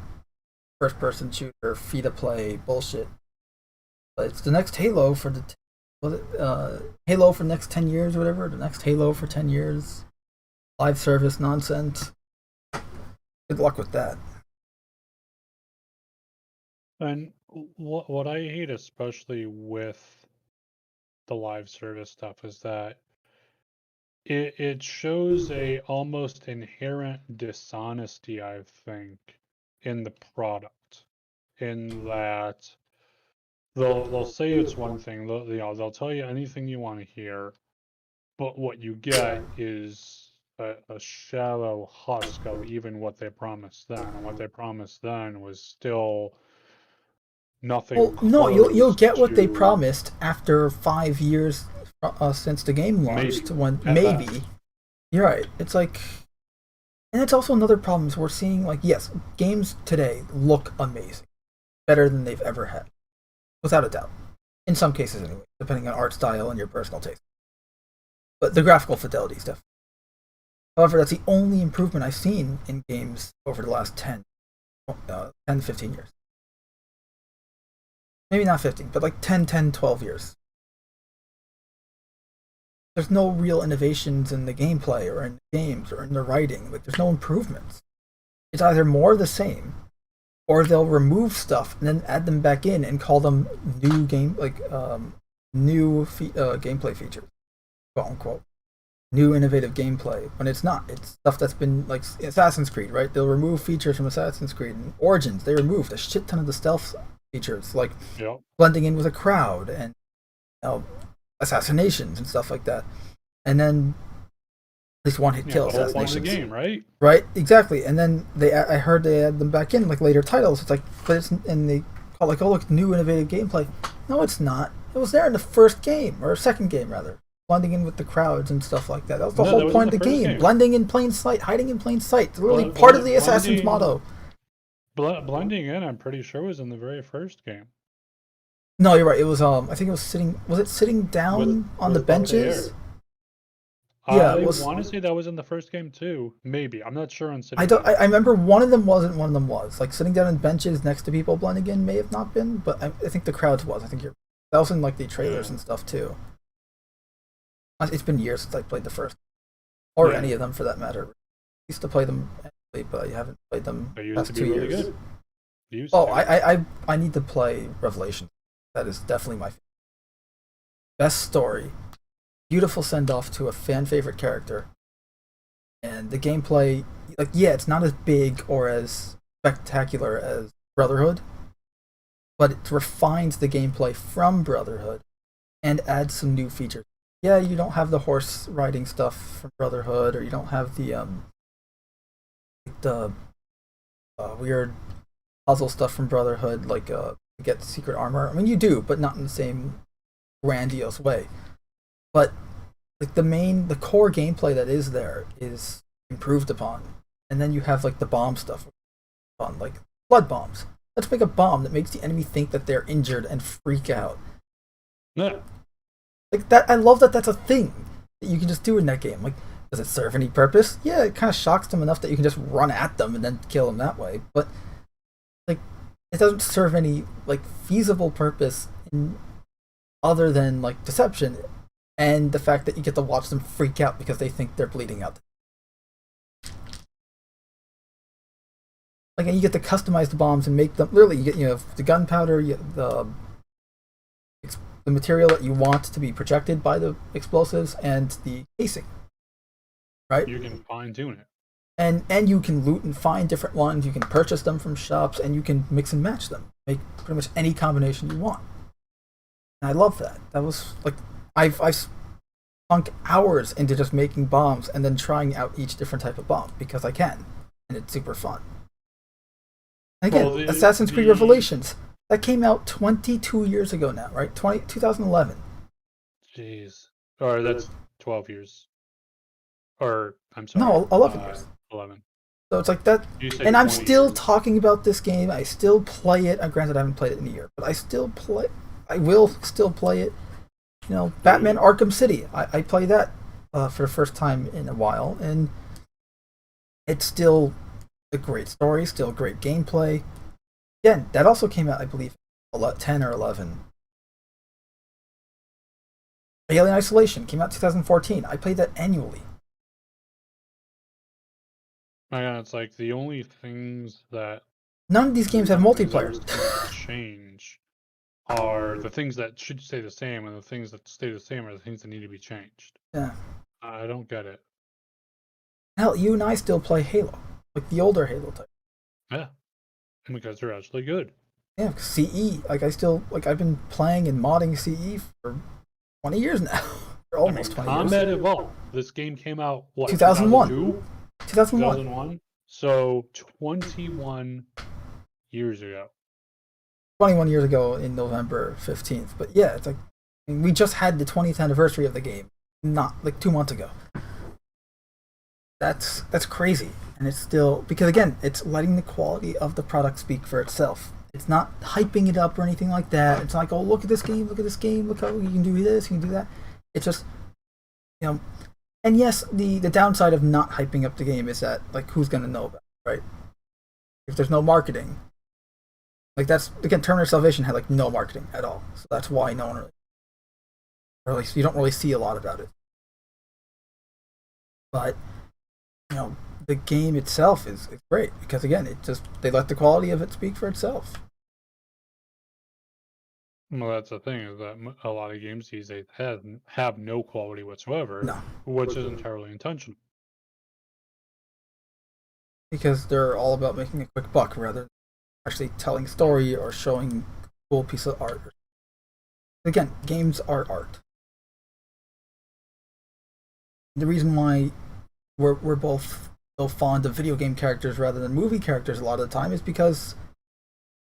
first-person shooter, free-to-play bullshit. But it's the next Halo for Halo for the next 10 years, or whatever. The next Halo for 10 years. Live service nonsense. Good luck with that. And what I hate especially with the live service stuff is that it shows a almost inherent dishonesty, I think, in the product. In that they'll say it's one thing, they'll tell you anything you want to hear, but what you get is a shallow husk of even what they promised then, and what they promised then was still nothing. Well, no, you'll get what they promised after 5 years since the game launched. Maybe. You're right. It's like, and it's also another problem is we're seeing, like, yes, games today look amazing, better than they've ever had, without a doubt. In some cases, anyway, depending on art style and your personal taste. But the graphical fidelity is definitely. However, that's the only improvement I've seen in games over the last 10 to 15 years. Maybe not 15, but like 10, 12 years. There's no real innovations in the gameplay or in the games or in the writing. Like, there's no improvements. It's either more the same, or they'll remove stuff and then add them back in and call them new gameplay features, quote unquote. New innovative gameplay, when it's not. It's stuff that's been, like Assassin's Creed, right? They'll remove features from Assassin's Creed. And Origins, they removed a shit ton of the stealth features, like blending in with a crowd and assassinations and stuff like that. And then at least one-hit kill assassinations. The game, right? Right, exactly. And then I heard they add them back in like later titles. It's like, but it's, and they call it like, oh look, new innovative gameplay. No, it's not. It was there in the first game, or second game rather. Blending in with the crowds and stuff like that. That was the whole point of the game. Blending in plain sight, hiding in plain sight. It's literally part of the Assassin's motto. Blending in, I'm pretty sure, was in the very first game. No, you're right. It was I think it was sitting. Was it sitting down on the benches? Yeah, I want to say that was in the first game too. Maybe, I'm not sure on sitting. I remember one of them wasn't. One of them was like sitting down on benches next to people blending in. May have not been, but I think the crowds was. I think that was in like the trailers and stuff too. It's been years since I played the first, or any of them for that matter. I used to play them, but I haven't played them past 2 years. Really good. I need to play Revelation. That is definitely my favorite. Best story, beautiful send off to a fan favorite character, and the gameplay. Like, yeah, it's not as big or as spectacular as Brotherhood, but it refines the gameplay from Brotherhood and adds some new features. Yeah, you don't have the horse riding stuff from Brotherhood, or you don't have the weird puzzle stuff from Brotherhood, like to get secret armor. I mean, you do, but not in the same grandiose way. But like the core gameplay that is there is improved upon, and then you have like the bomb stuff, on like blood bombs. let's make a bomb that makes the enemy think that they're injured and freak out. Yeah. Like that, I love that that's a thing that you can just do in that game. Like, does it serve any purpose? Yeah, it kind of shocks them enough that you can just run at them and then kill them that way. But like, it doesn't serve any like feasible purpose other than like deception and the fact that you get to watch them freak out because they think they're bleeding out. Like, and you get to customize the bombs and make them. Literally, you get the gunpowder, the material that you want to be projected by the explosives, and the casing. Right. You can fine tune it. And you can loot and find different ones. You can purchase them from shops, and you can mix and match them. Make pretty much any combination you want. And I love that. That was like I've sunk hours into just making bombs and then trying out each different type of bomb because I can, and it's super fun. And again, Assassin's Creed Revelations, that came out 22 years ago now, right? 2011. Jeez. Or that's 12 years. Or, I'm sorry. No, 11 years. 11. So it's like that. And I'm still talking about this game. I still play it. Granted, I haven't played it in a year, but I will still play it. You know, Batman Arkham City. I play that for the first time in a while, and it's still a great story, still great gameplay. Again, that also came out, I believe, 10 or 11. Alien Isolation came out 2014. I played that annually. It's like the only things that none of these games have multiplayer. Change are the things that should stay the same, and the things that stay the same are the things that need to be changed. Yeah. I don't get it. Hell, you and I still play Halo, like the older Halo type. Yeah, because they're actually good. Yeah, CE, like I've been playing and modding CE for 20 years now. For almost 20 years. Combat Evolved. This game came out, what, 2001. 2001. So 21 years ago. 21 years ago in November 15th. But yeah, it's like, I mean, we just had the 20th anniversary of the game, not like 2 months ago. That's crazy. And it's still, because again, it's letting the quality of the product speak for itself. It's not hyping it up or anything like that. It's not like, oh, look at this game, look how you can do this, you can do that. It's just, you know, and yes, the downside of not hyping up the game is that, like, who's going to know about it, right? If there's no marketing. Like, that's, again, Terminator Salvation had, like, no marketing at all. So that's why no one really, or at least you don't really see a lot about it. But, you know, the game itself is great because, again, they let the quality of it speak for itself. Well, that's the thing, is that a lot of games these days have no quality whatsoever, No. Which is entirely intentional. Because they're all about making a quick buck rather than actually telling a story or showing a cool piece of art. Again, games are art. The reason why we're both so fond of video game characters rather than movie characters a lot of the time is because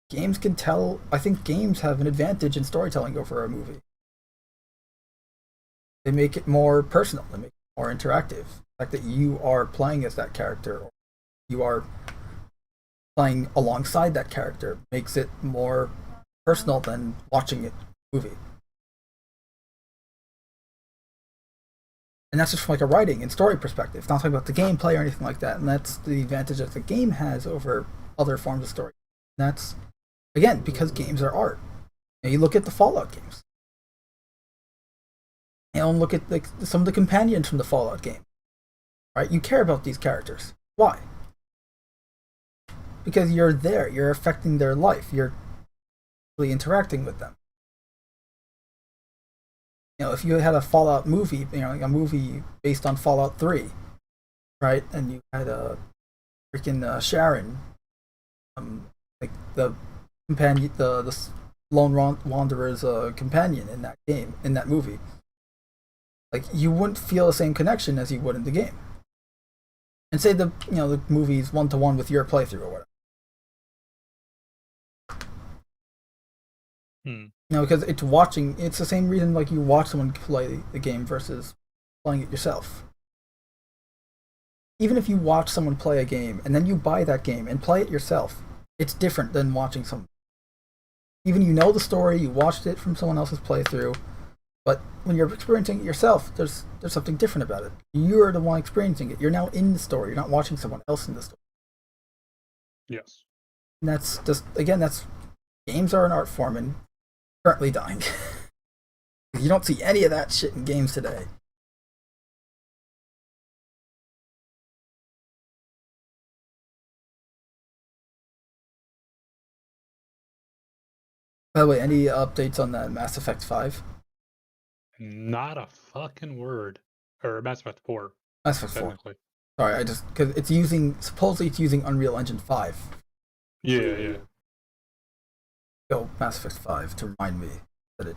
games can tell. I think games have an advantage in storytelling over a movie. They make it more personal. They make it more interactive. The fact that you are playing as that character, or you are playing alongside that character, makes it more personal than watching it movie. And that's just from like a writing and story perspective. It's not talking about the gameplay or anything like that. And that's the advantage that the game has over other forms of story. And that's, again, because games are art. You look at the Fallout games. And look at like some of the companions from the Fallout game. Right? You care about these characters. Why? Because you're there. You're affecting their life. You're really interacting with them. You know, if you had a Fallout movie, you know, like a movie based on Fallout 3, right? And you had a freaking Sharon, like the companion, the lone wanderer's companion in that game, in that movie. Like, you wouldn't feel the same connection as you would in the game. And say the movie's 1-to-1 with your playthrough or whatever. Because it's watching. It's the same reason like you watch someone play the game versus playing it yourself. Even if you watch someone play a game and then you buy that game and play it yourself, it's different than watching some. Even you know the story, you watched it from someone else's playthrough, but when you're experiencing it yourself, there's something different about it. You're the one experiencing it. You're now in the story. You're not watching someone else in the story. Yes. And that's just, again, that's games are an art form and currently dying. You don't see any of that shit in games today. By the way, any updates on that Mass Effect 5? Not a fucking word. Or Mass Effect 4. Mass Effect 4. Technically. Sorry, because supposedly it's using Unreal Engine 5. Yeah. Go Mass Effect 5 to remind me that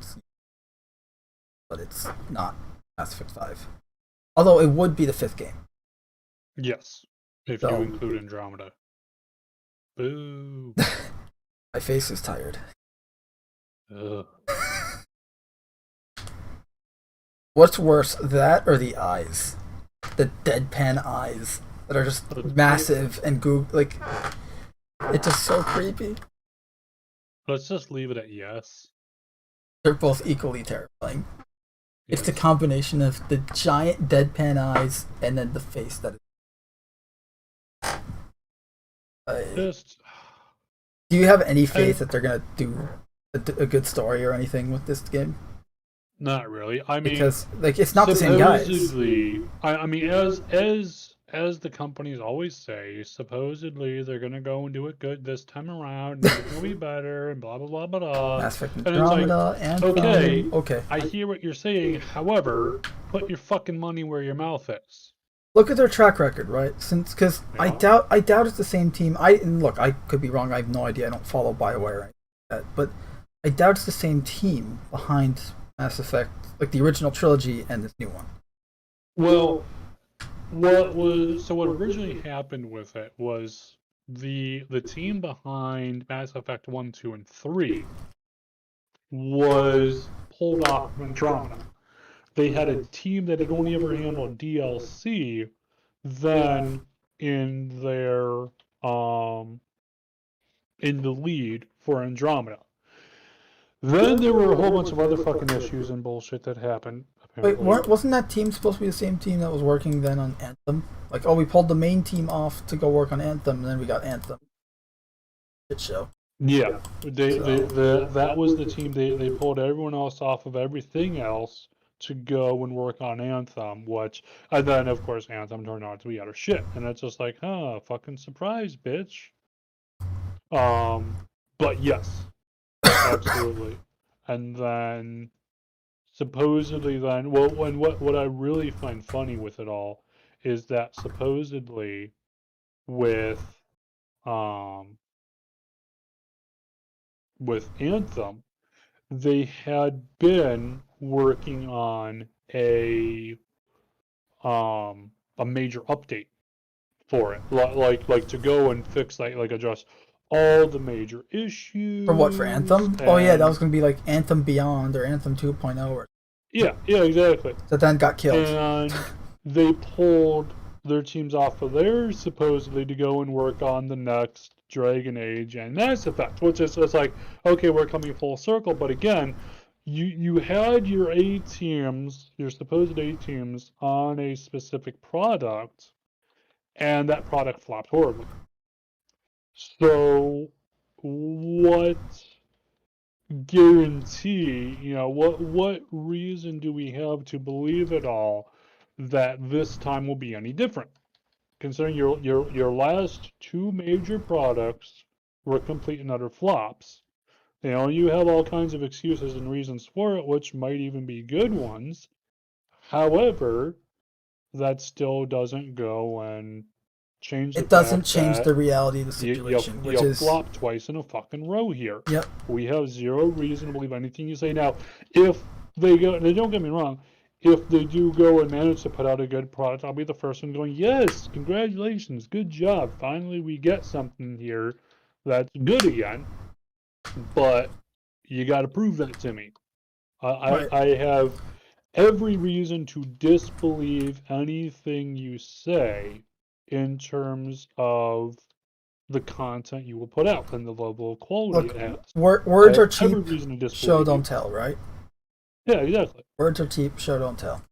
but it's not Mass Effect 5. Although it would be the 5th game. Yes. If you include Andromeda. Boo. My face is tired. Ugh. What's worse, that or the eyes? The deadpan eyes that are just massive and like, it's just so creepy. Let's just leave it at yes. They're both equally terrifying. Yes. It's the combination of the giant deadpan eyes and then the face that is... Do you have any faith that they're gonna do a good story or anything with this game? Not really. I mean, because like it's not the same guys. I mean, as the companies always say, supposedly they're gonna go and do it good this time around, and it's gonna be better, and blah blah blah blah blah. Mass Effect Andromeda, and okay, I hear what you're saying. However, put your fucking money where your mouth is. Look at their track record, right? Because I doubt it's the same team. Look, I could be wrong. I have no idea. I don't follow BioWare or anything like that, but I doubt it's the same team behind Mass Effect, like the original trilogy and this new one. Well, what originally happened with it was the team behind Mass Effect 1, 2, and 3 was pulled off from Andromeda. They had a team that had only ever handled DLC then in their in the lead for Andromeda. Then there were a whole bunch of other fucking issues and bullshit that happened. Apparently. Wait, wasn't that team supposed to be the same team that was working then on Anthem? Like, we pulled the main team off to go work on Anthem, and then we got Anthem. Shit show. Yeah, that was the team. They pulled everyone else off of everything else to go and work on Anthem, and then of course Anthem turned out to be utter shit, and it's just like, fucking surprise, bitch. But yes. Absolutely. And then supposedly what I really find funny with it all is that supposedly with Anthem, they had been working on a major update for it, like to go and fix like address all the major issues. For what, for Anthem? Oh yeah, that was going to be like Anthem Beyond or Anthem 2.0 or... Yeah, exactly. That then got killed. And they pulled their teams off of theirs supposedly to go and work on the next Dragon Age and Mass Effect, which is it's like, okay, we're coming full circle, but again, you had your A teams, your supposed A teams on a specific product, and that product flopped horribly. So, what guarantee, what reason do we have to believe at all that this time will be any different? Considering your last two major products were complete and utter flops. You have all kinds of excuses and reasons for it, which might even be good ones. However, that still doesn't go and change it doesn't change the reality of the situation, which is flop twice in a fucking row here. Yep. We have zero reason to believe anything you say. Now, if they go, and don't get me wrong, if they do go and manage to put out a good product, I'll be the first one going, yes, congratulations, good job. Finally, we get something here that's good again. But you got to prove that to me. I have every reason to disbelieve anything you say in terms of the content you will put out and the level of quality Look, it has. words I are have cheap, every reason to disbelieve show you. don't tell, right? Yeah, exactly. Words are cheap, show don't tell.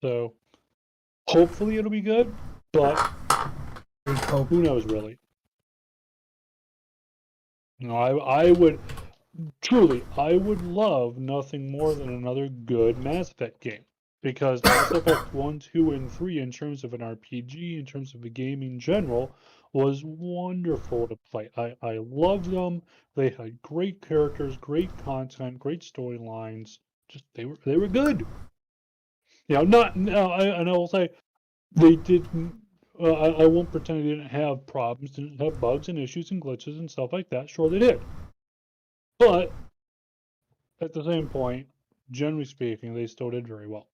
So hopefully it'll be good, but Big hope. who knows really? No, I would truly, I would love nothing more than another good Mass Effect game. Because Mass Effect 1, 2, and 3, in terms of an RPG, in terms of the game in general, was wonderful to play. I loved them. They had great characters, great content, great storylines. Just they were good. You know, not no, and I will say they didn't. I won't pretend they didn't have problems, didn't have bugs and issues and glitches and stuff like that. Sure, they did. But at the same point, generally speaking, they still did very well.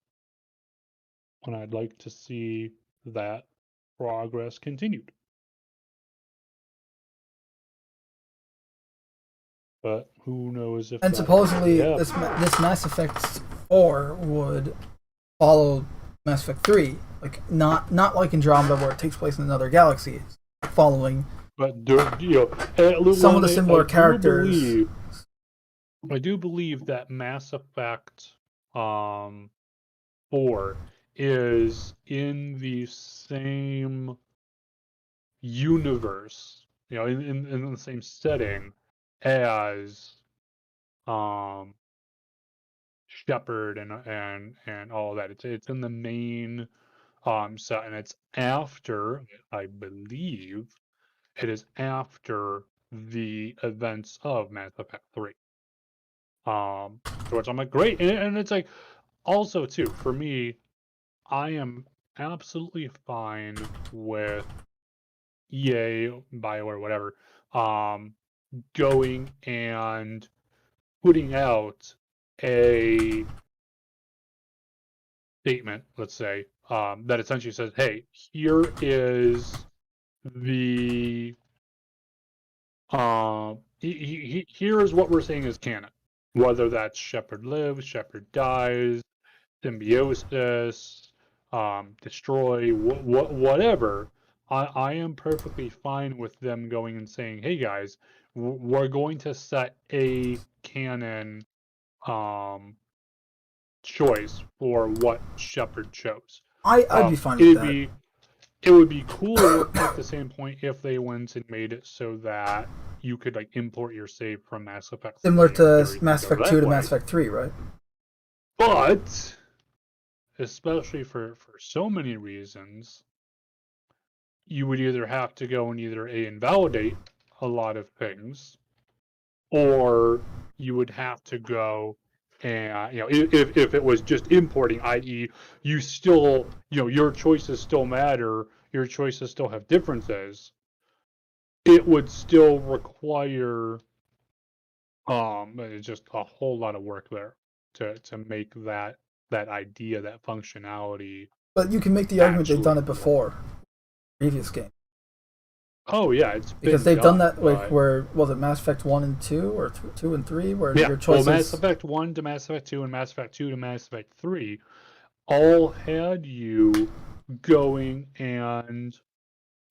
And I'd like to see that progress continued. But who knows if And that supposedly, actually this Mass Effect 4 would follow Mass Effect 3, like not like Andromeda, where it takes place in another galaxy. It's following. But you know, some of the similar characters. I do believe that Mass Effect 4 is in the same universe, you know, in the same setting as Shepard and all of that. It's in the main set, and it's after, I believe, it is after the events of Mass Effect 3. To which I'm like, great, and it's like, also too, for me, I am absolutely fine with EA, BioWare, whatever, going and putting out a statement, let's say, that essentially says, hey, here is the here is what we're saying is canon. Whether that's Shepard lives, Shepard dies, symbiosis, destroy, whatever. I am perfectly fine with them going and saying, hey guys, we're going to set a canon choice for what Shepard chose. I'd be fine with that. It would be cool at the same point if they went and made it so that you could like import your save from Mass Effect 3 Similar to and Mass go Effect that 2 to way. Mass Effect 3, right? But especially for so many reasons, you would either have to go and either invalidate a lot of things, or you would have to go and, you know, if it was just importing, i.e., you still, you know, your choices still matter, your choices still have differences, it would still require just a whole lot of work there to make that idea, that functionality. But you can make the argument they've Actually done it before, previous game. Oh yeah, it's Because been they've done that, like, but... where, was it Mass Effect 1 and 2, or 2 and 3, where yeah, your choices... well, Mass Effect 1 to Mass Effect 2 and Mass Effect 2 to Mass Effect 3 all had you going and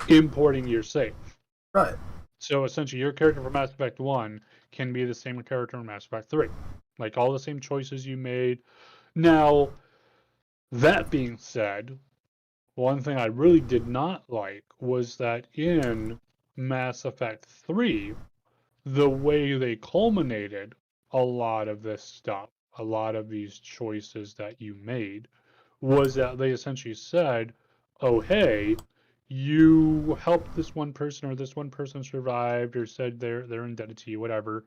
importing your save. Right. So essentially, your character from Mass Effect 1 can be the same character in Mass Effect 3. Like, all the same choices you made. Now, that being said, one thing I really did not like was that in Mass Effect 3, the way they culminated a lot of this stuff, a lot of these choices that you made, was that they essentially said, oh, hey, you helped this one person, or this one person survived, or said they're indebted to you, whatever.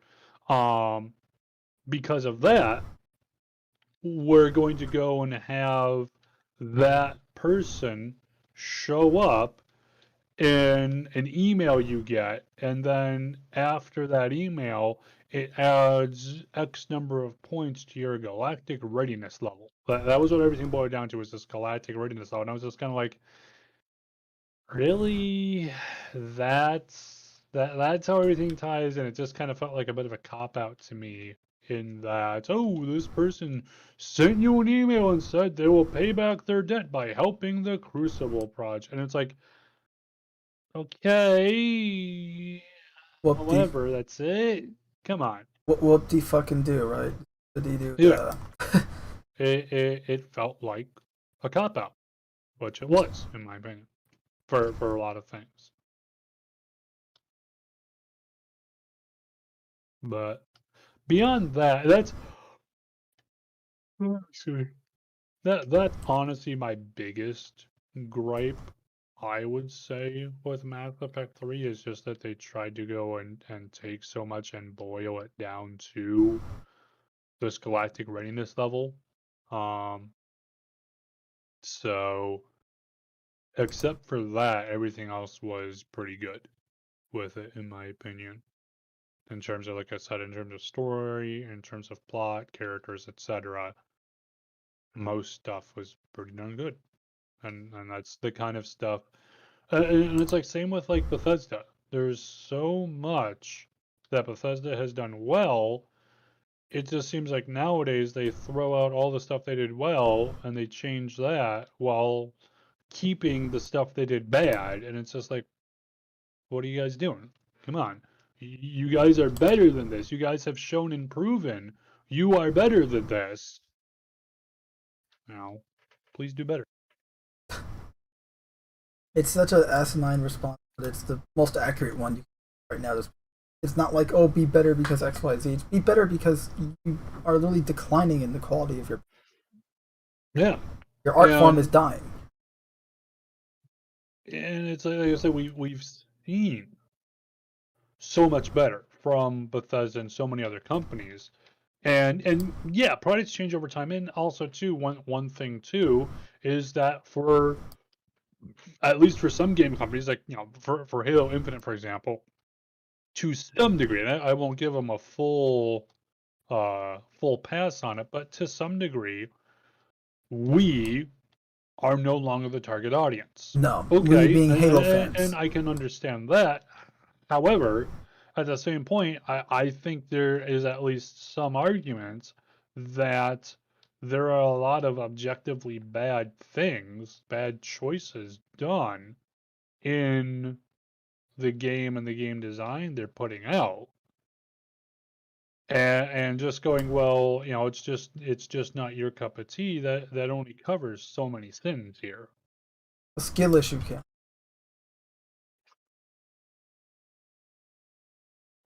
Because of that, we're going to go and have that person show up in an email you get, and then after that email, it adds X number of points to your galactic readiness level. That was what everything boiled down to, was this galactic readiness level. And I was just kind of like, really? That's that's how everything ties in. It just kind of felt like a bit of a cop out to me in that, oh, this person sent you an email and said they will pay back their debt by helping the Crucible project. And it's like, okay, however, that's it. Come on. What do you fucking do, right? What do you do? Yeah. It felt like a cop out, which it was, in my opinion, for a lot of things. But beyond that, that's honestly my biggest gripe, I would say, with Mass Effect 3 is just that they tried to go and take so much and boil it down to this galactic readiness level. So except for that, everything else was pretty good with it, in my opinion. In terms of, like I said, in terms of story, in terms of plot, characters, etc., most stuff was pretty darn good. And that's the kind of stuff. And it's like same with like Bethesda. There's so much that Bethesda has done well. It just seems like nowadays they throw out all the stuff they did well and they change that while keeping the stuff they did bad. And it's just like, what are you guys doing? Come on. You guys are better than this. You guys have shown and proven you are better than this. Now, please do better. It's such an asinine response, but it's the most accurate one right now. It's not like, oh, be better because X, Y, Z. It's be better because you are literally declining in the quality of your. Yeah. Your art form is dying. And it's like I said, we've seen so much better from Bethesda and so many other companies. And yeah, products change over time. And also too, one thing too is that for at least for some game companies, like for Halo Infinite, for example, to some degree, and I won't give them a full pass on it, but to some degree, we are no longer the target audience. No, okay, we being Halo fans, and I can understand that. However, at the same point, I think there is at least some arguments that there are a lot of objectively bad things, bad choices done in the game and the game design they're putting out. And just going, well, it's just not your cup of tea. That only covers so many sins here. A skill issue, Kim.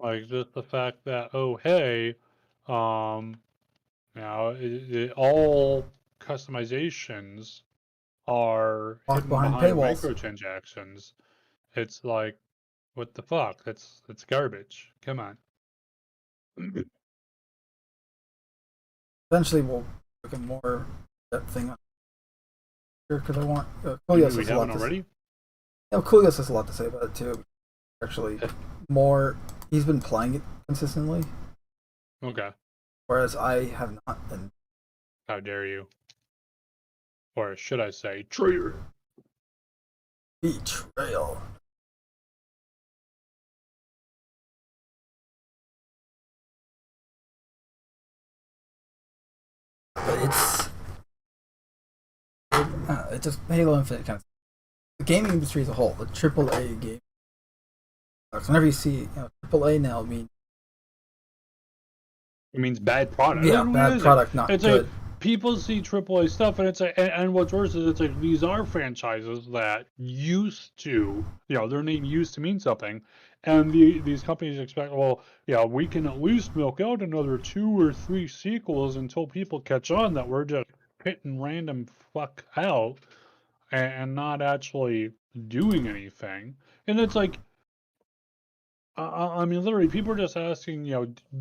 Like just the fact that, oh hey, all customizations are hidden behind microtransactions. It's like, what the fuck? That's garbage. Come on. Eventually, we'll look at more that thing up here because I want. Coolios has a lot already. Coolios has a lot to say about it too. Actually, more. He's been playing it consistently. Okay. Whereas I have not. And how dare you? Or should I say, traitor? Betrayal. But it just Halo Infinite kind of the gaming industry as a whole, the AAA game. So whenever you see AAA now, it means bad product. Yeah, bad product, not it's good. Like, people see AAA stuff, and it's like, and what's worse is it's like these are franchises that used to, their name used to mean something, and these companies expect, well, we can at least milk out another 2 or 3 sequels until people catch on that we're just pitting random fuck out and not actually doing anything. And it's like, I mean, literally, people are just asking,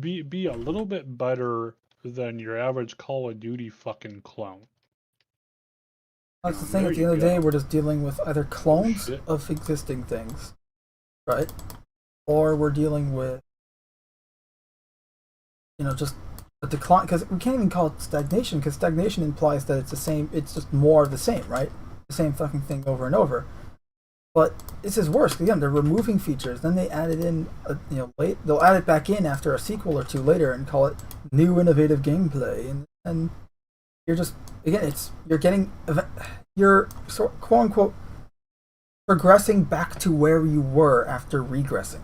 be a little bit better than your average Call of Duty fucking clone. That's the thing. At the end of the day, we're just dealing with either clones of existing things, right? Or we're dealing with, just a decline. Because we can't even call it stagnation, because stagnation implies that it's the same. It's just more of the same, right? The same fucking thing over and over. But this is worse. Again, they're removing features. Then they add it in, they'll add it back in after a sequel or two later and call it new innovative gameplay. And you're just, again, you're quote unquote progressing back to where you were after regressing.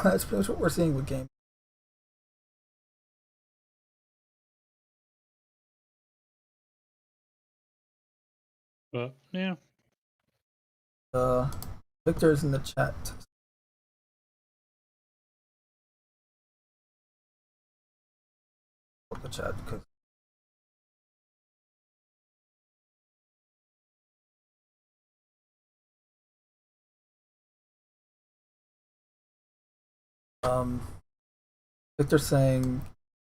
That's pretty much what we're seeing with games. But yeah. Victor's in the chat. The chat because Victor's saying,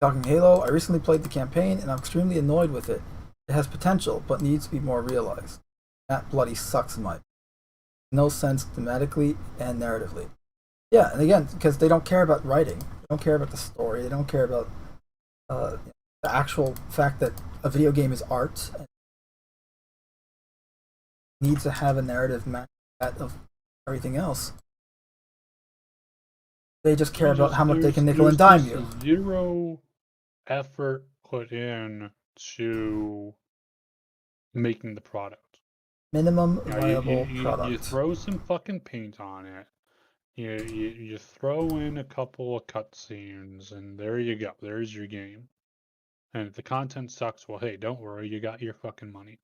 talking Halo, I recently played the campaign and I'm extremely annoyed with it. It has potential, but needs to be more realized. That bloody sucks in my opinion. No sense thematically and narratively. Yeah, and again, because they don't care about writing. They don't care about the story. They don't care about the actual fact that a video game is art and needs to have a narrative match that of everything else. They just care about how much they can nickel and dime you. Zero effort put in to making the product. Minimum viable product. You throw some fucking paint on it. You throw in a couple of cutscenes, and there you go. There's your game. And if the content sucks, well, hey, don't worry. You got your fucking money.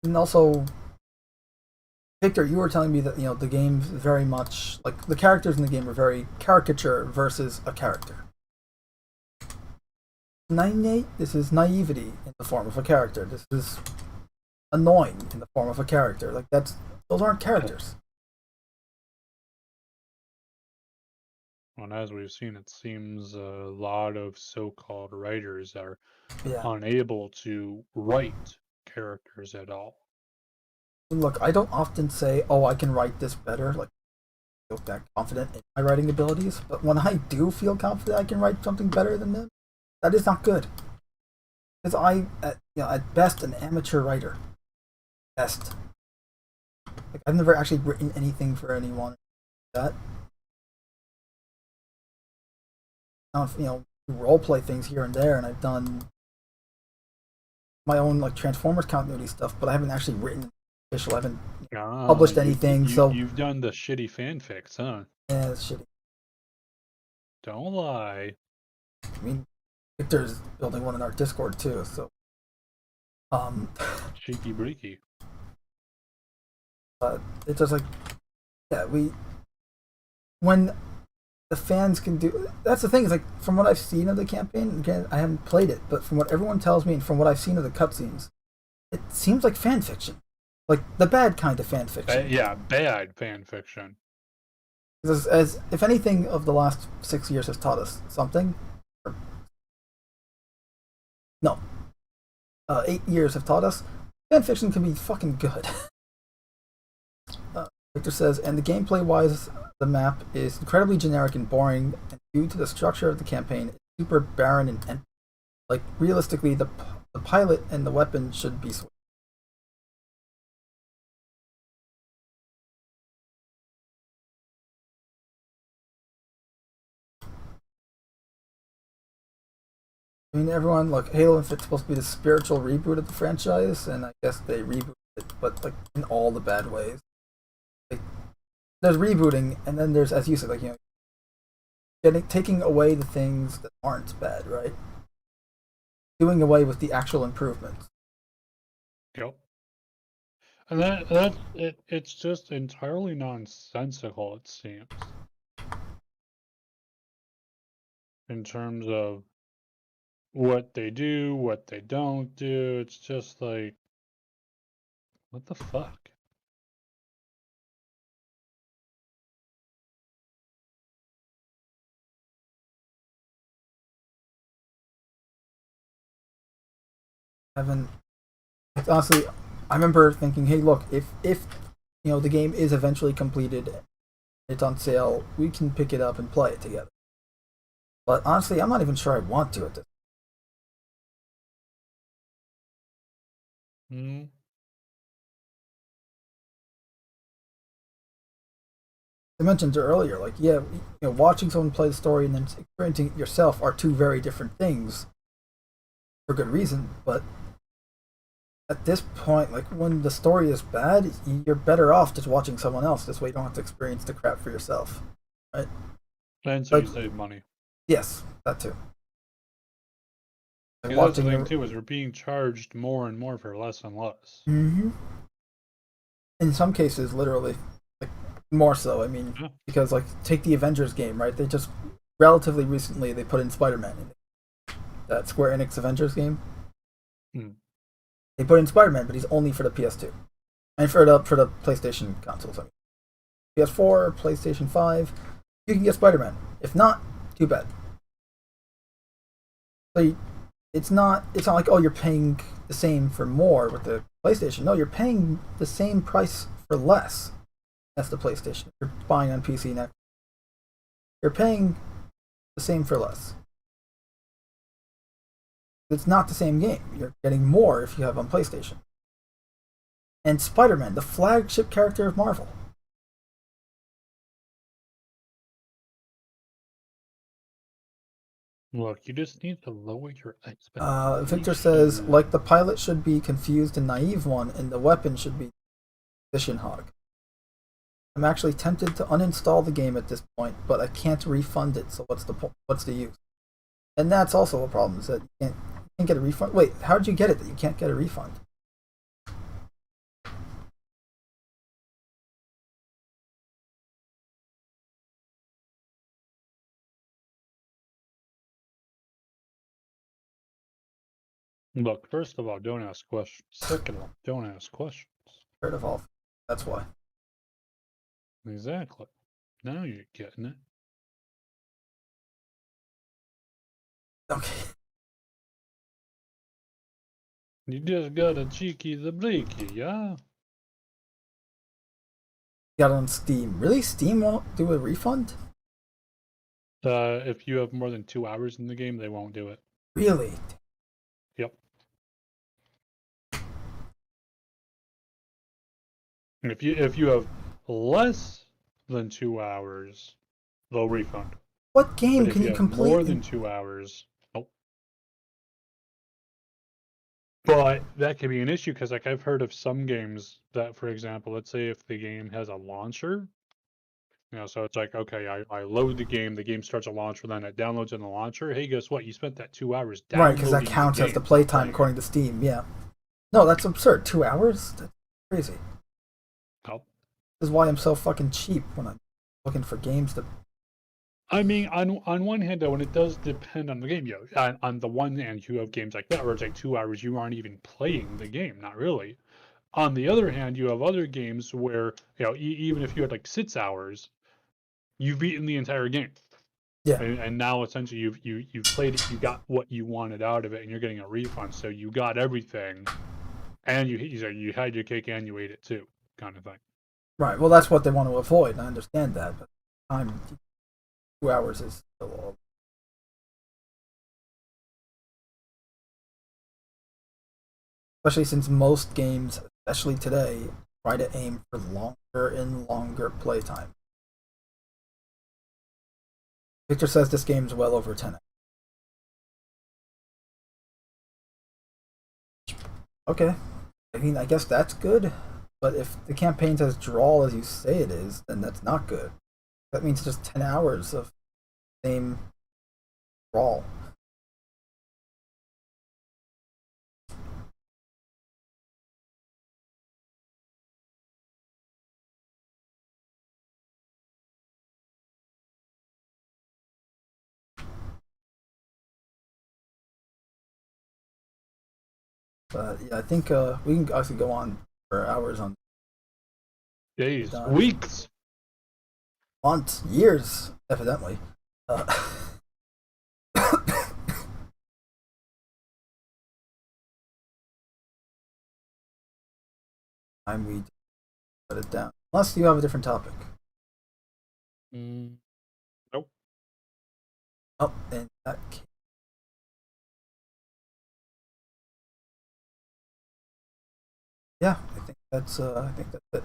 And also, Victor, you were telling me that the game's very much like the characters in the game are very caricature versus a character. This is naivety in the form of a character. This is annoying in the form of a character. Like those aren't characters. And as we've seen, it seems a lot of so-called writers are unable to write characters at all. Look, I don't often say, "Oh, I can write this better." Like, I feel that confident in my writing abilities. But when I do feel confident I can write something better than them, that is not good. Because at best, an amateur writer. Best. Like, I've never actually written anything for anyone. That. Roleplay things here and there, and I've done my own Transformers continuity stuff, but I haven't actually written official. I haven't published anything. So you've done the shitty fanfics, huh? Yeah, it's shitty. Don't lie. I mean, Victor's building one in our Discord too, so cheeky breaky. But it's just when the fans can do. That's the thing. Is from what I've seen of the campaign. Again, I haven't played it, but from what everyone tells me and from what I've seen of the cutscenes, it seems like fan fiction, like the bad kind of fan fiction. Bad fan fiction. As if anything of the last 6 years has taught us something. 8 years have taught us fan fiction can be fucking good. Victor says, and the gameplay-wise, the map is incredibly generic and boring, and due to the structure of the campaign, it's super barren and empty. Like, realistically, the pilot and the weapon should be switched. I mean, everyone, look, Halo Infinite's supposed to be the spiritual reboot of the franchise, and I guess they rebooted it, but in all the bad ways. There's rebooting, and then there's, as you said, taking away the things that aren't bad, right? Doing away with the actual improvements. Yep. And it's just entirely nonsensical, it seems. In terms of what they do, what they don't do, it's just like, what the fuck? Honestly, I remember thinking, hey, look, if the game is eventually completed it's on sale, we can pick it up and play it together. But honestly, I'm not even sure I want to at this. I mentioned earlier, like, yeah, watching someone play the story and then experiencing it yourself are two very different things for good reason. But at this point, like, when the story is bad, you're better off just watching someone else. This way you don't have to experience the crap for yourself, right? And so you save money. Yes, that too. Like, that's the thing too, is we're being charged more and more for less and less. Mm-hmm. In some cases, literally, like, more so. I mean, because, like, take the Avengers game, right? They just relatively recently they put in Spider-Man in it. That Square Enix Avengers game. They put in Spider-Man, but he's only for the PS2 and for the PlayStation consoles. I mean, PS4, PlayStation 5, you can get Spider-Man. If not, too bad. So it's not like, oh, you're paying the same for more with the PlayStation. No, you're paying the same price for less. That's the PlayStation. You're buying on PC now. You're paying the same for less. It's not the same game. You're getting more if you have on PlayStation. And Spider-Man, the flagship character of Marvel. Look, you just need to lower your expectations. Victor says, like, the pilot should be confused and naive one, and the weapon should be Vision Hog. I'm actually tempted to uninstall the game at this point, but I can't refund it, so what's the use? And that's also a problem, is that you can't get a refund. Wait, how did you get it that you can't get a refund? Look, first of all, don't ask questions. Second of all, don't ask questions. Third of all, that's why. Exactly. Now you're getting it. Okay. You just got a cheeky the bleaky, yeah? Got it on Steam. Really? Steam won't do a refund? If you have more than 2 hours in the game, they won't do it. Really? Yep. And if you have less than 2 hours, they'll refund. What game can you complete? More than 2 hours, nope. But that could be an issue because, like, I've heard of some games that, for example, let's say if the game has a launcher, so it's like, okay, I load the game starts a launcher, then it downloads in the launcher. Hey, guess what? You spent that 2 hours downloading. Right, because that counts as the playtime according to Steam. Yeah. No, that's absurd. 2 hours? That's crazy. Oh. This is why I'm so fucking cheap when I'm looking for games to. I mean, on one hand, though, and it does depend on the game. On the one hand, you have games like that where it's like 2 hours, you aren't even playing the game, not really. On the other hand, you have other games where, even if you had like 6 hours, you've beaten the entire game. Yeah. And now essentially you've played it, you got what you wanted out of it, and you're getting a refund. So you got everything, and you had your cake and you ate it too, kind of thing. Right. Well, that's what they want to avoid. And I understand that, but 2 hours is still all. Especially since most games, especially today, try to aim for longer and longer playtime. Victor says this game's well over 10 hours. Okay. I mean, I guess that's good, but if the campaign's as drawl as you say it is, then that's not good. That means just 10 hours of same drawl. But yeah, I think we can actually go on for hours on. Days, weeks, months, years, evidently. Time we put it down. Unless you have a different topic. Nope. Oh, and that. Yeah, I think that's it.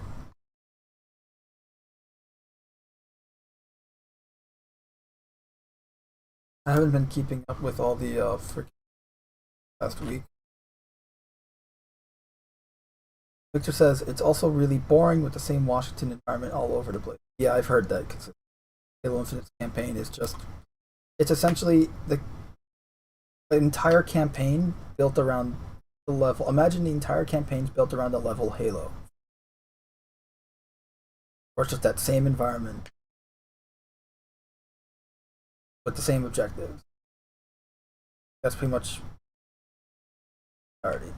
I haven't been keeping up with all the freaking last week. Victor says it's also really boring with the same Washington environment all over the place. Yeah, I've heard that because Halo Infinite's campaign is it's essentially the entire campaign built around the level. Imagine the entire campaign's built around the level Halo. Or it's just that same environment with the same objectives. That's pretty much already.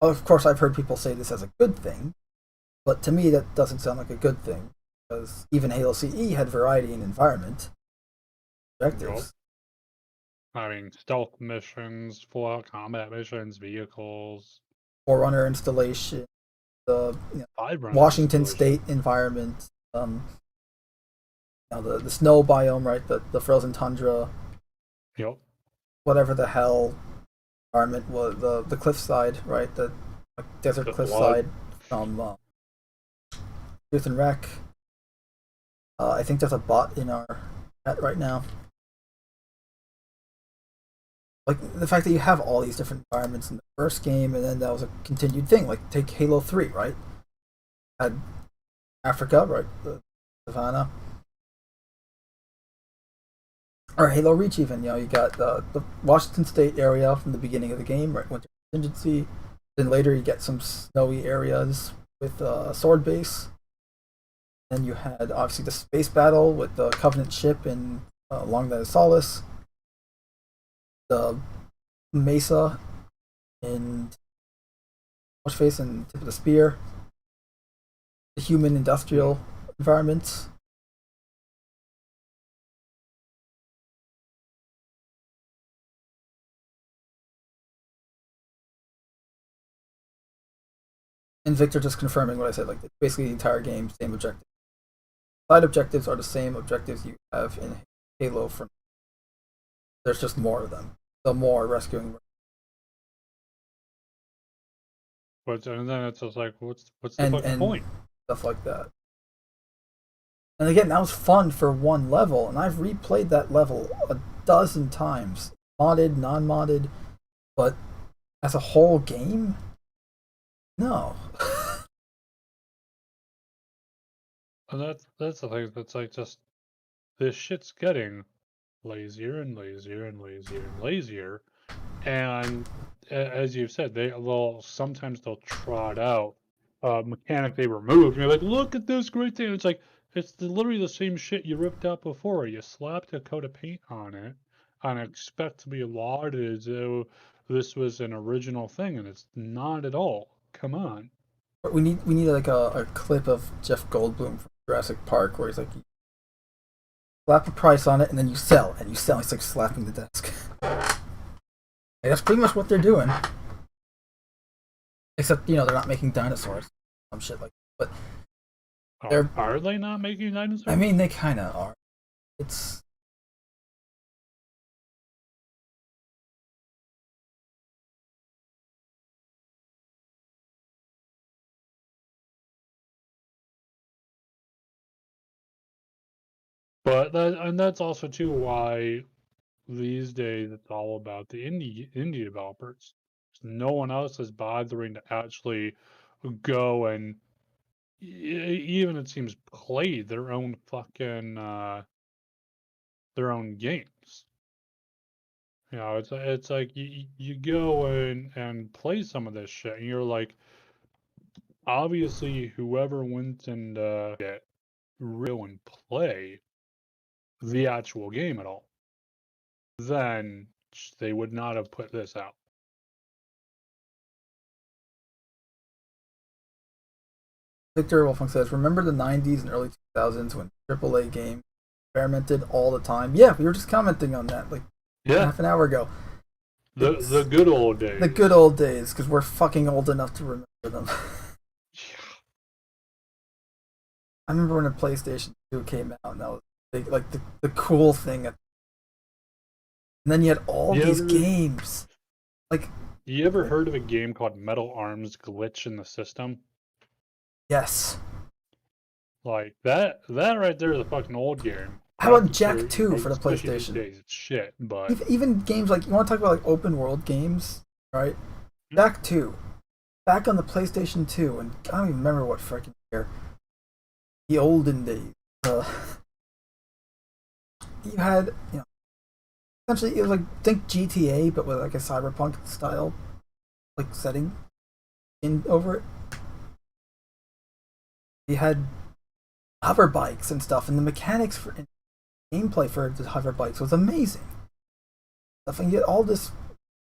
Of course, I've heard people say this as a good thing, but to me that doesn't sound like a good thing because even Halo CE had variety in environment objectives. I mean, stealth missions, full-out combat missions, vehicles, Forerunner installation, the Washington State environment, the snow biome, right? The frozen tundra. Yep. Whatever the hell environment was, the cliffside, right? The desert cliffside from Truth and Wreck. I think there's a bot in our chat right now. Like the fact that you have all these different environments in the first game, and then that was a continued thing. Like take Halo 3, right? Had Africa, right? The Savannah. Or Halo Reach, even. You got the Washington State area from the beginning of the game, right? Winter Contingency. Then later you get some snowy areas with Sword Base. Then you had obviously the space battle with the Covenant ship and along the Solace. The Mesa and Watch Face and Tip of the Spear. The human industrial environments. And Victor just confirming what I said, like basically the entire game, same objective. Side objectives are the same objectives you have in Halo from there's just more of them. The more rescuing. But and then it's just like, what's the fucking point? Stuff like that. And again, that was fun for one level, and I've replayed that level a dozen times, modded, non-modded, but as a whole game, no. And that's the thing. That's like just this shit's getting lazier and lazier and lazier and lazier. And as you've said, sometimes they'll trot out a mechanic they removed. And you're like, look at this great thing. It's like it's literally the same shit you ripped out before. You slapped a coat of paint on it and expect to be lauded as though this was an original thing, and it's not at all. Come on. We need like a clip of Jeff Goldblum from Jurassic Park where he's like, you slap a price on it and then you sell. It's like slapping the desk. Like, that's pretty much what they're doing. Except, they're not making dinosaurs. Some shit like that. But are they not making dinosaurs? I mean, they kind of are. It's... But that's also too why these days it's all about the indie developers. No one else is bothering to actually go and even it seems play their own fucking their own games. It's like you go and play some of this shit, and you're like, obviously whoever went and get real and play the actual game at all, then they would not have put this out. Victor Wolfgang says, remember the 90s and early 2000s when AAA games experimented all the time? Yeah, we were just commenting on that like half an hour ago. The good old days. The good old days, because we're fucking old enough to remember them. I remember when the PlayStation 2 came out, and that was big, like the cool thing. And then you had all these games. Like, you ever heard of a game called Metal Arms Glitch in the System? yes. Like that right there is a fucking old game. How about Jack 2 for the PlayStation? These days, it's shit, but even games like, you want to talk about like open world games, right? Jack 2, back on the PlayStation 2, and I don't even remember what freaking year. The olden days. You had, essentially it was like, think GTA, but with like a cyberpunk style, like setting in over it. You had hover bikes and stuff, and the mechanics for gameplay for the hover bikes was amazing. Stuff, and you get all this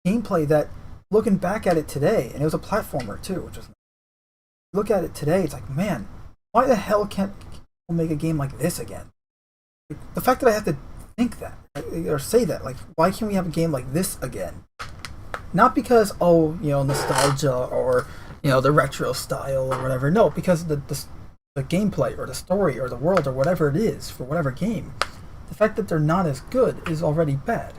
gameplay that, looking back at it today, and it was a platformer too, which is, look at it today, it's like, man, why the hell can't people make a game like this again? Like, the fact that I have to think that, or say that, like, why can't we have a game like this again? Not because, nostalgia, or, the retro style or whatever. No, because the gameplay, or the story, or the world, or whatever it is, for whatever game, the fact that they're not as good is already bad.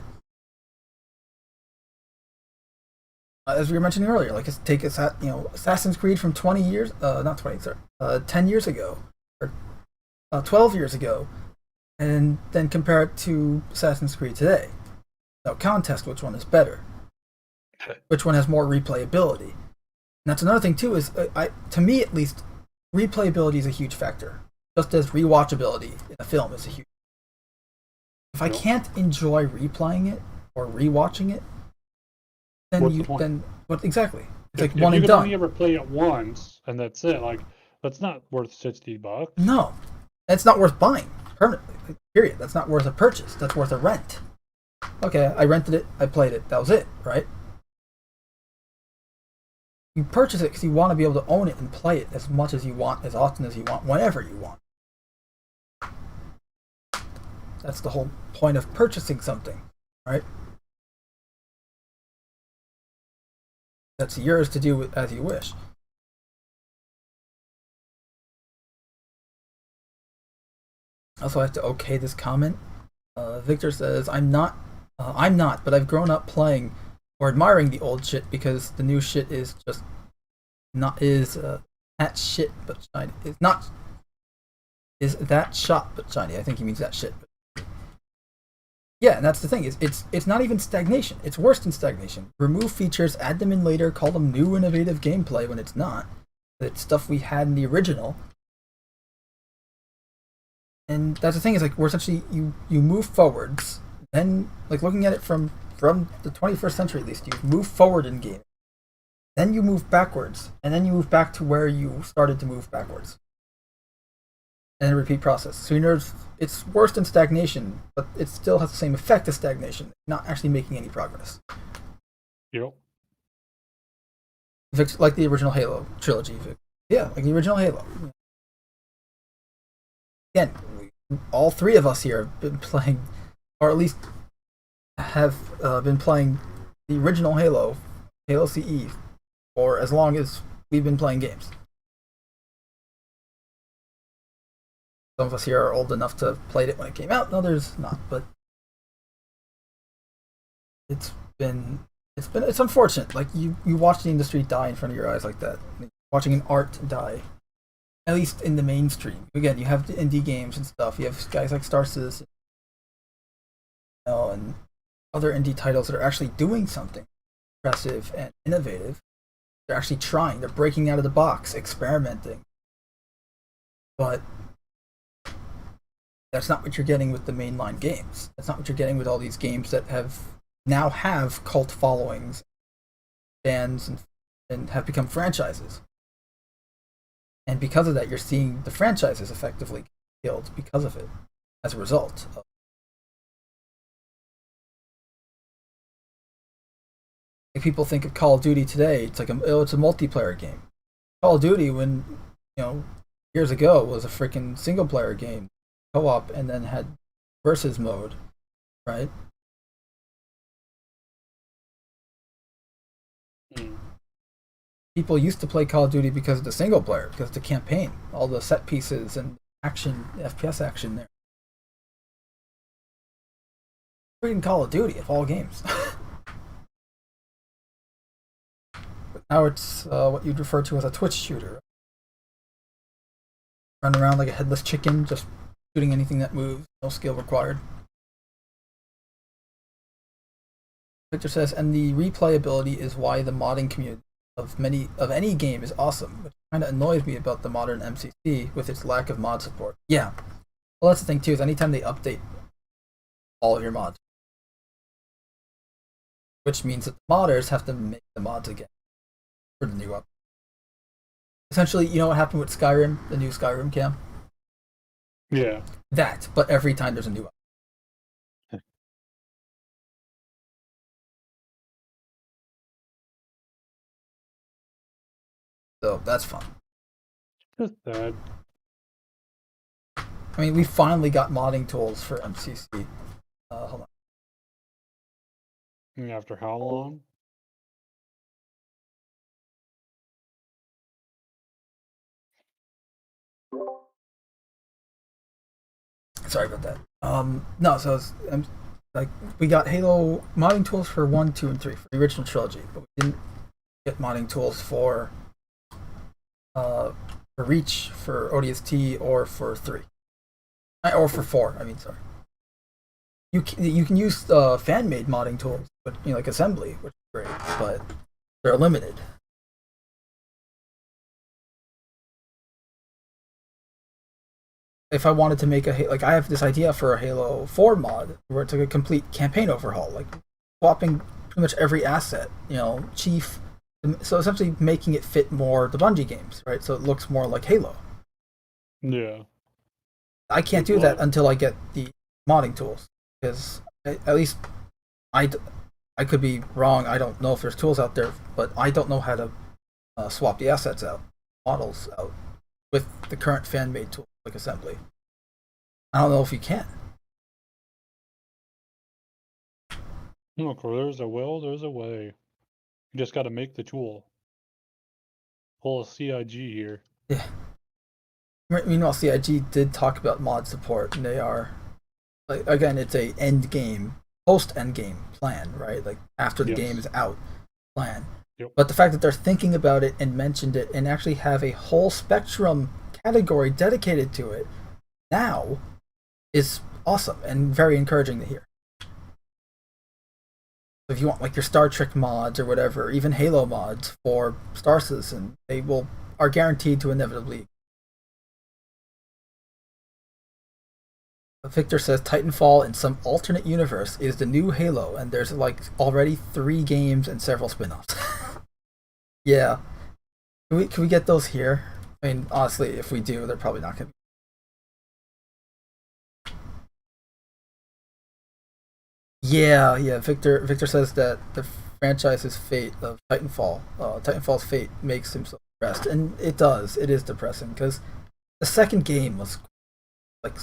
As we were mentioning earlier, like, take Assassin's Creed from 10 years ago, or 12 years ago, and then compare it to Assassin's Creed today. Now, contest which one is better, which one has more replayability. And that's another thing too. Is to me at least, replayability is a huge factor, just as rewatchability in a film is a huge. If I can't enjoy replaying it or rewatching it, then what exactly? It's like one and done. If you only ever play it once and that's it, like, that's not worth $60. No, it's not worth buying permanently. Period. That's not worth a purchase. That's worth a rent. Okay, I rented it, I played it, that was it, right? You purchase it because you want to be able to own it and play it as much as you want, as often as you want, whenever you want. That's the whole point of purchasing something, right? That's yours to do as you wish. Also, I have to okay this comment. Victor says, I'm not, but I've grown up playing or admiring the old shit because the new shit is just that shit but shiny. Is that shot but shiny. I think he means that shit. Yeah, and that's the thing. It's not even stagnation. It's worse than stagnation. Remove features, add them in later, call them new innovative gameplay when it's not. It's stuff we had in the original. And that's the thing, is like, we're essentially, you move forwards, then, like, looking at it from the 21st century at least, you move forward in game, then you move backwards, and then you move back to where you started to move backwards. And a repeat process. So it's worse than stagnation, but it still has the same effect as stagnation, not actually making any progress. Yep. Like the original Halo trilogy. Yeah, like the original Halo. Again, all three of us here have been playing, or at least have been playing the original Halo CE, for as long as we've been playing games. Some of us here are old enough to have played it when it came out, others not, but it's unfortunate. Like, you watch the industry die in front of your eyes like that. Watching an art die. At least in the mainstream. Again, you have the indie games and stuff. You have guys like Star Citizen, and other indie titles that are actually doing something impressive and innovative. They're actually trying. They're breaking out of the box, experimenting. But that's not what you're getting with the mainline games. That's not what you're getting with all these games that now have cult followings, fans, and have become franchises. And because of that, you're seeing the franchises effectively killed because of it, as a result. Like, people think of Call of Duty today, it's like it's a multiplayer game. Call of Duty, when years ago, was a freaking single player game, co-op, and then had versus mode, right? People used to play Call of Duty because of the single player, because of the campaign, all the set pieces and action, FPS action there. Freaking Call of Duty of all games. But now it's what you'd refer to as a Twitch shooter. Run around like a headless chicken, just shooting anything that moves, no skill required. Victor says, and the replayability is why the modding community of any game is awesome, which kind of annoys me about the modern MCC with its lack of mod support. Yeah, well that's the thing too, is anytime they update all of your mods, which means that the modders have to make the mods again for the new update. Essentially, you know what happened with Skyrim, the new Skyrim cam? Yeah. That, but every time there's a new update. So that's fun. Just that. I mean, we finally got modding tools for MCC. Hold on. After how long? Sorry about that. No, so it's, like we got Halo modding tools for 1, 2, and 3 for the original trilogy, but we didn't get modding tools for Reach, for ODST, or for 3, or for 4. I mean, sorry. You can use fan-made modding tools, but like assembly, which is great, but they're limited. If I wanted to make like I have this idea for a Halo 4 mod where it's like a complete campaign overhaul, like swapping pretty much every asset, Chief, so essentially making it fit more the Bungie games, right? So it looks more like Halo. Yeah. I can't do that until I get the modding tools, because at least I could be wrong. I don't know if there's tools out there, but I don't know how to swap the assets out, models out with the current fan-made tools like assembly. I don't know if you can. Look, where there's a will, there's a way. You just got to make the tool. Pull a CIG here. Yeah. Meanwhile, CIG did talk about mod support, and they are, like, again, it's a end game, post end game plan, right? Like after the game is out plan. Yep. But the fact that they're thinking about it and mentioned it and actually have a whole Spectrum category dedicated to it now is awesome and very encouraging to hear. If you want like your Star Trek mods or whatever, even Halo mods for Star Citizen, they are guaranteed to inevitably. Victor says Titanfall in some alternate universe is the new Halo, and there's like already 3 games and several spin-offs. Yeah. Can we get those here? I mean, honestly, if we do, they're probably not going to. Yeah. Victor says that the franchise's fate of Titanfall's fate makes him so depressed, and it does. It is depressing because the second game was like,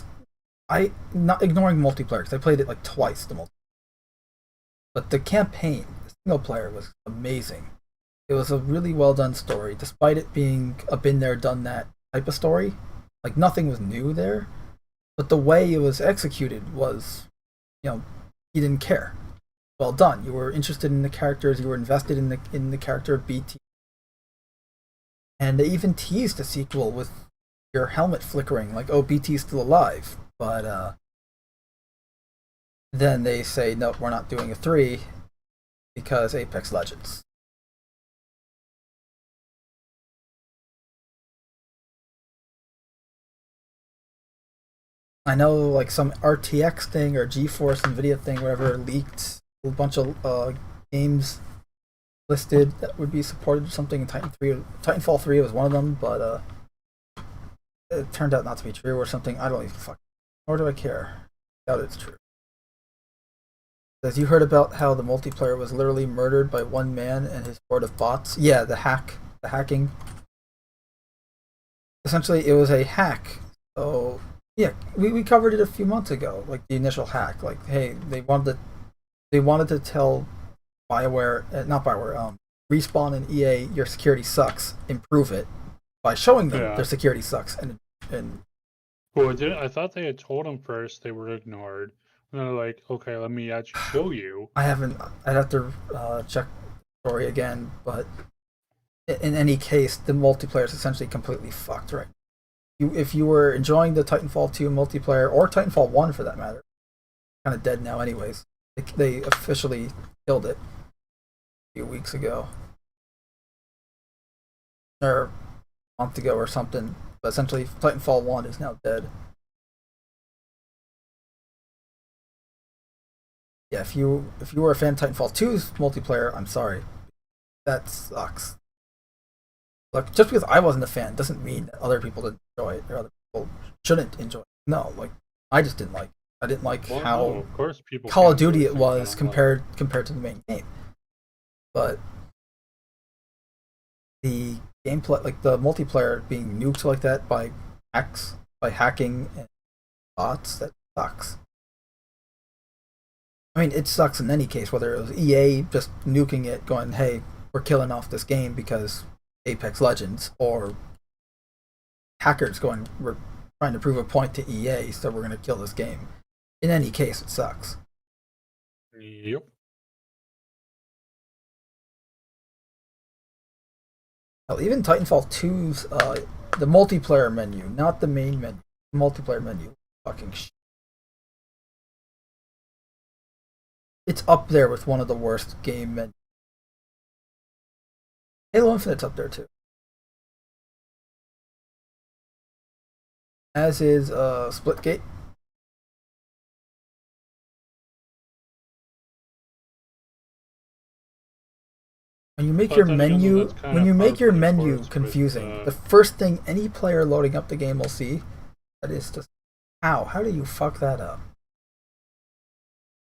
not ignoring multiplayer because I played it like twice the multiplayer, but the campaign, the single player, was amazing. It was a really well done story, despite it being a been there, done that type of story. Like nothing was new there, but the way it was executed was, you didn't care. Well done. You were interested in the characters. You were invested in the character of BT, and they even teased a sequel with your helmet flickering, like, oh, BT's still alive. But then they say, no, we're not doing a 3 because Apex Legends. I know like some RTX thing or GeForce NVIDIA thing, whatever, leaked a bunch of games listed that would be supported or something in Titanfall 3 was one of them, but it turned out not to be true or something. I don't even nor do I care. I doubt it's true. As you heard about how the multiplayer was literally murdered by one man and his horde of bots? Yeah, the hacking. Essentially, it was a hack. So yeah, we covered it a few months ago, like the initial hack. Like, hey, they wanted to tell Respawn and EA, your security sucks. Improve it by showing them their security sucks, and Well, I thought they had told them first they were ignored. And they're like, okay, let me actually show you. I haven't. I'd have to check the story again, but in any case, the multiplayer is essentially completely fucked right. If you were enjoying the Titanfall 2 multiplayer or Titanfall 1 for that matter, kind of dead now anyways. They officially killed it a few weeks ago or a month ago or something. But essentially, Titanfall 1 is now dead. Yeah, if you were a fan of Titanfall 2's multiplayer, I'm sorry, that sucks. Like, just because I wasn't a fan doesn't mean that other people didn't enjoy it or other people shouldn't enjoy it. No, like I just didn't like it. I didn't like how of course people Call of Duty it was compared to the main game. But the gameplay, like the multiplayer being nuked like that by hacking and bots, that sucks. I mean, it sucks in any case, whether it was EA just nuking it, going, hey, we're killing off this game because Apex Legends, or hackers going, we're trying to prove a point to EA, so we're going to kill this game. In any case, it sucks. Yep. Hell, even Titanfall 2's the multiplayer menu, not the main menu, the multiplayer menu, fucking shit. It's up there with one of the worst game menus. Halo Infinite's up there too. As is Splitgate. When you make your menu, confusing, the first thing any player loading up the game will see, that is just, how do you fuck that up?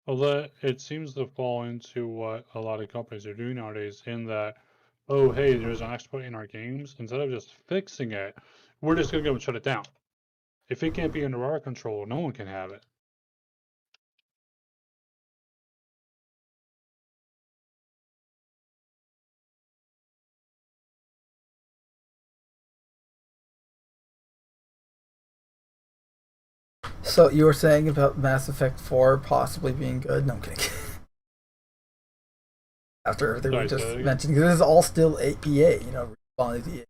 Well, it seems to fall into what a lot of companies are doing nowadays, in that, oh, hey, there's an exploit in our games. Instead of just fixing it, we're just going to go and shut it down. If it can't be under our control, no one can have it. So you were saying about Mass Effect 4 possibly being good? No, I'm kidding. After everything we just mentioned, because this is all still EA, you know, responding to EA.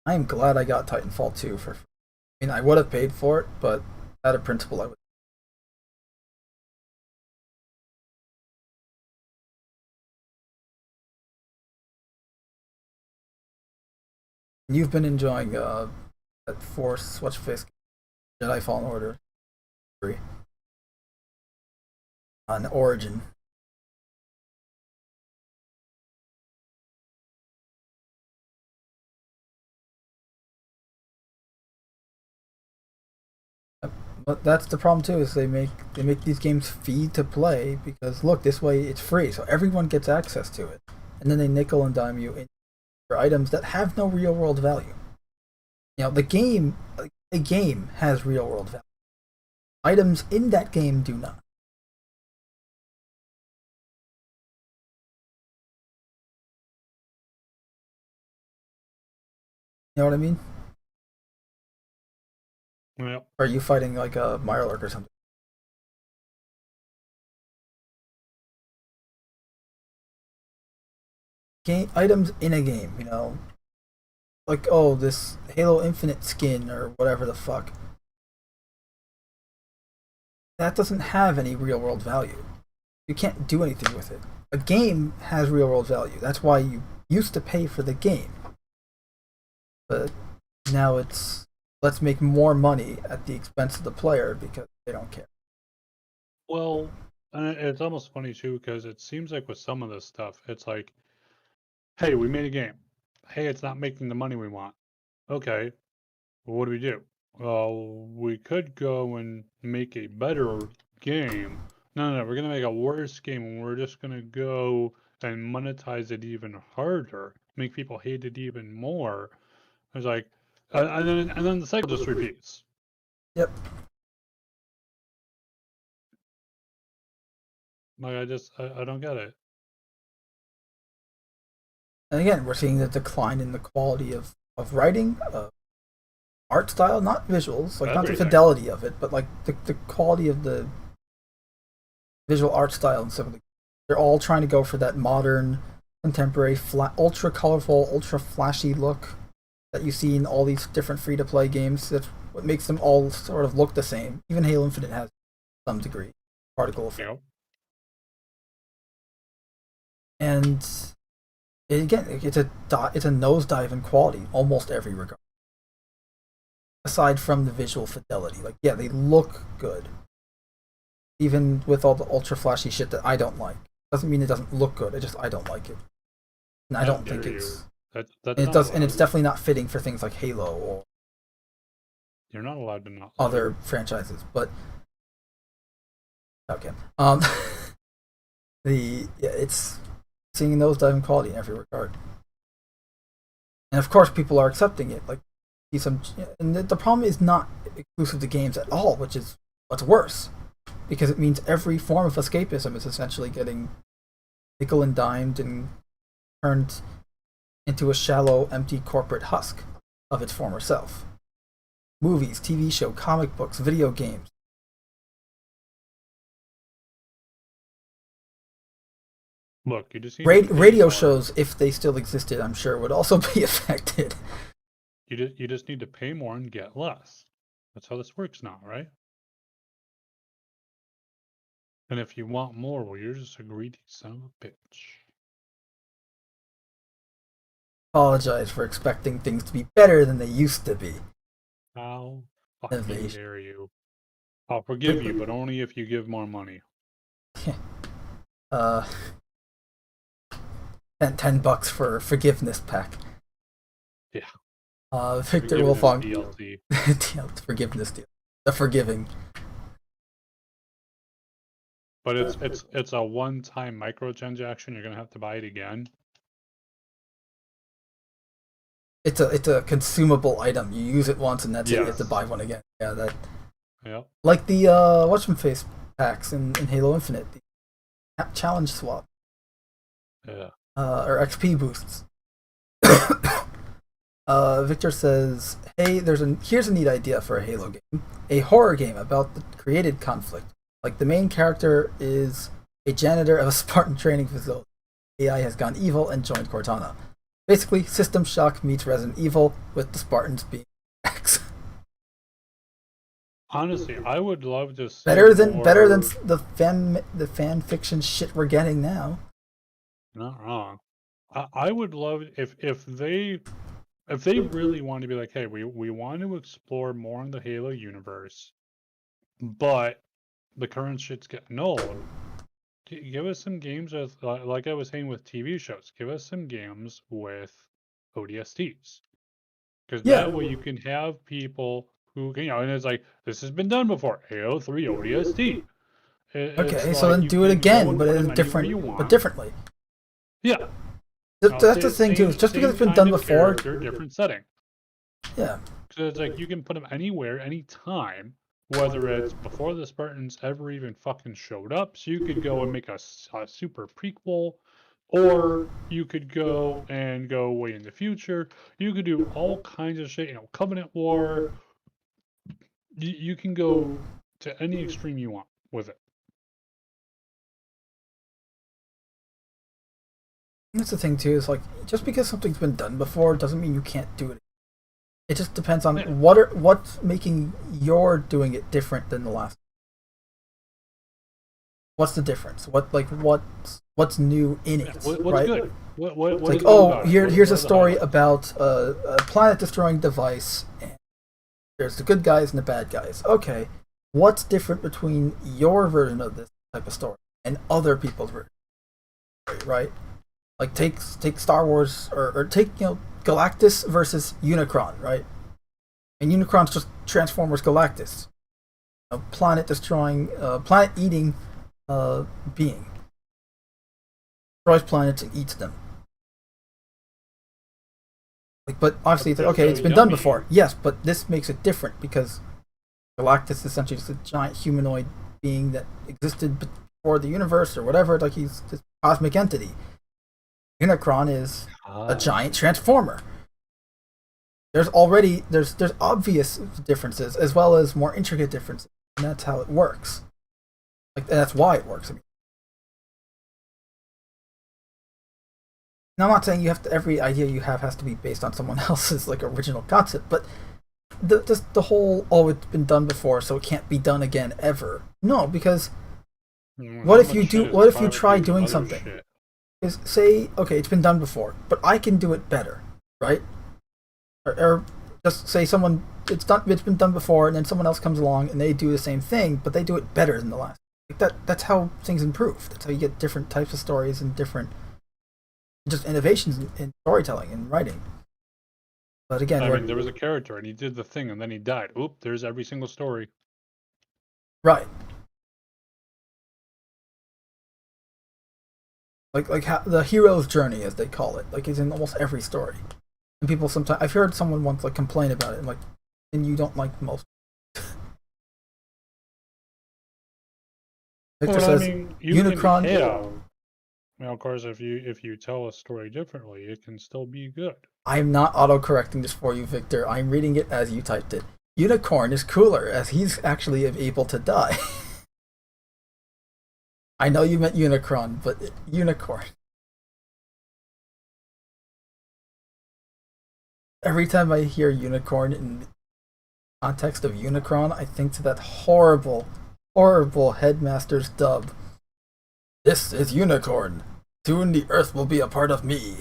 I'm glad I got Titanfall 2 for. I mean, I would have paid for it, but out of principle, I would. You've been enjoying that Force Switchface Jedi Fallen Order 3 on Origin. But that's the problem too, is they make these games free to play because look, this way it's free, so everyone gets access to it, and then they nickel and dime you for items that have no real world value. You know, the game has real world value. Items in that game do not. You know what I mean? Yeah. Or are you fighting like a Mirelurk or something? Game items in a game, you know, like, oh, this Halo Infinite skin or whatever the fuck. That doesn't have any real world value. You can't do anything with it. A game has real world value. That's why you used to pay for the game. But now it's, let's make more money at the expense of the player because they don't care. Well, it's almost funny too, because it seems like with some of this stuff, it's like, hey, we made a game. Hey, it's not making the money we want. Okay, well, what do we do? Well, we could go and make a better game. No, we're gonna make a worse game, and we're just gonna go and monetize it even harder, make people hate it even more. It's like, and then the cycle just repeats. Yep. Like, I don't get it. And again, we're seeing the decline in the quality of writing, art style, not visuals, like not the fidelity of it, but like the quality of the visual art style and stuff. They're all trying to go for that modern, contemporary, ultra colorful, ultra flashy look that you see in all these different free-to-play games. That's what makes them all sort of look the same. Even Halo Infinite has some degree particle effect. Yep. And again, it's a nosedive in quality, almost every regard. Aside from the visual fidelity, like yeah, they look good. Even with all the ultra flashy shit that I don't like, doesn't mean it doesn't look good. I don't like it, and I don't think it's. And it's definitely not fitting for things like Halo or. You're not allowed to not. Other franchises, but. Okay. It's seeing those dive in quality in every regard, and of course people are accepting it. Like, and the problem is not exclusive to games at all, which is what's worse. Because it means every form of escapism is essentially getting nickel and dimed and turned into a shallow, empty corporate husk of its former self. Movies, TV show, comic books, video games. – Look, you just radio shows, if they still existed, I'm sure would also be affected. You just need to pay more and get less. That's how this works now, right? And if you want more, well, you're just a greedy son of a bitch. Apologize for expecting things to be better than they used to be. How fucking dare you? I'll forgive you, but only if you give more money. $10 for forgiveness pack. Yeah. Victor Wolfong. DLC. Forgiveness deal. The forgiving. But it's a one-time microtransaction. You're gonna have to buy it again. It's a consumable item. You use it once and that's it. You have to buy one again. Yeah, that. Yeah. Like the whatchamface packs in Halo Infinite, the challenge swap. Yeah. Or XP boosts. Victor says, "Hey, here's a neat idea for a Halo game. A horror game about the created conflict. Like the main character is a janitor of a Spartan training facility. AI has gone evil and joined Cortana. Basically, System Shock meets Resident Evil with the Spartans being X." Honestly, I would love to see better than the fan fiction shit we're getting now. Not wrong. I would love if they really want to be like, hey, we want to explore more in the Halo universe, but the current shit's getting old. Give us some games with, like I was saying with TV shows, give us some games with ODSTs. Because that way you can have people who can, and it's like, this has been done before. Halo 3 ODST. Okay, so then do it again, but differently. Yeah. That's the thing too. Just because it's been done before, different setting. Yeah. So it's like you can put them anywhere, anytime. Whether it's before the Spartans ever even fucking showed up, so you could go and make a super prequel, or you could go way in the future. You could do all kinds of shit, Covenant War. You can go to any extreme you want with it. That's the thing too, is like, just because something's been done before doesn't mean you can't do it. It just depends on what's making your doing it different than the last. What's the difference? What's new in it? What's right? good? What like, oh, here's a story about a planet-destroying device, and there's the good guys and the bad guys. Okay, what's different between your version of this type of story and other people's version? Right? Like take Star Wars or take Galactus versus Unicron, right? And Unicron's just Transformers Galactus, a planet-destroying, planet-eating being. Destroys planets and eats them. Like, but obviously, it's like, okay, it's been done before. Yes, but this makes it different because Galactus is essentially just a giant humanoid being that existed before the universe or whatever. Like, he's this cosmic entity. Unicron is a giant transformer. There's obvious differences as well as more intricate differences, and that's how it works. Like that's why it works. I mean, now I'm not saying you have to, every idea you have has to be based on someone else's like original concept, but the whole it's been done before, so it can't be done again ever. No, because what if you try doing something? Is say, okay, it's been done before, but I can do it better, right? Or just say it's been done before, and then someone else comes along and they do the same thing, but they do it better than the last. Like that's how things improve. That's how you get different types of stories and different just innovations in storytelling and writing. But again, I mean, there was a character and he did the thing and then he died. Oop, there's every single story. Right. Like how, the hero's journey, as they call it, like is in almost every story. And people sometimes, I've heard someone once like complain about it, and like, and you don't like most. Victor says, I mean, Unicron. Well, of course, if you tell a story differently, it can still be good. I'm not auto-correcting this for you, Victor. I'm reading it as you typed it. Unicorn is cooler, as he's actually able to die. I know you meant Unicron, but unicorn. Every time I hear unicorn in the context of Unicron, I think to that horrible, horrible Headmaster's dub. This is Unicorn. Soon the Earth will be a part of me.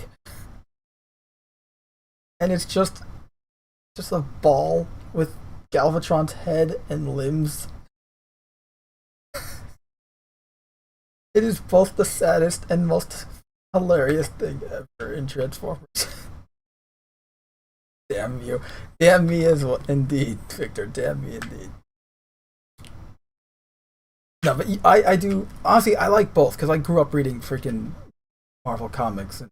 And it's just a ball with Galvatron's head and limbs. It is both the saddest and most hilarious thing ever in Transformers. Damn you. Damn me as well. Indeed, Victor. Damn me indeed. No, but I do... Honestly, I like both, because I grew up reading freaking Marvel Comics and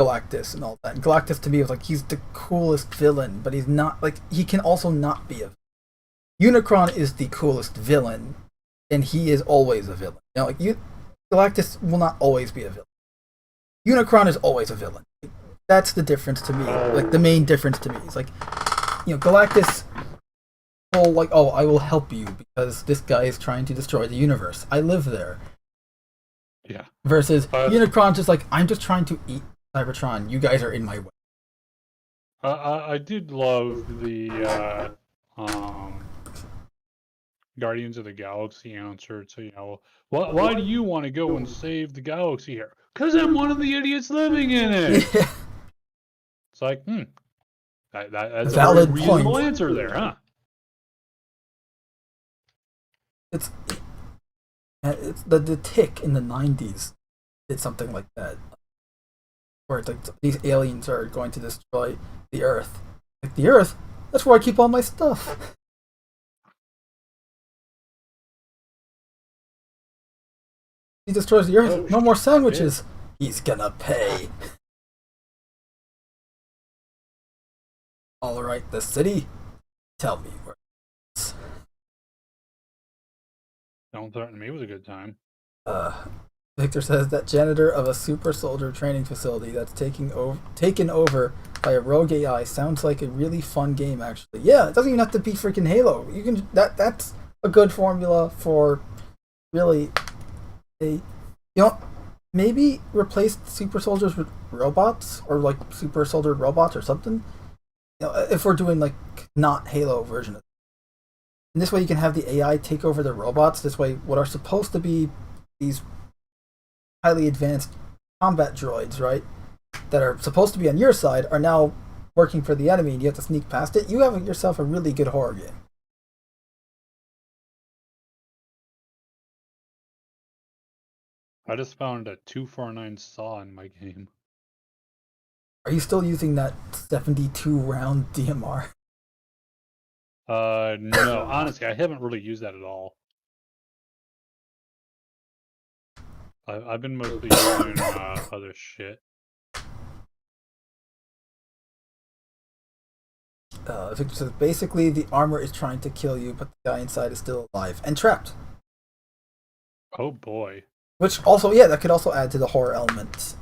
Galactus and all that. And Galactus to me was like, he's the coolest villain, but he's not... Like, he can also not be a... Unicron is the coolest villain, and he is always a villain. You know, like, Galactus will not always be a villain. Unicron is always a villain. That's the difference to me. Like, the main difference to me is like, you know, Galactus will like, oh, I will help you because this guy is trying to destroy the universe. I live there. Yeah. Versus Unicron's just like, I'm just trying to eat Cybertron. You guys are in my way. I did love the Guardians of the Galaxy answer to, you know, why do you want to go and save the galaxy here? Because I'm one of the idiots living in it. Yeah. It's like, that's valid a very reasonable point. answer there, huh? It's the Tick in the 90s did something like that, where it's like these aliens are going to destroy the Earth. Like, the Earth? That's where I keep all my stuff. He destroys the Earth. No more sandwiches. He's gonna pay. All right, the city. Tell me where. Don't Threaten Me was a good time. Victor says that janitor of a super soldier training facility that's taken over by a rogue AI sounds like a really fun game. Actually, yeah, it doesn't even have to be freaking Halo. You can that's a good formula for really maybe replace super soldiers with robots or like super soldier robots or something. You know, if we're doing like not Halo version of it. And this way you can have the AI take over the robots. This way what are supposed to be these highly advanced combat droids, right, that are supposed to be on your side are now working for the enemy and you have to sneak past it. You have yourself a really good horror game. I just found a 249 saw in my game. Are you still using that 72 round DMR? No, honestly, I haven't really used that at all. I've been mostly using other shit. Victor says, basically the armor is trying to kill you, but the guy inside is still alive and trapped. Oh boy. Which also, yeah, that could also add to the horror element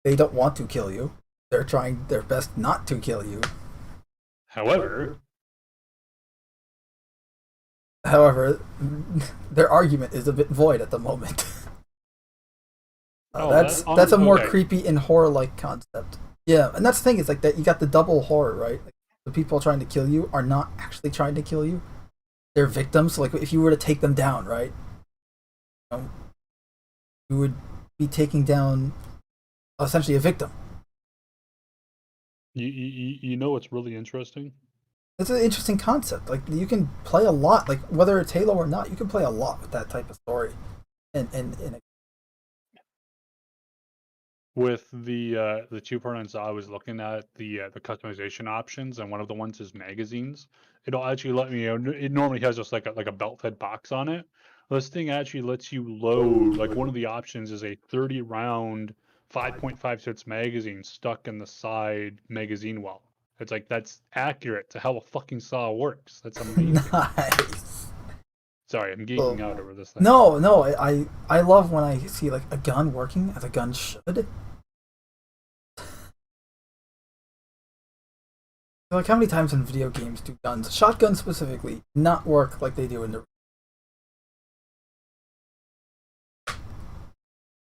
they don't want to kill you. They're trying their best not to kill you. However, their argument is a bit void at the moment. Oh, that's a more okay. creepy and horror-like concept. Yeah, and that's the thing. Is like that you got the double horror, right? Like, the people trying to kill you are not actually trying to kill you; they're victims. So, like if you were to take them down, right? You would be taking down essentially a victim. You know what's really interesting? It's an interesting concept. Like you can play a lot, like whether it's Halo or not, you can play a lot with that type of story. And With the two programs I was looking at, the customization options, and one of the ones is magazines. It'll actually let me. It normally has just like a belt fed box on it. This thing actually lets you load. Like one of the options is a 30 round 5.56 magazine stuck in the side magazine well. It's like that's accurate to how a fucking saw works. That's amazing. nice. Sorry, I'm geeking out over this thing. No, I love when I see like a gun working as a gun should. Like how many times in video games do guns, shotguns specifically, not work like they do in the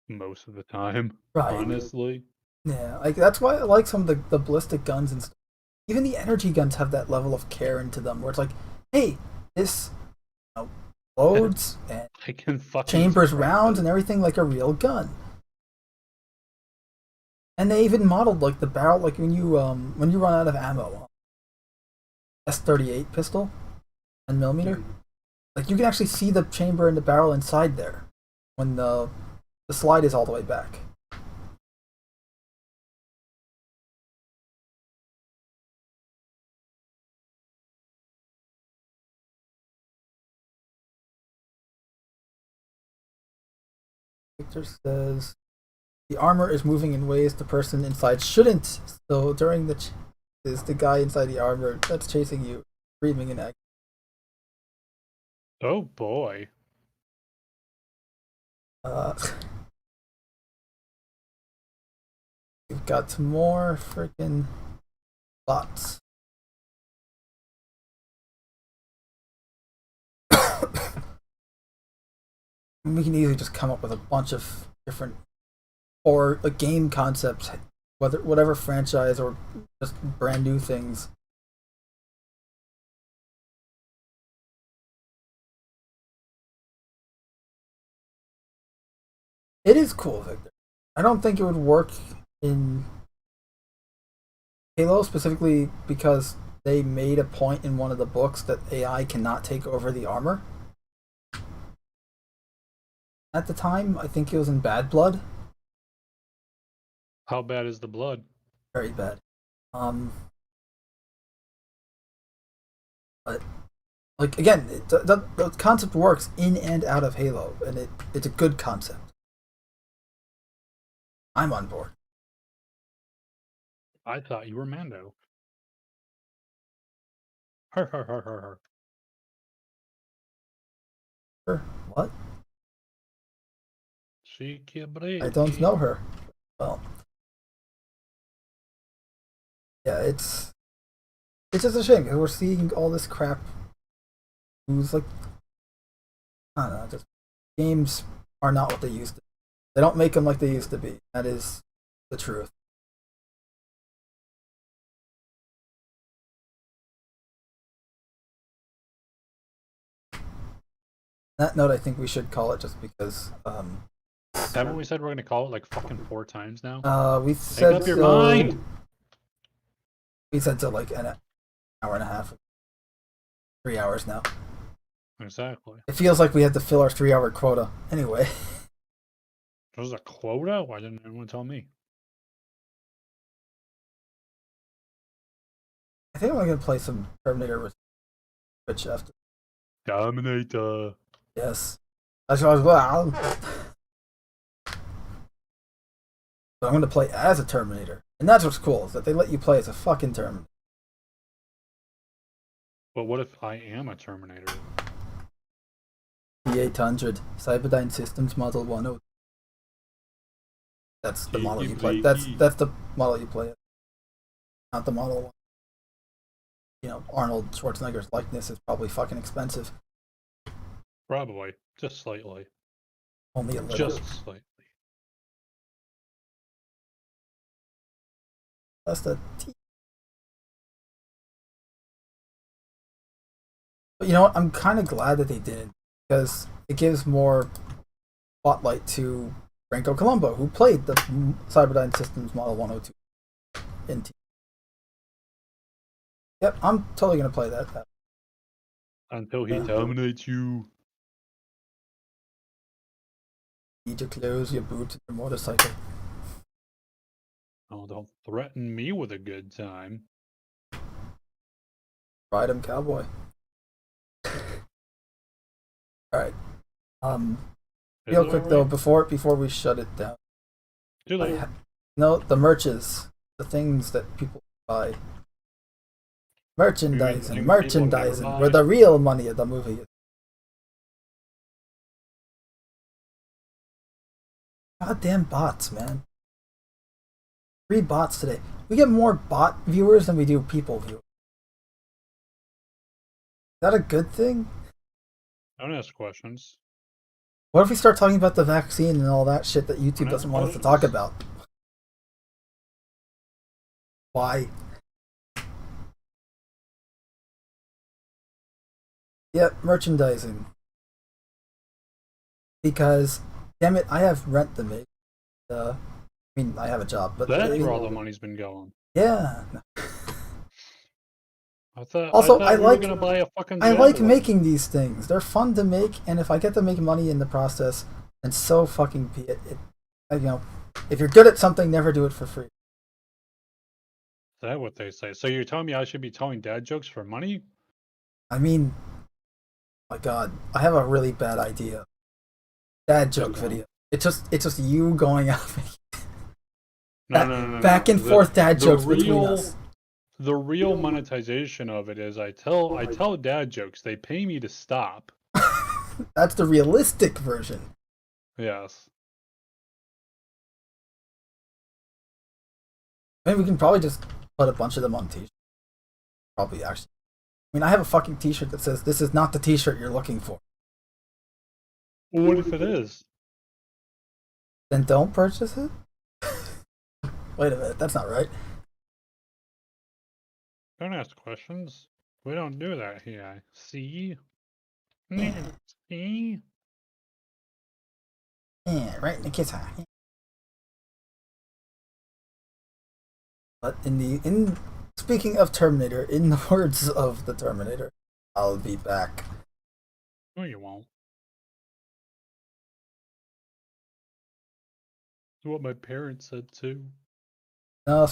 Most of the time, right? honestly. Yeah, like that's why I like some of the ballistic guns and stuff. Even the energy guns have that level of care into them, where it's like, hey, this loads and I can fucking chambers rounds and everything like a real gun. And they even modeled like the barrel, like when you run out of ammo, S-38 pistol, 10mm. Like you can actually see the chamber and the barrel inside there when the slide is all the way back. Victor says the armor is moving in ways the person inside shouldn't. So during is the guy inside the armor that's chasing you, screaming in agony. Oh boy. We've got some more freaking bots. We can easily just come up with a bunch of different or a game concepts, whatever franchise or just brand new things. It is cool, Victor. I don't think it would work in Halo specifically because they made a point in one of the books that AI cannot take over the armor. At the time, I think it was in Bad Blood. How bad is the blood? Very bad. But like again, the concept works in and out of Halo, and it's a good concept. I'm on board. I thought you were Mando. Har har har har har. Sure. What? I don't know her. Well, yeah, it's just a shame because we're seeing all this crap. Who's like, I don't know, just games are not what they used to be. They don't make them like they used to be. That is the truth. On that note, I think we should call it just because. Haven't we said we're going to call it like fucking 4 times now? We Make said up your so. mind. We said so like an hour and a half, 3 hours now. Exactly. It feels like we had to fill our 3 hour quota. Anyway. There's a quota? Why didn't anyone tell me? I think I'm gonna play some Terminator with Twitch after. Dominator. Yes. That's what I was well. But I'm gonna play as a Terminator. And that's what's cool, is that they let you play as a fucking Terminator. But what if I am a Terminator? P800, Cyberdyne Systems Model 102. That's the model you play. Blakey, That's the model you play. Not the model. You know, Arnold Schwarzenegger's likeness is probably fucking expensive. Probably. Just slightly. Only a little. Just slightly. That's the T. But you know what? I'm kind of glad that they did, because it gives more spotlight to Franco Colombo, who played the Cyberdyne Systems Model 102 in T. Yep, I'm totally gonna play that. Until he terminates you. Need your clothes, your boots, your motorcycle. Oh, don't threaten me with a good time. Ride 'em, cowboy. Alright. Real quick though, before we shut it down. No, the merches. The things that people buy. Merchandising, where the real money of the movie is. Goddamn bots, man. 3 bots today. We get more bot viewers than we do people viewers. Is that a good thing? Don't ask questions. What if we start talking about the vaccine and all that shit that YouTube doesn't want us to talk about? Why? Yep, merchandising. Because, damn it, I have rent to make. I mean, I have a job, but That's where all the money's been going. Yeah. I thought I like gonna buy a fucking I like making these things. They're fun to make, and if I get to make money in the process, then so fucking be it. You know, if you're good at something, never do it for free. Is that what they say? So you're telling me I should be telling dad jokes for money? I mean, my God, I have a really bad idea. Dad joke video. It's just you going out. No. Back and forth dad jokes between us. The real monetization of it is I tell dad jokes. They pay me to stop. That's the realistic version. Yes. I mean, we can probably just put a bunch of them on t-shirts. Probably actually. I mean, I have a fucking t-shirt that says, "This is not the t-shirt you're looking for." Well, what if it is? Then don't purchase it? Wait a minute, that's not right. Don't ask questions. We don't do that here. See? See? Yeah, right in the kiss eye. But speaking of Terminator, in the words of the Terminator, I'll be back. No, you won't. That's what my parents said too. No,